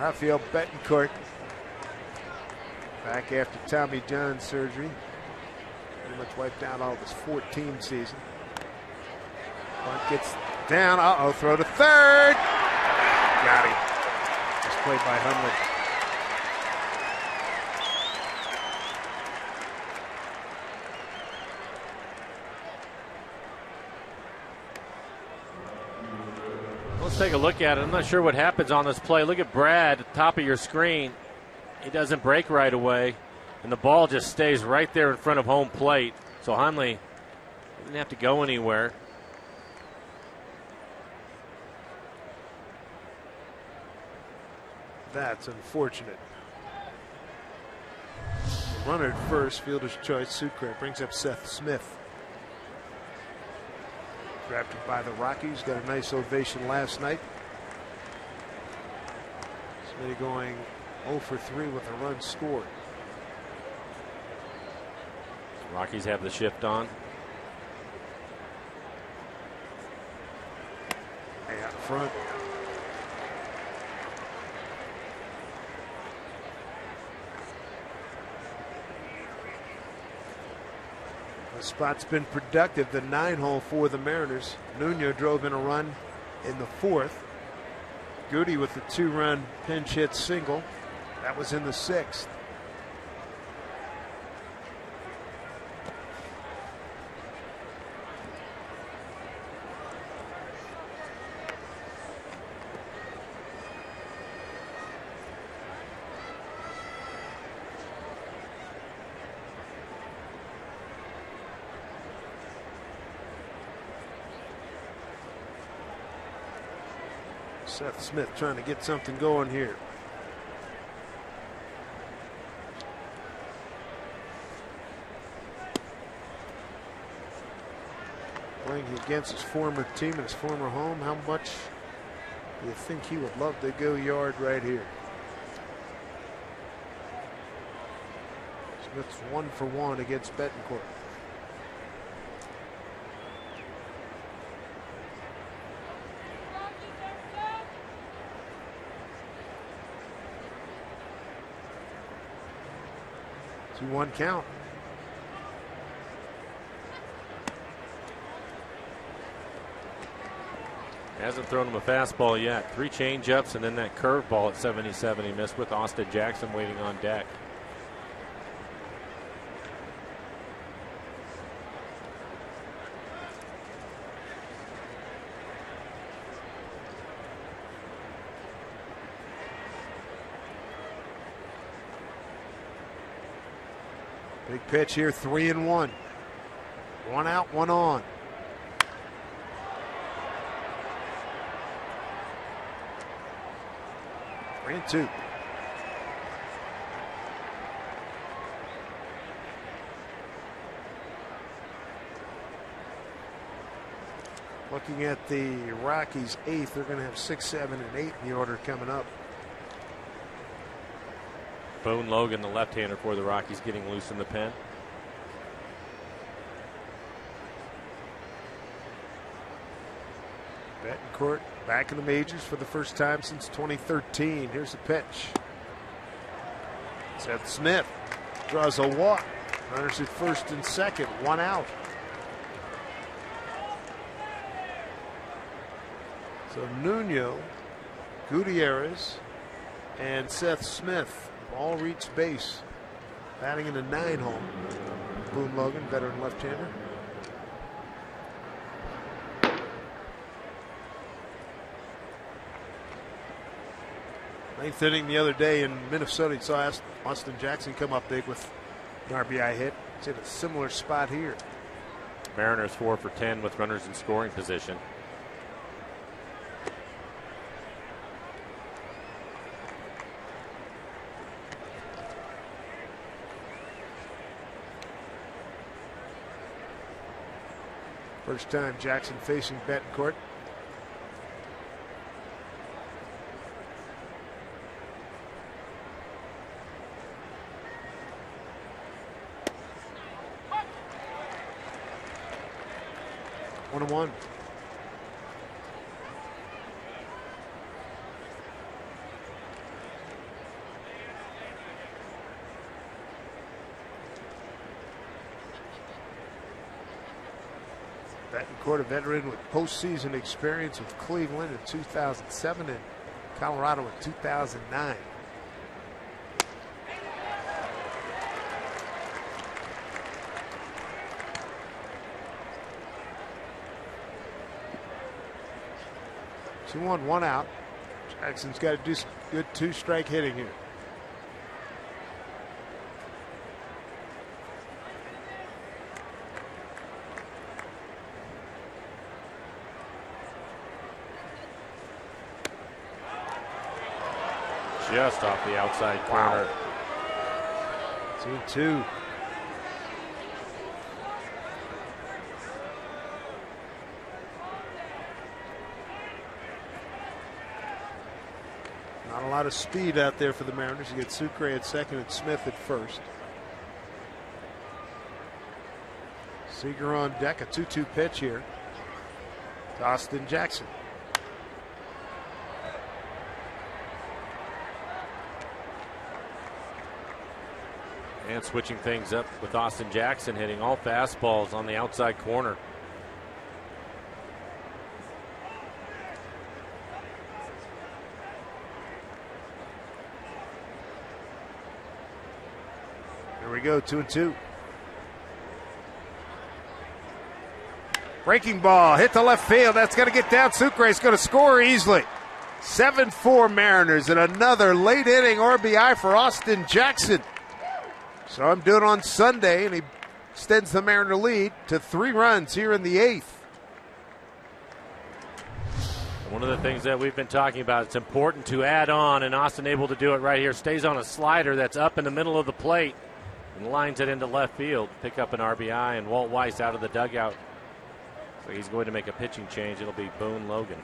Rafael Betancourt back after Tommy John surgery. Pretty much wiped out all of his 14 season. Bunt gets down. Uh-oh, throw to third. Got him. Just played by Hunley. Let's take a look at it. I'm not sure what happens on this play. Look at Brad at the top of your screen. He doesn't break right away, and the ball just stays right there in front of home plate. So Hunley didn't have to go anywhere. That's unfortunate. Runner at first, fielder's choice. Sucre brings up Seth Smith. Drafted by the Rockies, got a nice ovation last night. Smith going 0 for 3 with a run scored. Rockies have the shift on. Hey, out front. The spot's been productive, the 9-hole for the Mariners. Nuno drove in a run in the fourth. Goody with the 2-run pinch hit single. That was in the sixth. Seth Smith trying to get something going here. playing against his former team and his former home. How much do you think he would love to go yard right here? Smith's 1 for 1 against Betancourt. Two 1 count. Hasn't thrown him a fastball yet. 3 changeups and then that curveball at 77 he missed with Austin Jackson waiting on deck. Big pitch here, 3-1. 1 out, 1 on. And 2. Looking at the Rockies' 8th, they're going to have 6, 7, and 8 in the order coming up. Boone Logan, the left-hander for the Rockies, getting loose in the pen. Betancourt back in the majors for the first time since 2013. Here's the pitch. Seth Smith draws a walk. Runners at first and second, 1 out. So Nuno, Gutierrez, and Seth Smith all reach base. Batting in a 9 hole. Boone Logan, veteran left-hander. Ninth inning the other day in Minnesota, you saw Austin Jackson come up big with an RBI hit. It's in a similar spot here. Mariners 4 for 10 with runners in scoring position. First time Jackson facing Betancourt. One and 1. Betancourt, a veteran with postseason experience with Cleveland in 2007 and Colorado in 2009. Two on, 1 out. Jackson's got to do some good 2-strike hitting here. Just off the outside corner. 2-2. Not a lot of speed out there for the Mariners. You get Sucre at second and Smith at first. Seager on deck, a 2-2 pitch here to Austin Jackson. And switching things up with Austin Jackson hitting all fastballs on the outside corner. Here we go, 2-2. Breaking ball, hit to left field. That's going to get down. Sucre's going to score easily. 7-4 Mariners and another late inning RBI for Austin Jackson. So I'm doing it on Sunday, and he extends the Mariner lead to 3 runs here in the 8th. One of the things that we've been talking about, it's important to add on, and Austin able to do it right here. Stays on a slider that's up in the middle of the plate and lines it into left field. Pick up an RBI, and Walt Weiss out of the dugout So he's going to make a pitching change. It'll be Boone Logan.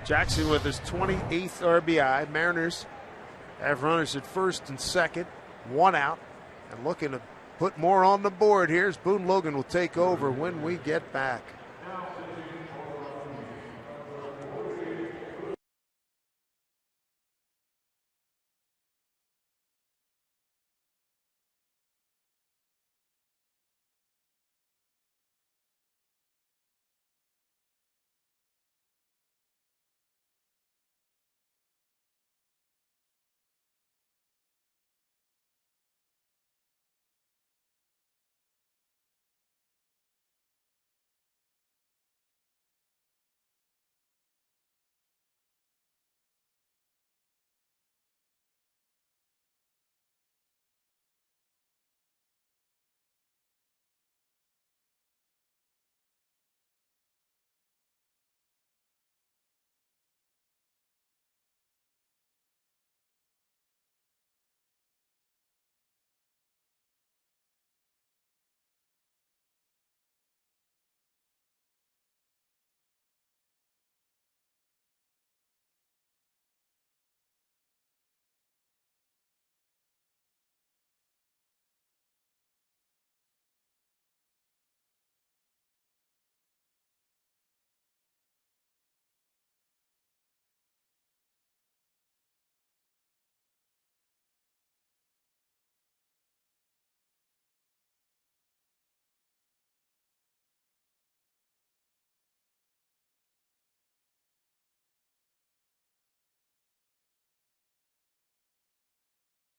Jackson with his 28th RBI. Mariners have runners at first and second, one out, and looking to put more on the board here as Boone Logan will take over when we get back.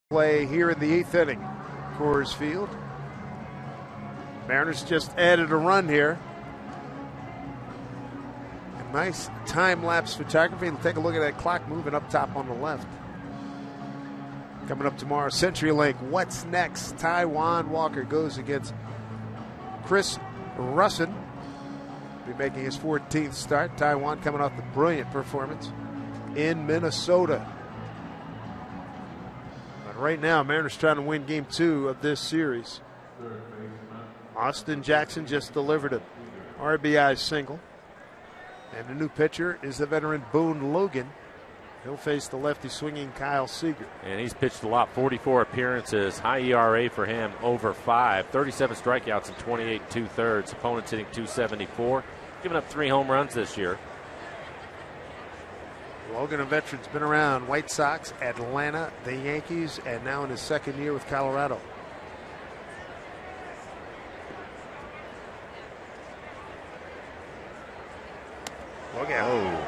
Play here in the 8th inning, Coors Field. Mariners just added a run here. A nice time-lapse photography. We'll take a look at that clock moving up top on the left. Coming up tomorrow, CenturyLink. What's next? Taijuan Walker goes against Chris Russin. Be making his 14th start. Taijuan coming off the brilliant performance in Minnesota. Right now, Mariners trying to win game 2 of this series. Austin Jackson just delivered an RBI single. And the new pitcher is the veteran Boone Logan. He'll face the lefty swinging Kyle Seager. And he's pitched a lot, 44 appearances, high ERA for him, over 5, 37 strikeouts in 28 2/3. Opponents hitting .274, giving up 3 home runs this year. Logan, a veteran's been around White Sox, Atlanta, the Yankees, and now in his second year with Colorado. Look out. Oh.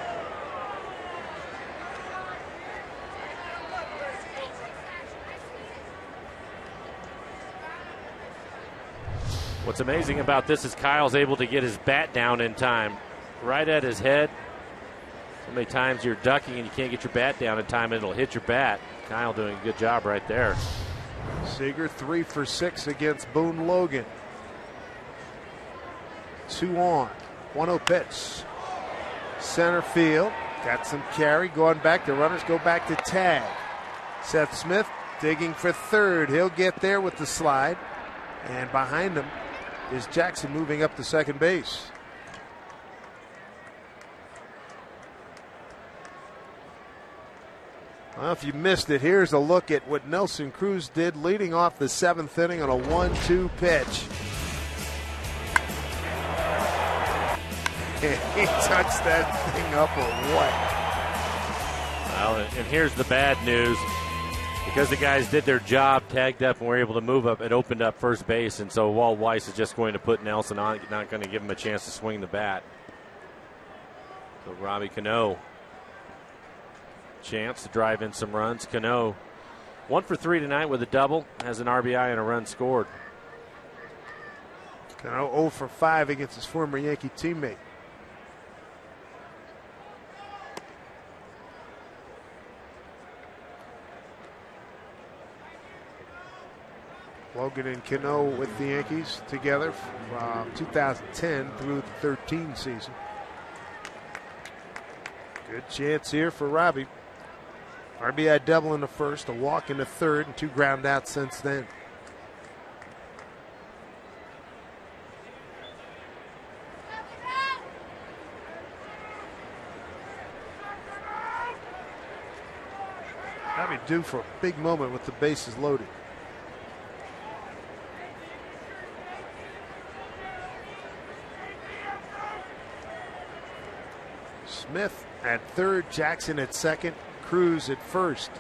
What's amazing about this is Kyle's able to get his bat down in time, right at his head. So many times you're ducking and you can't get your bat down in time and it'll hit your bat. Kyle doing a good job right there. Seager 3 for 6 against Boone Logan. 2 on. 1-0 pitch. Center field. Got some carry. Going back. The runners go back to tag. Seth Smith digging for third. He'll get there with the slide. And behind him is Jackson moving up to second base. Well, if you missed it, here's a look at what Nelson Cruz did leading off the 7th inning on a 1-2 pitch. He touched that thing up or what? Well, and here's the bad news. Because the guys did their job, tagged up, and were able to move up, it opened up first base, and so Walt Weiss is just going to put Nelson on, not going to give him a chance to swing the bat. So Robbie Cano, chance to drive in some runs. Cano 1 for 3 tonight with a double, has an RBI and a run scored. Cano 0 for 5 against his former Yankee teammate. Logan and Cano with the Yankees together from 2010 through the 13 season. Good chance here for Robbie. RBI double in the first, a walk in the third, and 2 ground outs since then. That'd be due for a big moment with the bases loaded. Smith at third, Jackson at second, Cruz at first.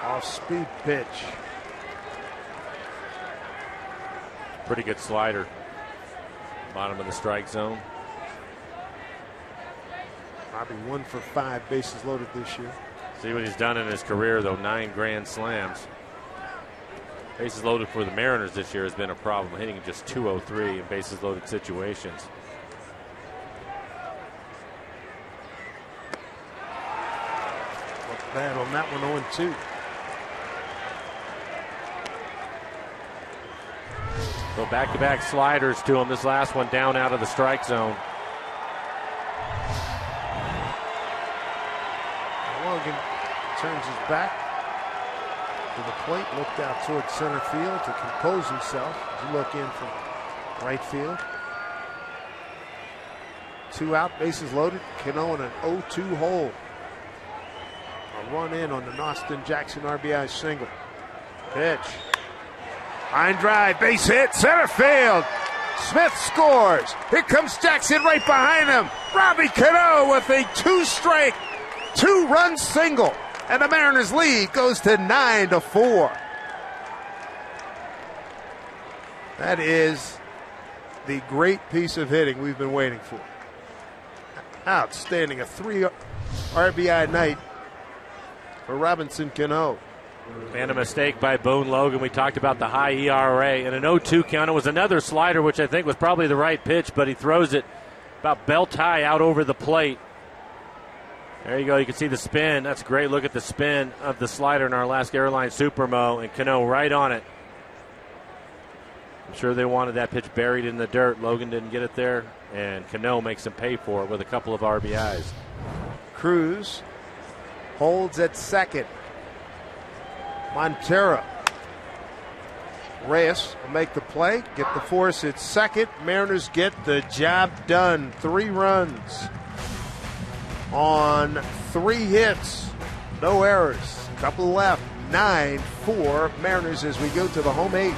Off-speed pitch. Pretty good slider. Bottom of the strike zone. Bobby 1 for 5 bases loaded this year. See what he's done in his career, though. 9 grand slams. Bases loaded for the Mariners this year has been a problem, hitting just .203 in bases loaded situations. Look bad on that one, 0-2. So back-to-back sliders to him. This last one down out of the strike zone. Logan turns his back to the plate, looked out towards center field to compose himself as he look in from right field. 2 out, bases loaded. Cano in an 0-2 hole. A run in on the Austin Jackson RBI single. Pitch. Line drive, base hit, center field. Smith scores. Here comes Jackson right behind him. Robbie Cano with a 2-strike, 2-run single. And the Mariners lead goes to 9-4. That is the great piece of hitting we've been waiting for. Outstanding. A 3 RBI night for Robinson Cano. And a mistake by Boone Logan. We talked about the high ERA. And an 0-2 count. It was another slider, which I think was probably the right pitch, but he throws it about belt high out over the plate. There you go. You can see the spin. That's a great look at the spin of the slider in our last Airline Supermo. And Cano right on it. I'm sure they wanted that pitch buried in the dirt. Logan didn't get it there. And Cano makes him pay for it with a couple of RBIs. Cruz holds at second. Montero. Reyes will make the play, get the force at second. Mariners get the job done. 3 runs on 3 hits. No errors. Couple left. 9-4 Mariners as we go to the home 8.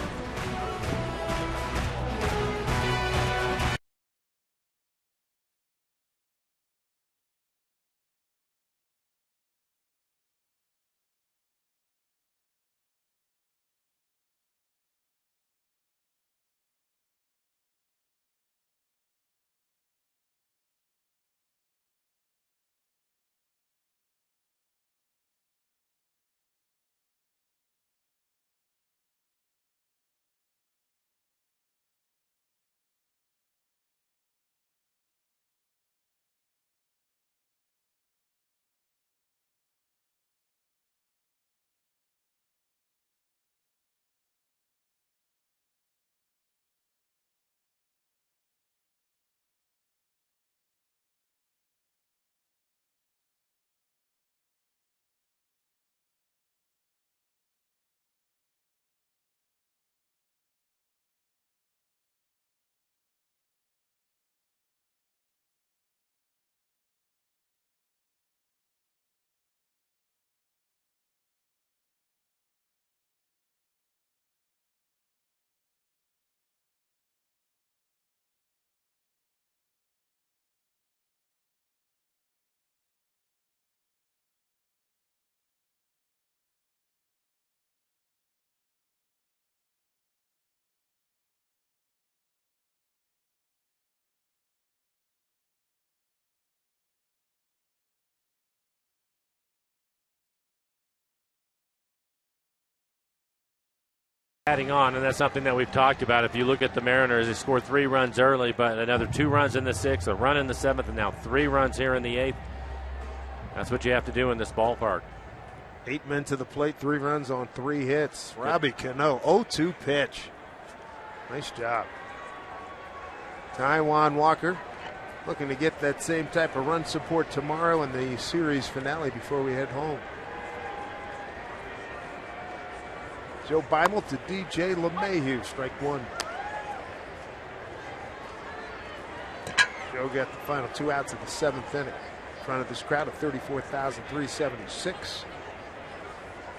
Adding on, and that's something that we've talked about. If you look at the Mariners, they scored 3 runs early, but another 2 runs in the 6th, a run in the 7th, and now 3 runs here in the 8th. That's what you have to do in this ballpark. 8 men to the plate, 3 runs on 3 hits. Robbie Cano, 0-2 pitch. Nice job. Taijuan Walker looking to get that same type of run support tomorrow in the series finale before we head home. Joe Beimel to DJ LeMahieu, strike 1. Joe got the final 2 outs of the 7th inning. front of this crowd of 34,376.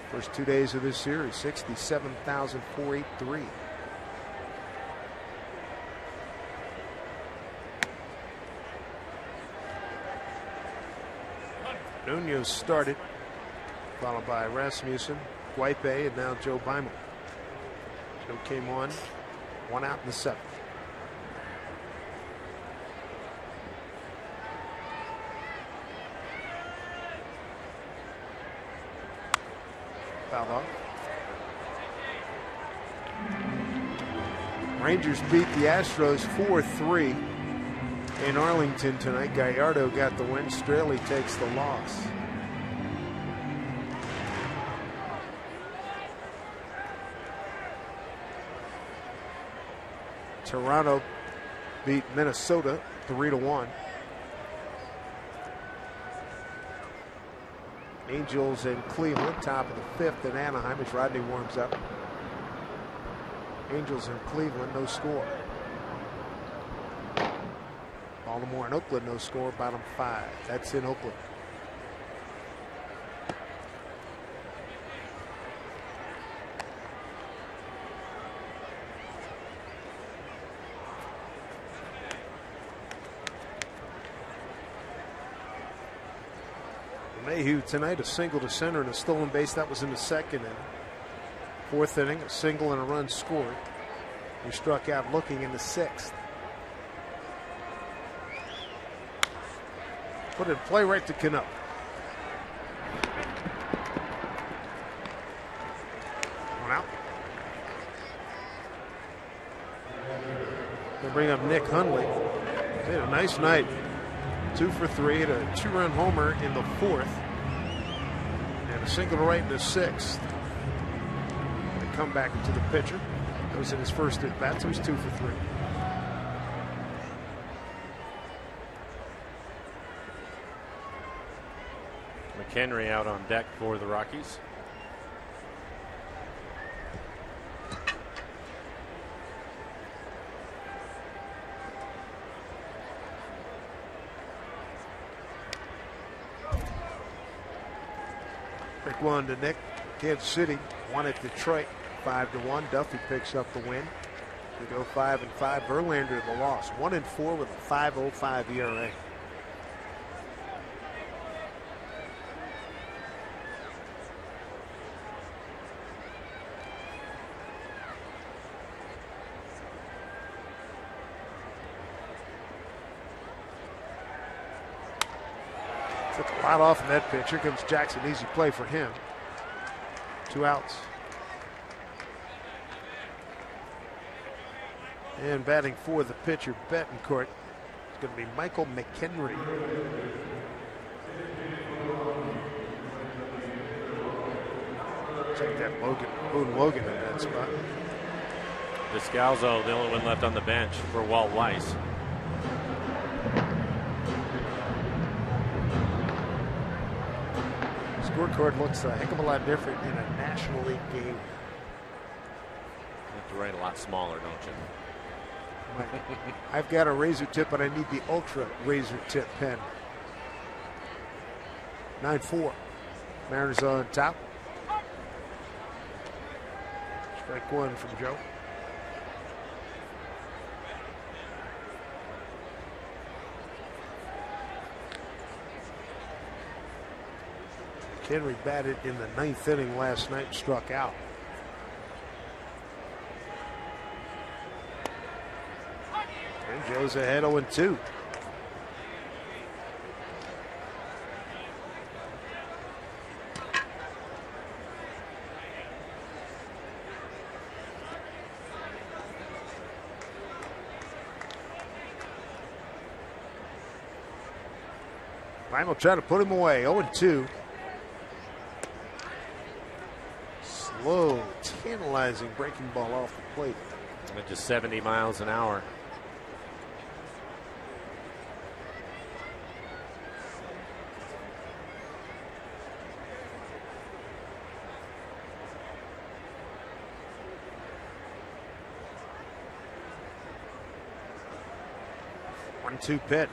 First 2 days of this series, 67,483. Nunez started, followed by Rasmussen, Guipe, and now Joe Beimel. Joe came on, 1 out in the 7th. Foul off. Rangers beat the Astros 4-3 in Arlington tonight. Gallardo got the win. Straley takes the loss. Toronto beat Minnesota 3-1. Angels in Cleveland, top of the 5th in Anaheim as Rodney warms up. Angels in Cleveland, no score. Baltimore and Oakland, no score, bottom 5. That's in Oakland. Mayhew tonight, a single to center and a stolen base. That was in the 2nd inning. 4th inning, a single and a run scored. He struck out looking in the 6th. Put it in play right to Cano. One out. They bring up Nick Hundley. He had a nice night. 2 for 3 and a 2-run homer in the 4th. And a single to right in the 6th. They come back to the pitcher. That was in his first at bat, so he's 2 for 3. McHenry out on deck for the Rockies. Pick one to Nick. Kansas City won at Detroit 5-1. Duffy picks up the win. They go 5-5. Verlander the loss. 1-4 with a 5.05 ERA. Took a lot off in that pitch. Here comes Jackson. Easy play for him. 2 outs. And batting for the pitcher, Betancourt, it's going to be Michael McHenry. Check that Boone Logan in that spot. Descalzo, the only one left on the bench for Walt Weiss. Scorecard looks a heck of a lot different in a National League game. You have to write a lot smaller, don't you? I've got a razor tip, but I need the ultra razor tip pen. 9-4. Mariners on top. Strike one from Joe. Henry batted in the 9th inning last night and struck out. And Joe's ahead 0-2. Beimel trying to put him away. 0-2. Slow, tantalizing breaking ball off the plate. At just 70 miles an hour. One-two pitch.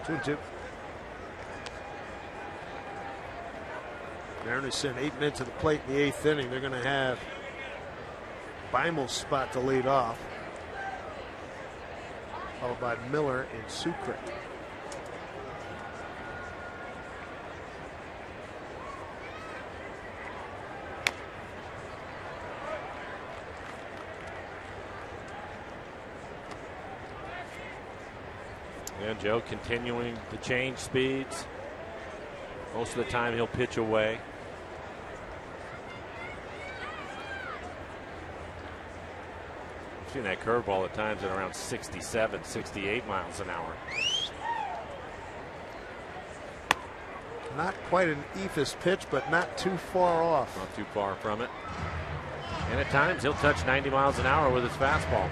2-2. Mariners sent 8 men to the plate in the 8th inning. They're going to have Beimel's spot to lead off, followed by Miller and Sucre. And Joe continuing to change speeds. Most of the time he'll pitch away. I've seen that curveball at times at around 67, 68 miles an hour. Not quite an eephus pitch, but not too far off. Not too far from it. And at times he'll touch 90 miles an hour with his fastball.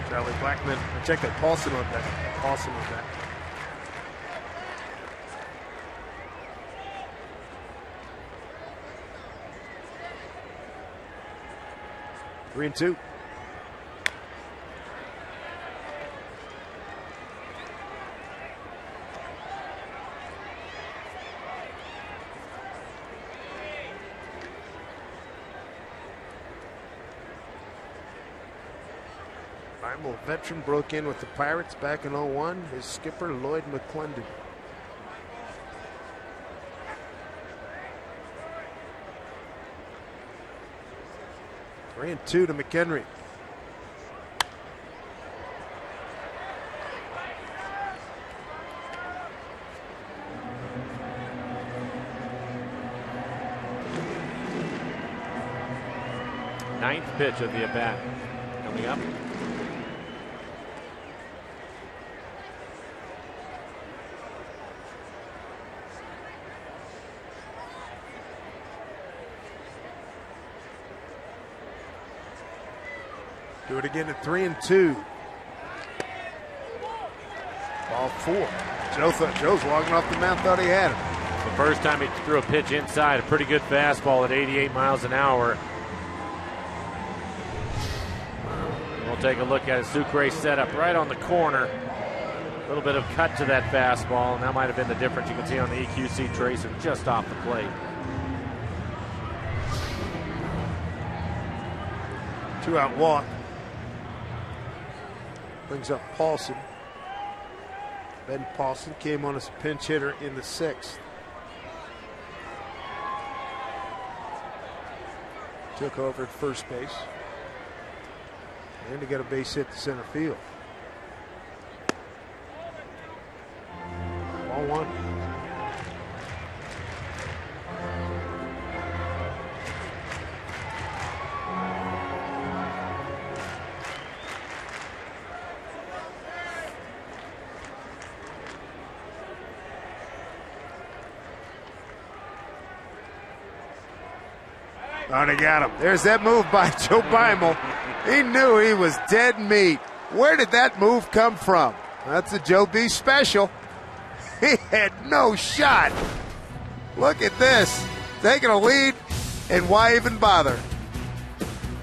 Charlie Blackmon, check that. Paulson on that. Paulson on that. Three and two. Bimal, veteran, broke in with the Pirates back in 01. His skipper, Lloyd McClendon. Three and two to McHenry. Ninth pitch of the at-bat coming up. Do it again at 3 and 2. Ball 4. Joe's walking off the mound, thought he had him. The first time he threw a pitch inside, a pretty good fastball at 88 miles an hour. We'll take a look at it. Sucre set up right on the corner. A little bit of cut to that fastball, and that might have been the difference. You can see on the EQC tracer just off the plate. 2-out walk. Brings up Paulson. Ben Paulson came on as a pinch hitter in the 6th. Took over at first base. And to get a base hit to center field. Ball 1. Oh, they got him. There's that move by Joe Bimal. He knew he was dead meat. Where did that move come from? That's a Joe B special. He had no shot. Look at this. Taking a lead, and why even bother?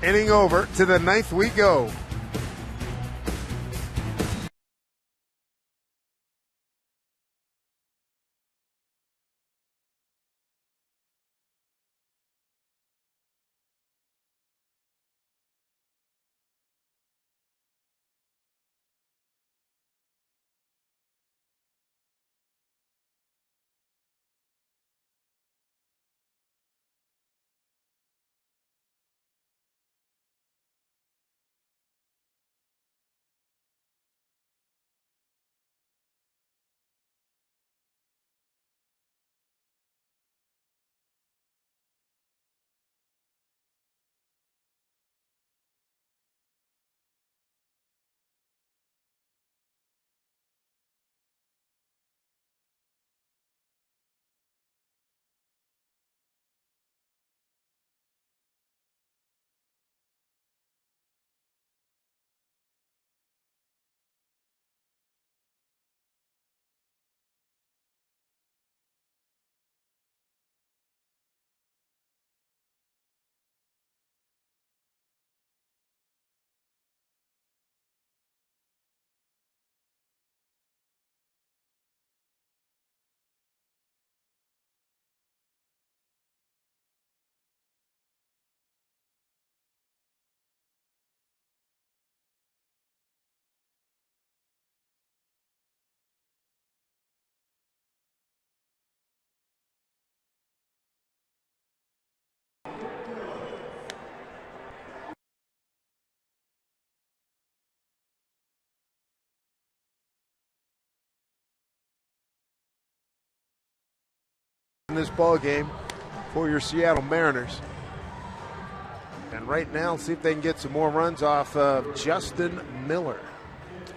Inning over. To the 9th we go. this ball game for your Seattle Mariners. And right now, let's see if they can get some more runs off of Justin Miller.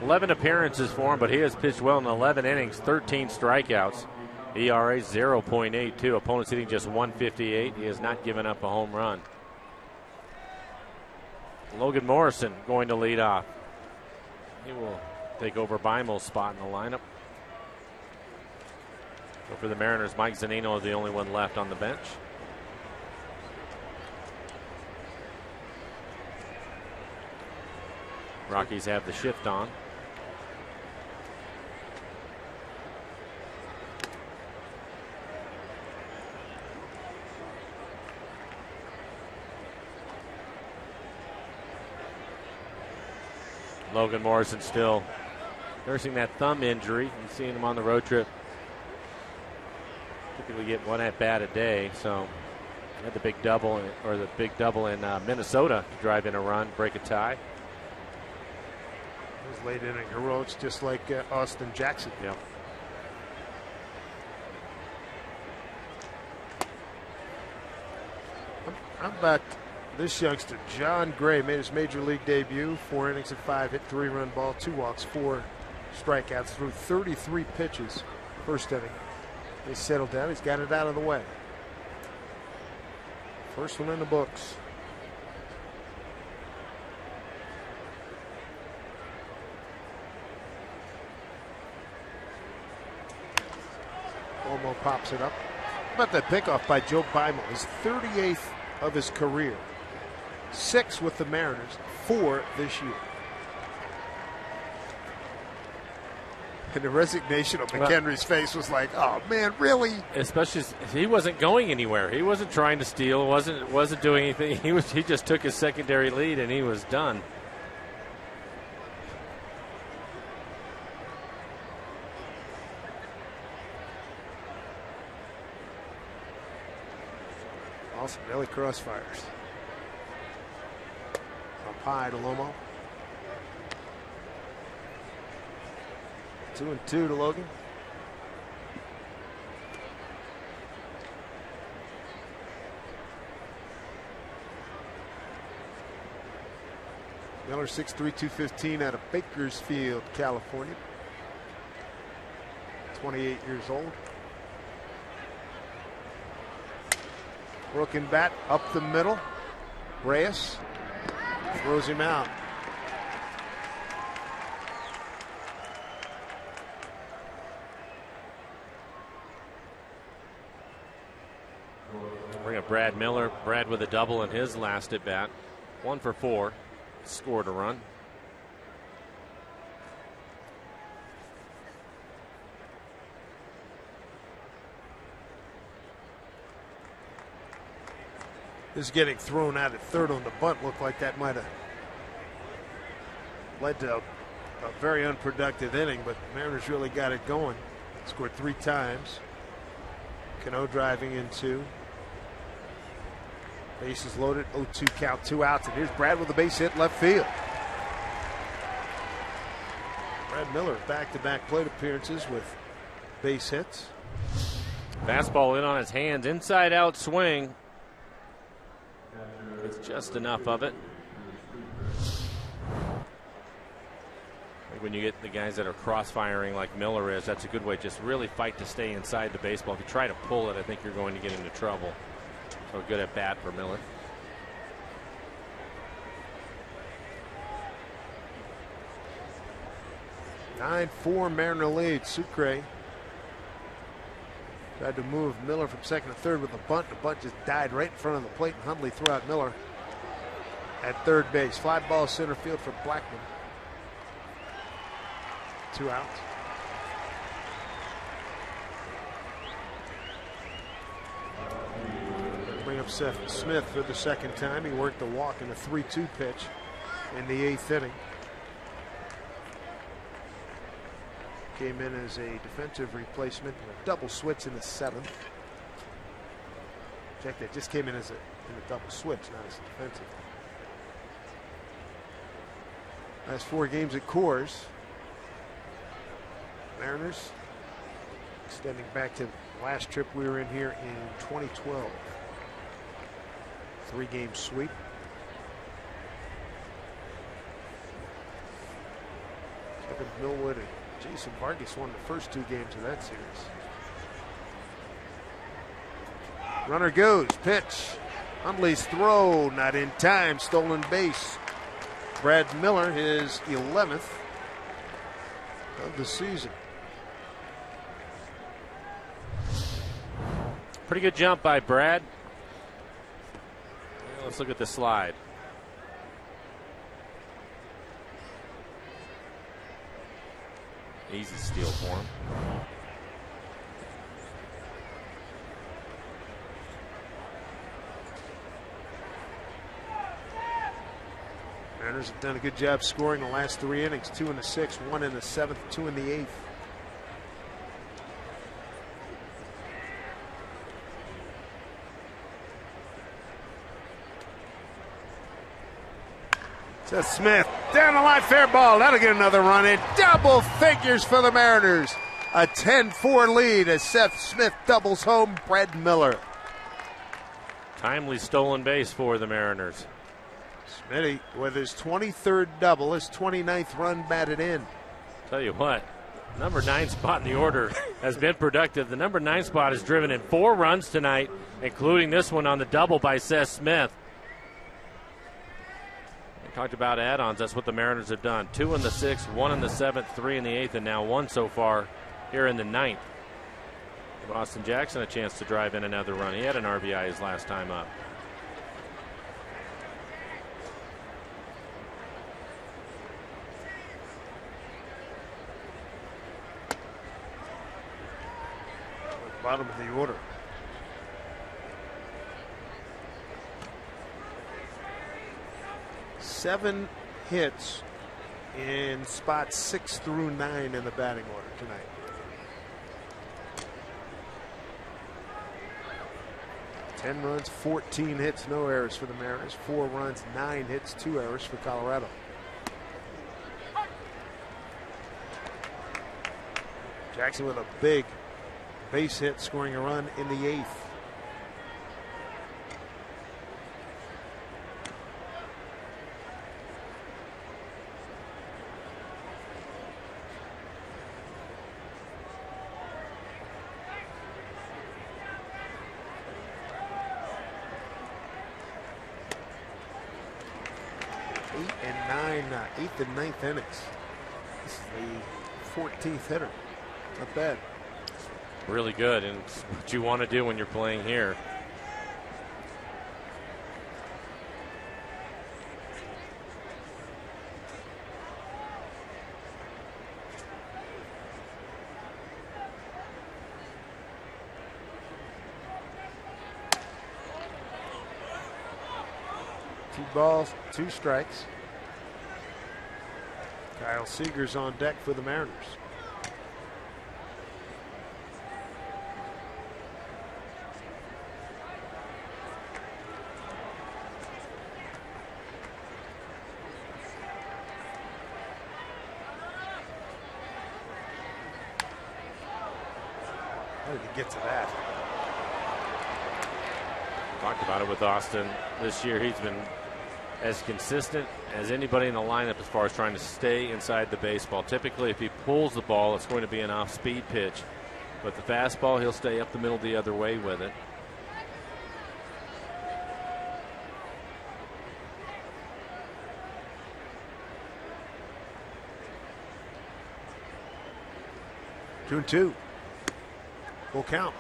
11 appearances for him, but he has pitched well in 11 innings, 13 strikeouts. ERA 0.82. Opponents hitting just 158. He has not given up a home run. Logan Morrison going to lead off. He will take over Beimel's spot in the lineup. So for the Mariners, Mike Zunino is the only one left on the bench. Rockies have the shift on. Logan Morrison still nursing that thumb injury. You've seen him on the road trip. Typically get one at bat a day. So had the big double in Minnesota to drive in a run, break a tie. Those late inning heroics, just like Austin Jackson. Yeah. How about this youngster, John Gray, made his major league debut. 4 innings and 5 hit, 3-run ball, 2 walks, 4 strikeouts through 33 pitches. First inning. He settled down. He's got it out of the way. First one in the books. Almost pops it up. How about that pickoff by Joe Beimel? His 38th of his career. 6 with the Mariners, 4 this year. And the resignation of McHenry's face was like, oh man, really? Especially he wasn't going anywhere. He wasn't trying to steal. wasn't doing anything. He just took his secondary lead and he was done. Awesome, Nelly crossfires. Up high to Lomo. 2-2 to Logan. Miller 6'3", 215 out of Bakersfield, California. 28 years old. Broken bat up the middle. Reyes throws him out. Bring up Brad Miller. Brad with a double in his last at bat. 1 for 4. Scored a run. This getting thrown out at third on the bunt looked like that might have led to a very unproductive inning, but the Mariners really got it going. Scored 3 times. Cano driving in 2. Bases loaded, 0-2 count, 2 outs, and here's Brad with a base hit left field. Brad Miller back-to-back plate appearances with base hits. Fastball in on his hands, inside out swing. It's just enough of it. When you get the guys that are cross-firing like Miller is, that's a good way. Just really fight to stay inside the baseball. If you try to pull it, I think you're going to get into trouble. So good at bat for Miller. (9-4) Mariner lead. Sucre tried to move Miller from second to third with a bunt. The bunt just died right in front of the plate, and Hundley threw out Miller at third base. Fly ball center field for Blackman. 2 outs. Bring up Seth Smith for the second time. He worked the walk in a 3-2 pitch in the 8th inning. Came in as a defensive replacement, a double switch in the 7th. Check that, just came in as a double switch, not as a defensive. Last 4 games at Coors. Mariners extending back to Last trip we were in here in 2012. 3-game sweep. Kevin Millwood and Jason Vargas won the first 2 games of that series. Runner goes, pitch. Hundley's throw, not in time, stolen base. Brad Miller, his 11th of the season. Pretty good jump by Brad. Let's look at the slide. Easy steal for him. Mariners have done a good job scoring the last 3 innings. 2 in the 6th, 1 in the 7th, 2 in the 8th. Seth Smith down the line, fair ball. That'll get another run in. Double figures for the Mariners. A 10-4 lead as Seth Smith doubles home Brad Miller. Timely stolen base for the Mariners. Smitty with his 23rd double, his 29th run batted in. Tell you what, number 9 spot in the order has been productive. The number 9 spot has driven in 4 runs tonight, including this one on the double by Seth Smith. We talked about add-ons. That's what the Mariners have done. 2 in the 6th, 1 in the 7th, 3 in the 8th, and now 1 so far here in the 9th. Give Austin Jackson a chance to drive in another run. He had an RBI his last time up. Bottom of the order. Seven hits in spots 6 through 9 in the batting order tonight. Ten runs, 14 hits, no errors for the Mariners. 4 runs, 9 hits, 2 errors for Colorado. Jackson with a big base hit, scoring a run in the 8th. Eighth and 9th innings. This is the 14th hitter. Not bad. Really good, and it's what you want to do when you're playing here. Two balls, 2 strikes. Kyle Seager's on deck for the Mariners. How did he get to that? Talked about it with Austin this year. He's been as consistent as anybody in the lineup as far as trying to stay inside the baseball. Typically, if he pulls the ball, it's going to be an off-speed pitch. But the fastball, he'll stay up the middle the other way with it. 2-2. Full count.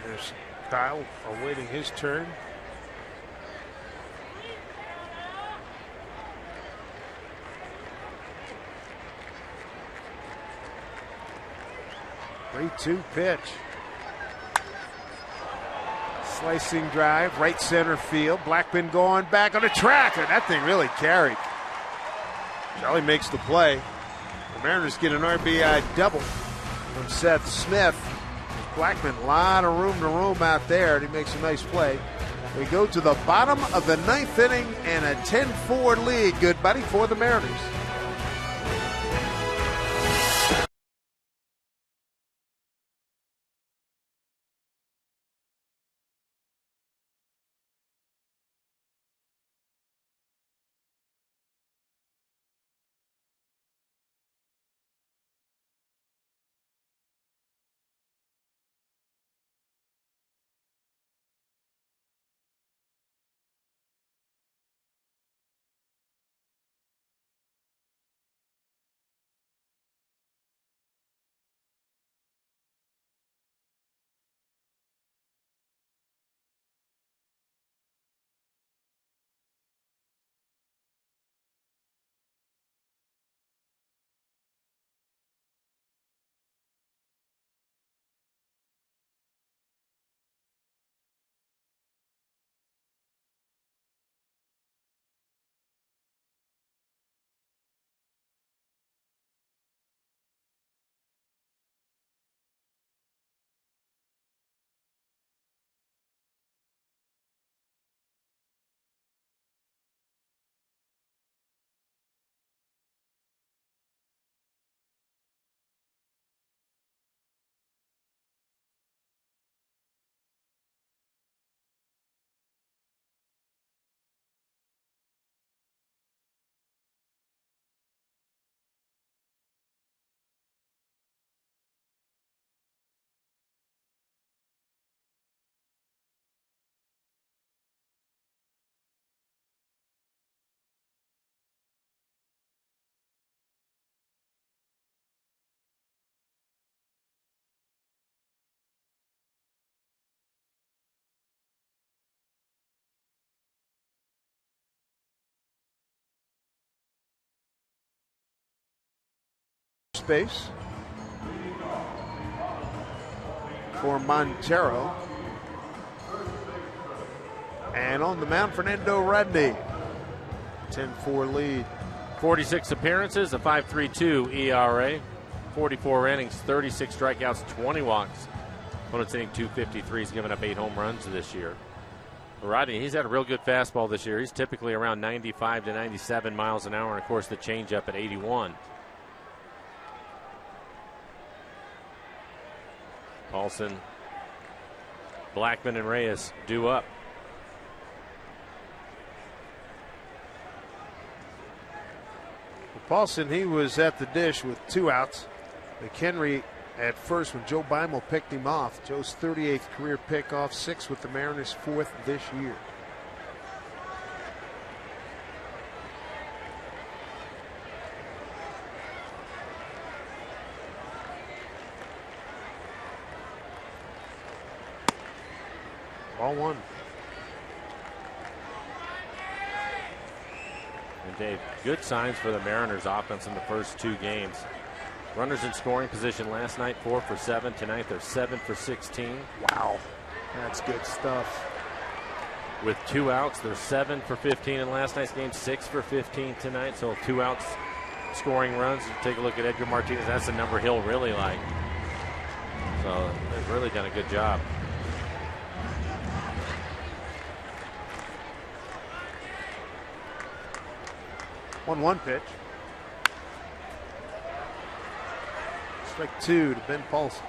There's Kyle awaiting his turn. Three-two pitch. Slicing drive, right center field. Blackman going back on the track, and that thing really carried. Charlie makes the play. The Mariners get an RBI double from Seth Smith. Blackman, a lot of room to roam out there, and he makes a nice play. We go to the bottom of the 9th inning and a 10-4 lead, good buddy, for the Mariners. Base for Montero, and on the mound Fernando Rodney. 10-4 lead. 46 appearances, a 5.32 ERA, 44 innings, 36 strikeouts, 20 walks. Opponent's hitting .253. He's given up 8 home runs this year. Rodney, he's had a real good fastball this year. He's typically around 95 to 97 miles an hour, and of course the changeup at 81. Paulson, Blackman, and Reyes due up. Paulson, he was at the dish with 2 outs. McHenry at first when Joe Beimel picked him off. Joe's 38th career pickoff, 6th with the Mariners, 4th this year. Ball 1. And Dave, good signs for the Mariners offense in the first 2 games. Runners in scoring position last night, 4 for 7. Tonight they're 7 for 16. Wow, that's good stuff. With 2 outs, they're 7 for 15 in last night's game, 6 for 15 tonight. So 2 outs scoring runs. You take a look at Edgar Martinez. That's the number he'll really like. So they've really done a good job. 1-1 pitch. Strike 2 to Ben Paulson.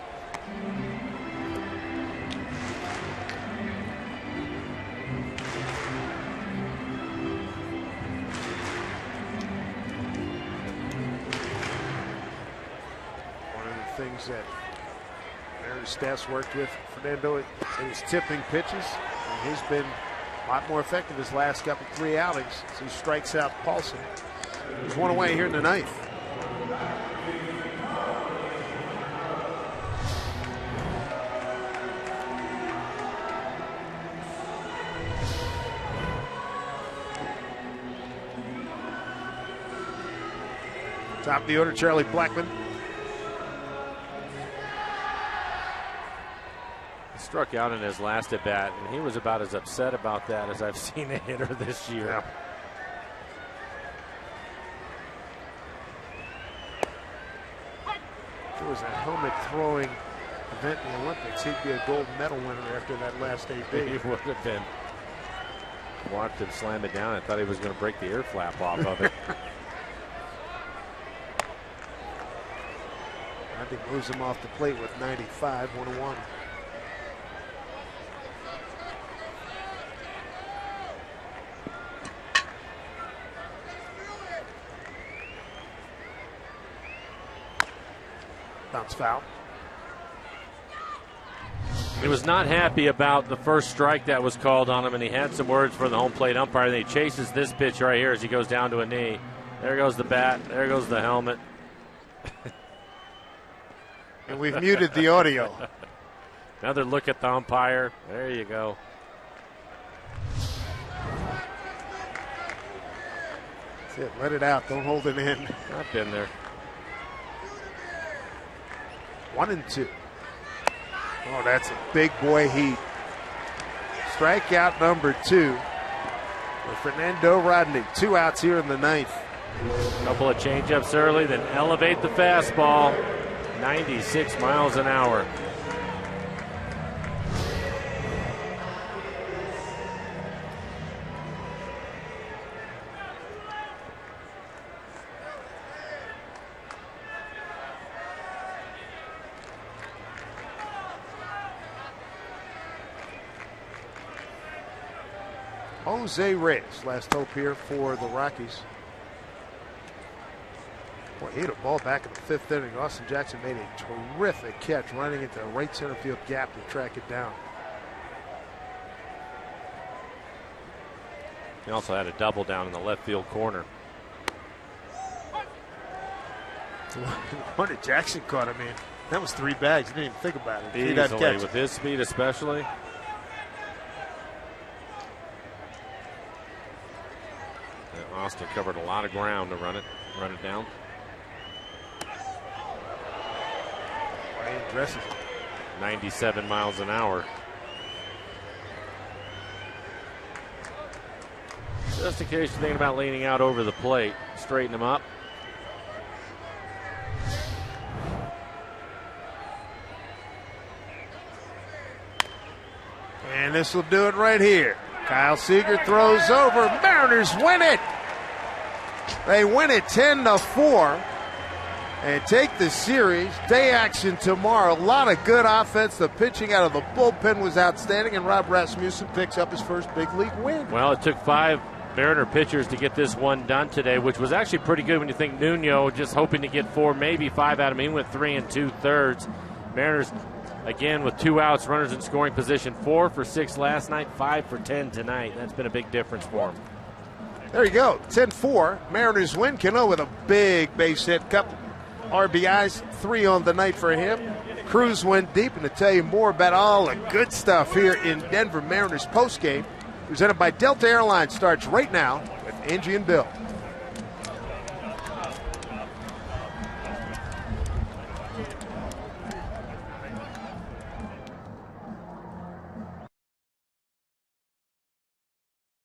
One of the things that Mariners staff's worked with Fernando is tipping pitches, and he's been a lot more effective his last couple 3 outings as he strikes out Paulson. There's 1 away here in the 9th. Top of the order, Charlie Blackman. He struck out in his last at bat, and he was about as upset about that as I've seen a hitter this year. Yeah. If it was a helmet throwing event in the Olympics, he'd be a gold medal winner after that last AB. He would have been. Watched him slam it down. I thought he was going to break the air flap off of it. I think moves him off the plate with 95, 1-1. Bounce foul. He was not happy about the first strike that was called on him, and he had some words for the home plate umpire. And he chases this pitch right here as he goes down to a knee. There goes the bat. There goes the helmet. And we've muted the audio. Another look at the umpire. There you go. That's it. Let it out. Don't hold it in. I've been there. 1-2. Oh, that's a big boy heat. Strikeout number 2 for Fernando Rodney. 2 outs here in the ninth. Couple of changeups early, then elevate the fastball. 96 miles an hour. Jose Reyes, last hope here for the Rockies. Boy, he hit a ball back in the 5th inning. Austin Jackson made a terrific catch running into the right center field gap to track it down. He also had a double down in the left field corner. What did Jackson caught him in? That was 3 bags. He didn't even think about it. Easily, with his speed especially. Austin covered a lot of ground to run it down. He dresses it. 97 miles an hour. Just in case you're thinking about leaning out over the plate, straighten him up. And this will do it right here. Kyle Seager throws over. Mariners win it. They win it 10-4 and take the series. Day action tomorrow. A lot of good offense. The pitching out of the bullpen was outstanding, and Rob Rasmussen picks up his first big league win. Well, it took 5 Mariner pitchers to get this one done today, which was actually pretty good when you think Nuno just hoping to get 4, maybe 5 out of him. He went 3 2/3. Mariners, again, with 2 outs, runners in scoring position, 4 for 6 last night, 5 for 10 tonight. That's been a big difference for them. There you go, 10-4. Mariners win. Cano with a big base hit, couple RBIs, 3 on the night for him. Cruz went deep, and to tell you more about all the good stuff here in Denver, Mariners postgame, presented by Delta Airlines, starts right now with Angie and Bill.